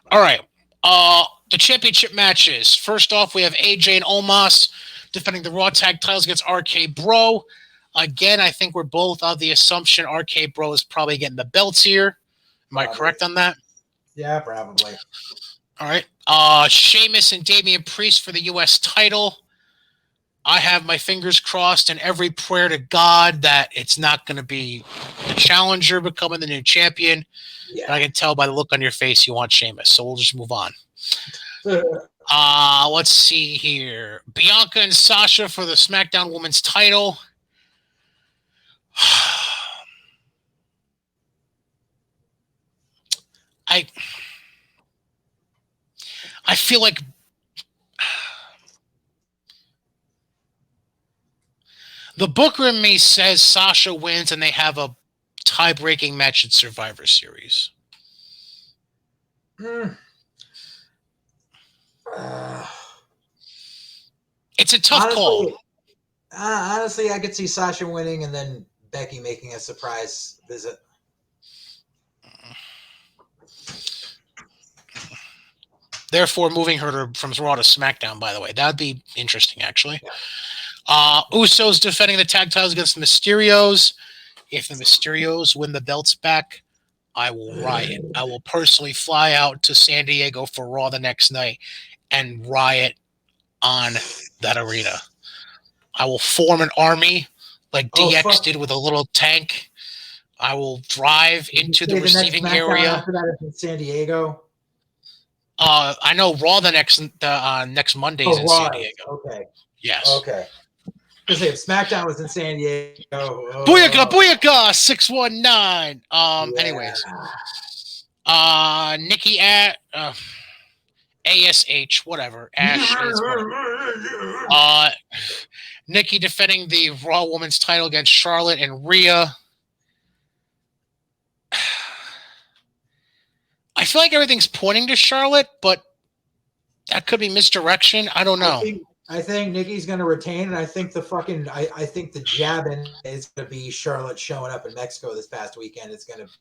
All right. The championship matches. First off, we have AJ and Omos defending the Raw Tag titles against RK Bro. Again, I think we're both of the assumption RK Bro is probably getting the belts here. Am I correct on that? Yeah, probably. All right. Sheamus and Damian Priest for the U.S. title. I have my fingers crossed and every prayer to God that it's not going to be the challenger becoming the new champion. Yeah. But I can tell by the look on your face you want Sheamus, so we'll just move on. Let's see here. Bianca and Sasha for the SmackDown Women's title. I feel like the booker in me says Sasha wins and they have a tie-breaking match at Survivor Series. It's a tough call. Honestly, I could see Sasha winning and then Becky making a surprise visit. Therefore, moving her from Raw to SmackDown, by the way. That would be interesting, actually. Yeah. Usos defending the tag titles against the Mysterios. If the Mysterios win the belts back, I will riot. I will personally fly out to San Diego for Raw the next night and riot on that arena. I will form an army like DX did with a little tank. I will drive into the receiving area. After that is in San Diego. I know Raw the next Monday is in San Diego. Okay. Yes. Okay. Because if SmackDown was in San Diego. Booyaka, booyaka, 619. Anyways. Nikki at ASH, whatever. Ash is whatever. Nikki defending the Raw Women's title against Charlotte and Rhea. I feel like everything's pointing to Charlotte, but that could be misdirection. I don't know. I think Nikki's going to retain, and I think I think the jabbing is going to be Charlotte showing up in Mexico this past weekend. It's going to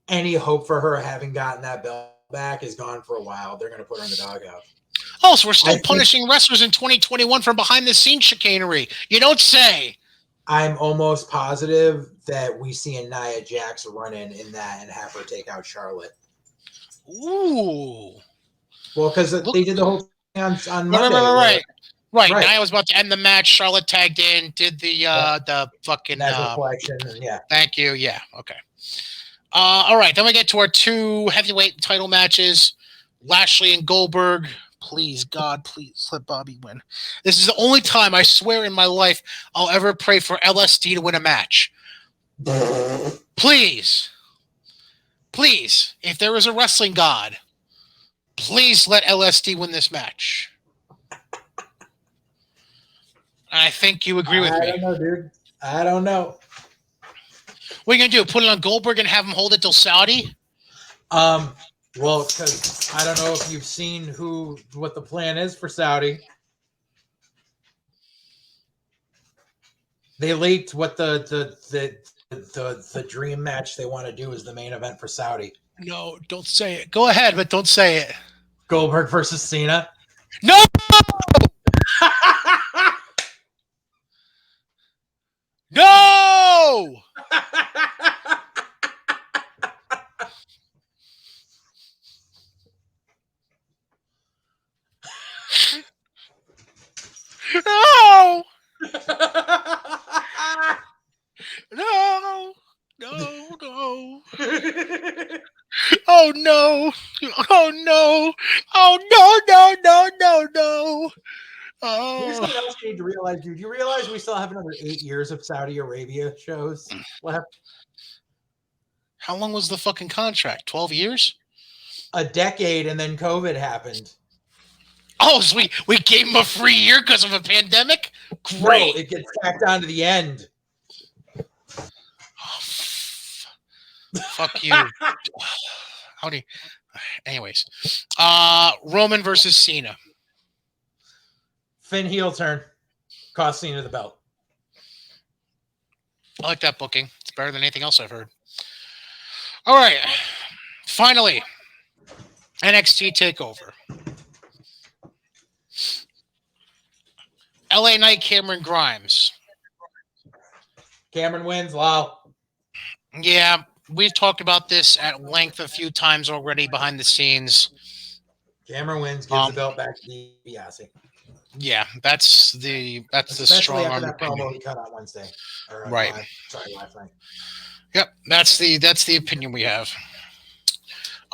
any hope for her having gotten that belt back is gone for a while. They're going to put her in the doghouse. Oh, so we're still punishing wrestlers in 2021 for behind-the-scenes chicanery. You don't say. I'm almost positive that we see a Nia Jax run in that and have her take out Charlotte. Ooh. Well, because they did the whole thing on Monday. Right. Nia was about to end the match. Charlotte tagged in, did the fucking collection. Yeah. Thank you. Yeah. Okay. All right. Then we get to our two heavyweight title matches. Lashley and Goldberg. Please, God, please let Bobby win. This is the only time I swear in my life I'll ever pray for LSD to win a match. Please. Please, if there is a wrestling god, please let LSD win this match. I think you agree with me. I don't know, dude. I don't know. What are you going to do? Put it on Goldberg and have him hold it till Saudi? Well, because I don't know if you've seen what the plan is for Saudi. They leaked what the dream match they want to do is the main event for Saudi. No, don't say it. Go ahead, but don't say it. Goldberg versus Cena. No! No! No! No! No! Oh no! Oh no! Oh no! Here's what else you need to realize, dude. You realize we still have another 8 years of Saudi Arabia shows left? How long was the fucking contract? 12 years? A decade, and then COVID happened. Oh, so we gave him a free year because of a pandemic? Great. No, it gets tacked on to the end. Oh, fuck you. How do you... Anyways. Roman versus Cena. Finn heel turn. Cost Cena the belt. I like that booking. It's better than anything else I've heard. All right. Finally, NXT TakeOver. LA Knight, Cameron Grimes. Cameron wins, lol. Yeah, we've talked about this at length a few times already behind the scenes. Cameron wins, gives the belt back to DiBiase. Yeah, that's the Especially strong after arm that opinion. promo he cut on Wednesday. Or Right. last night. Yep, that's the opinion we have.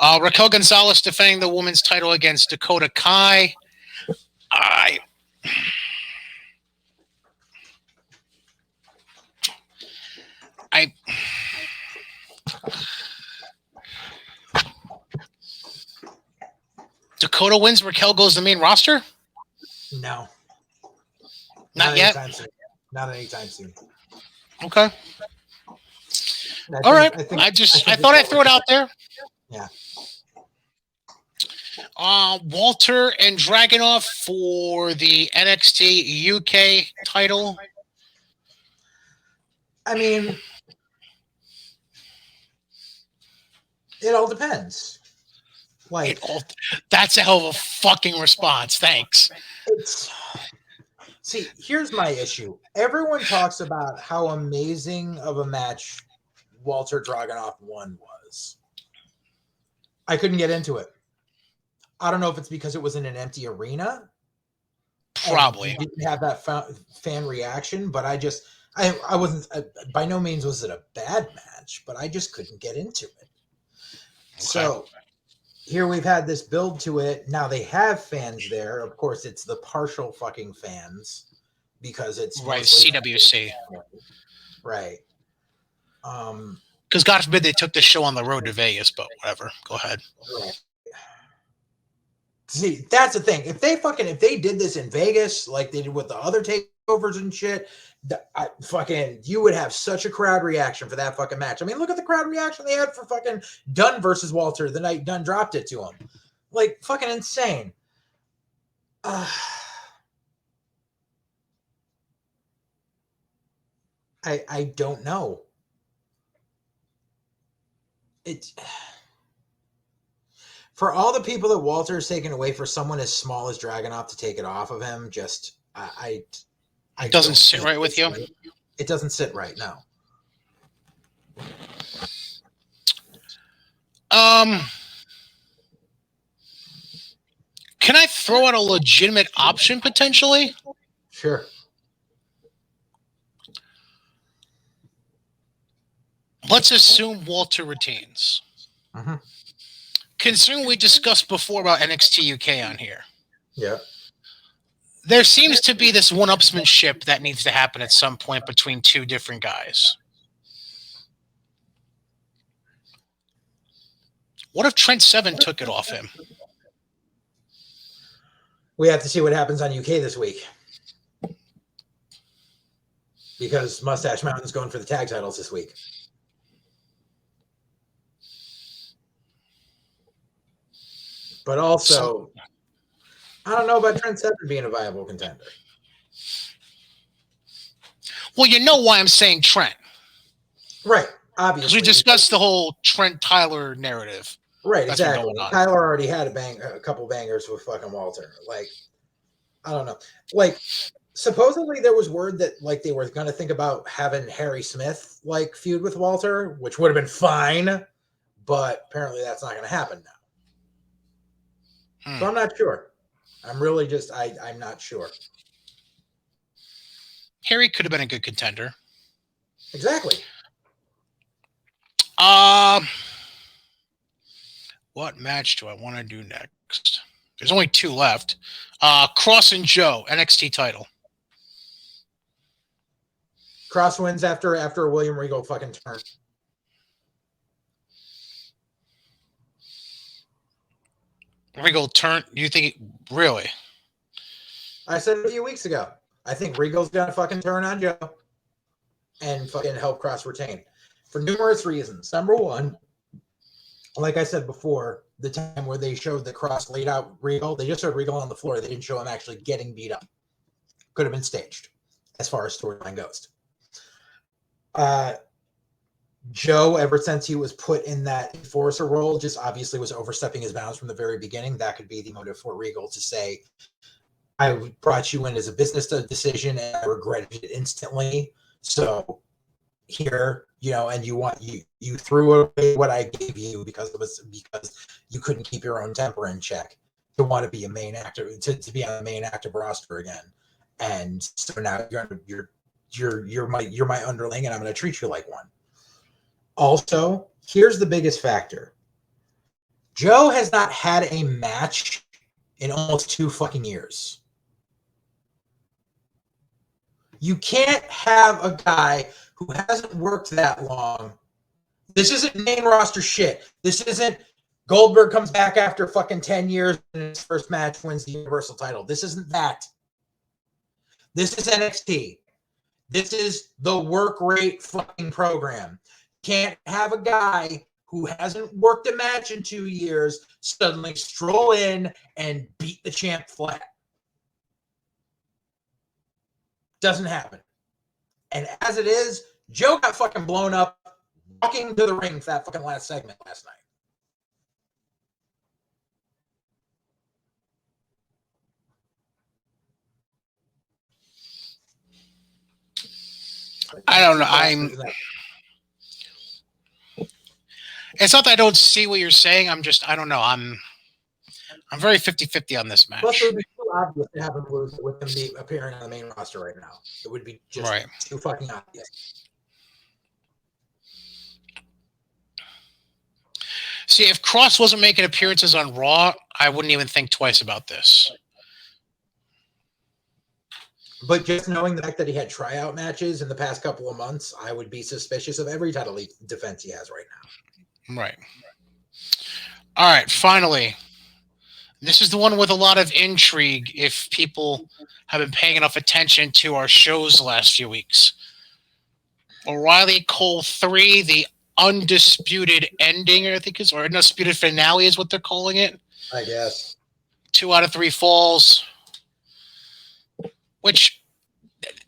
Raquel Gonzalez defending the women's title against Dakota Kai. I I Dakota wins. Raquel goes to the main roster. No. Not yet. Anytime soon. Not anytime soon. Okay. All right. I thought I'd throw it out there. Yeah. Walter and Dragunov for the NXT UK title. I mean, it all depends. Like, that's a hell of a fucking response. Thanks. See, here's my issue. Everyone talks about how amazing of a match Walter Dragunov won was. I couldn't get into it. I don't know if it's because it was in an empty arena. Probably. You didn't have that fan reaction, but I wasn't, by no means was it a bad match, but I just couldn't get into it. Okay. So here we've had this build to it. Now they have fans there. Of course, it's the partial fucking fans because it's right CWC. Right. Because God forbid they took the show on the road to Vegas, but whatever. Go ahead. Right. See, that's the thing. If they did this in Vegas like they did with the other takeovers and shit, you would have such a crowd reaction for that fucking match. I mean, look at the crowd reaction they had for fucking Dunn versus Walter the night Dunn dropped it to him. Like, fucking insane. I don't know. For all the people that Walter has taken away, for someone as small as Dragunov to take it off of him, just it doesn't sit right with you. It doesn't sit right, no. Can I throw out a legitimate option potentially? Sure. Let's assume Walter retains. Mm-hmm. Considering we discussed before about NXT UK on here. Yeah. There seems to be this one-upsmanship that needs to happen at some point between two different guys. What if Trent Seven took it off him? We have to see what happens on UK this week. Because Mustache Mountain's going for the tag titles this week. But also, I don't know about Trent Seven being a viable contender. Well, you know why I'm saying Trent. Right, obviously. Because we discussed the whole Trent Tyler narrative. Right, exactly. Tyler already had a couple bangers with fucking Walter. Like, I don't know. Like, supposedly there was word that like they were going to think about having Harry Smith like feud with Walter, which would have been fine, but apparently that's not going to happen now. So I'm not sure. I'm really just I'm not sure. Harry could have been a good contender. Exactly. What match do I want to do next? There's only two left. Cross and Joe, NXT title. Cross wins after William Regal fucking turn. Regal turn? You think really? I said a few weeks ago. I think Regal's gonna fucking turn on Joe and fucking help Cross retain for numerous reasons. Number one, like I said before, the time where they showed the Cross laid out Regal, they just showed Regal on the floor. They didn't show him actually getting beat up. Could have been staged, as far as storyline goes. Joe, ever since he was put in that enforcer role, just obviously was overstepping his bounds from the very beginning. That could be the motive for Regal to say, I brought you in as a business decision and I regretted it instantly. So here, and you threw away what I gave you because you couldn't keep your own temper in check. to want to be a main actor, to be on the main active roster again. And so now you're my underling, and I'm going to treat you like one. Also, here's the biggest factor. Joe has not had a match in almost 2 fucking years. You can't have a guy who hasn't worked that long. This isn't main roster shit. This isn't Goldberg comes back after fucking 10 years and his first match wins the Universal title. This isn't that. This is NXT. This is the work rate fucking program. Can't have a guy who hasn't worked a match in 2 years suddenly stroll in and beat the champ flat. Doesn't happen. And as it is, Joe got fucking blown up walking to the ring for that fucking last segment last night. I don't know. It's not that I don't see what you're saying. I don't know. I'm very 50-50 on this match. Plus, it would be too obvious to have him lose with him be appearing on the main roster right now. It would be just too fucking obvious. See, if Cross wasn't making appearances on Raw, I wouldn't even think twice about this. But just knowing the fact that he had tryout matches in the past couple of months, I would be suspicious of every title defense he has right now. Right. All right, finally. This is the one with a lot of intrigue if people have been paying enough attention to our shows the last few weeks. O'Reilly Cole 3, the undisputed ending, I think is, or undisputed finale is what they're calling it. I guess. 2 out of 3 falls. Which,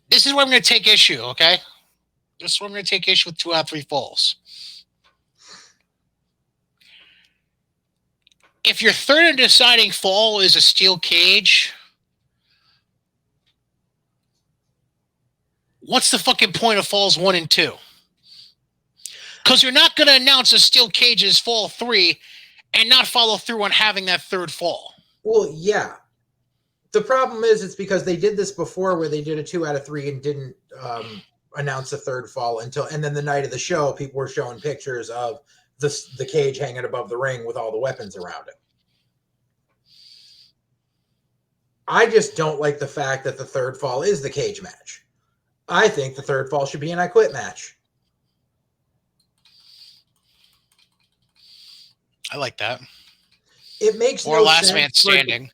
this is where I'm going to take issue, okay? This is where I'm going to take issue with 2 out of 3 falls. If your third and deciding fall is a steel cage, what's the fucking point of falls 1 and 2? Because you're not going to announce a steel cage as fall 3 and not follow through on having that third fall. Well, yeah. The problem is it's because they did this before where they did a 2 out of 3 and didn't announce a third fall and then the night of the show, people were showing pictures of the cage hanging above the ring with all the weapons around it. I just don't like the fact that the third fall is the cage match. I think the third fall should be an I Quit match. I like that. It makes no sense. Or last man standing.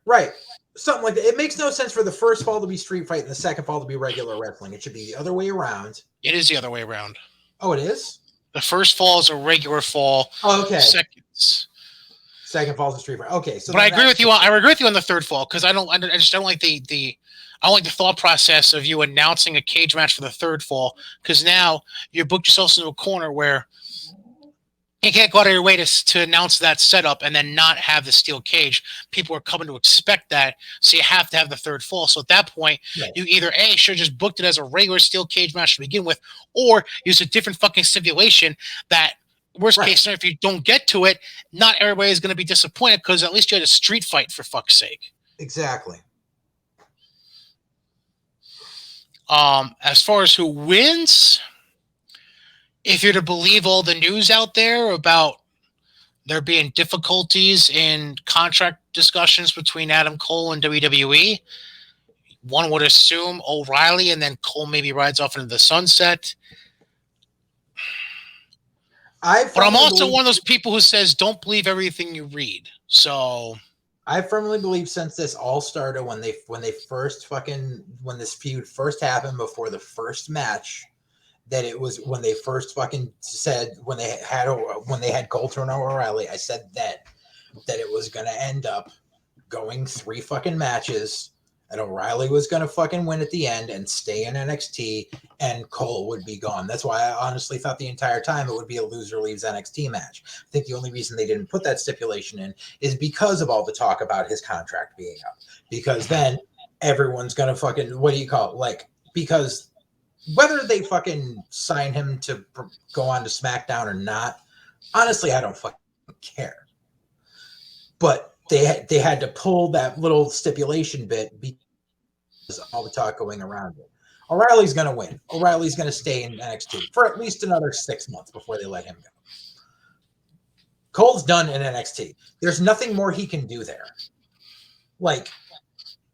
Right. Something like that. It makes no sense for the first fall to be street fight and the second fall to be regular wrestling. It should be the other way around. It is the other way around. Oh, it is? The first fall is a regular fall. Oh, okay. Second fall is a street fight. Okay. So but I agree with you. I agree with you on the third fall because I just don't like the thought process of you announcing a cage match for the third fall because now you booked yourself into a corner where you can't go out of your way to announce that setup and then not have the steel cage. People are coming to expect that, so you have to have the third fall. So at that point, you either A, should have just booked it as a regular steel cage match to begin with, or use a different fucking stipulation that, worst case scenario, if you don't get to it, not everybody is going to be disappointed because at least you had a street fight, for fuck's sake. Exactly. As far as who wins... If you're to believe all the news out there about there being difficulties in contract discussions between Adam Cole and WWE, one would assume O'Reilly and then Cole maybe rides off into the sunset. But I'm also one of those people who says don't believe everything you read. So I firmly believe since this all started when this feud first happened before the first match, that it was when they first fucking said when they had Cole turn on O'Reilly, I said that it was gonna end up going 3 fucking matches and O'Reilly was gonna fucking win at the end and stay in NXT and Cole would be gone. That's why I honestly thought the entire time it would be a loser leaves NXT match. I think the only reason they didn't put that stipulation in is because of all the talk about his contract being up. Because then everyone's gonna fucking because whether they fucking sign him to go on to SmackDown or not, honestly, I don't fucking care. But they had to pull that little stipulation bit because all the talk going around it. O'Reilly's going to win. O'Reilly's going to stay in NXT for at least another 6 months before they let him go. Cole's done in NXT. There's nothing more he can do there. Like,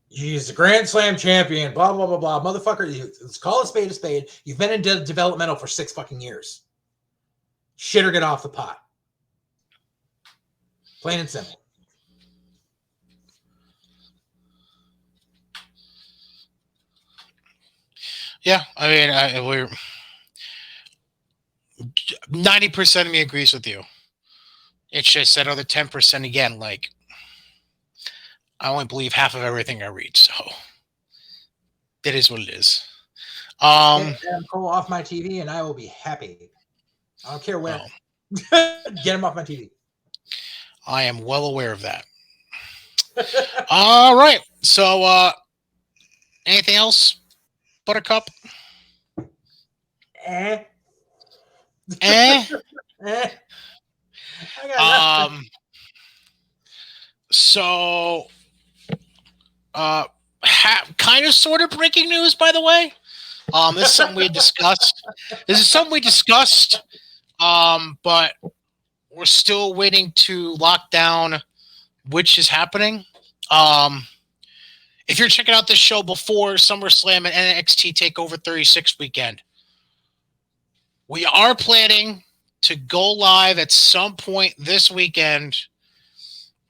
he's a Grand Slam champion, blah, blah, blah, blah. Motherfucker, let's call a spade a spade. You've been in developmental for 6 fucking years. Shit or get off the pot. Plain and simple. Yeah, I mean, we're 90% of me agrees with you. It's just that other 10% again. Like, I only believe half of everything I read, so it is what it is. Get Adam Cole off my TV, and I will be happy. I don't care where. Get him off my TV. I am well aware of that. All right. So, anything else, Buttercup? Eh. So, kind of sort of breaking news, by the way. This is something we discussed. But we're still waiting to lock down which is happening. If you're checking out this show before SummerSlam and NXT TakeOver 36 weekend, we are planning to go live at some point this weekend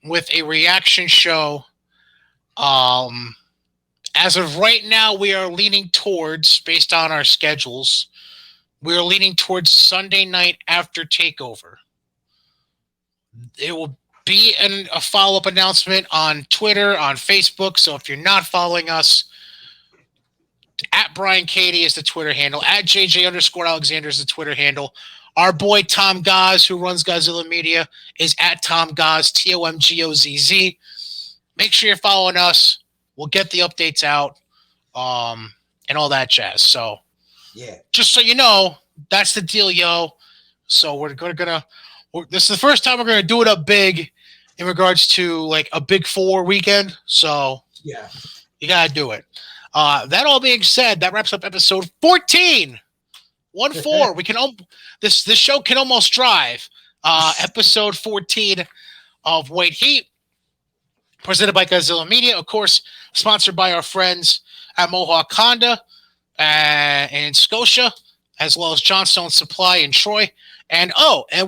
with a reaction show. As of right now, we are leaning towards, based on our schedules, we are leaning towards Sunday night after TakeOver. It will be a follow-up announcement on Twitter, on Facebook. So if you're not following us, at Brian Cady is the Twitter handle. At JJ_Alexander is the Twitter handle. Our boy Tom Goz, who runs Godzilla Media, is at Tom Goz, TOMGOZZ. Make sure you're following us. We'll get the updates out, and all that jazz. So, yeah, just so you know, that's the deal, yo. So we're gonna. This is the first time we're gonna do it up big, in regards to like a Big 4 weekend. So yeah, you gotta do it. That all being said, that wraps up episode 14. 1-4. We can this show can almost drive. Episode 14 of White Heat, presented by Godzilla Media, of course, sponsored by our friends at Mohawk Honda in Scotia, as well as Johnstone Supply in Troy. And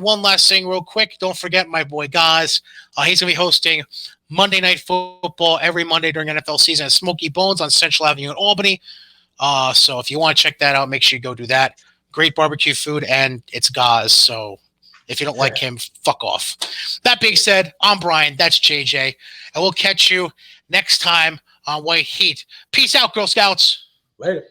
one last thing real quick. Don't forget my boy Goz. He's going to be hosting Monday Night Football every Monday during NFL season at Smoky Bones on Central Avenue in Albany. So if you want to check that out, make sure you go do that. Great barbecue food, and it's Goz. So if you don't like him, fuck off. That being said, I'm Brian. That's JJ. And we'll catch you next time on White Heat. Peace out, Girl Scouts. Later.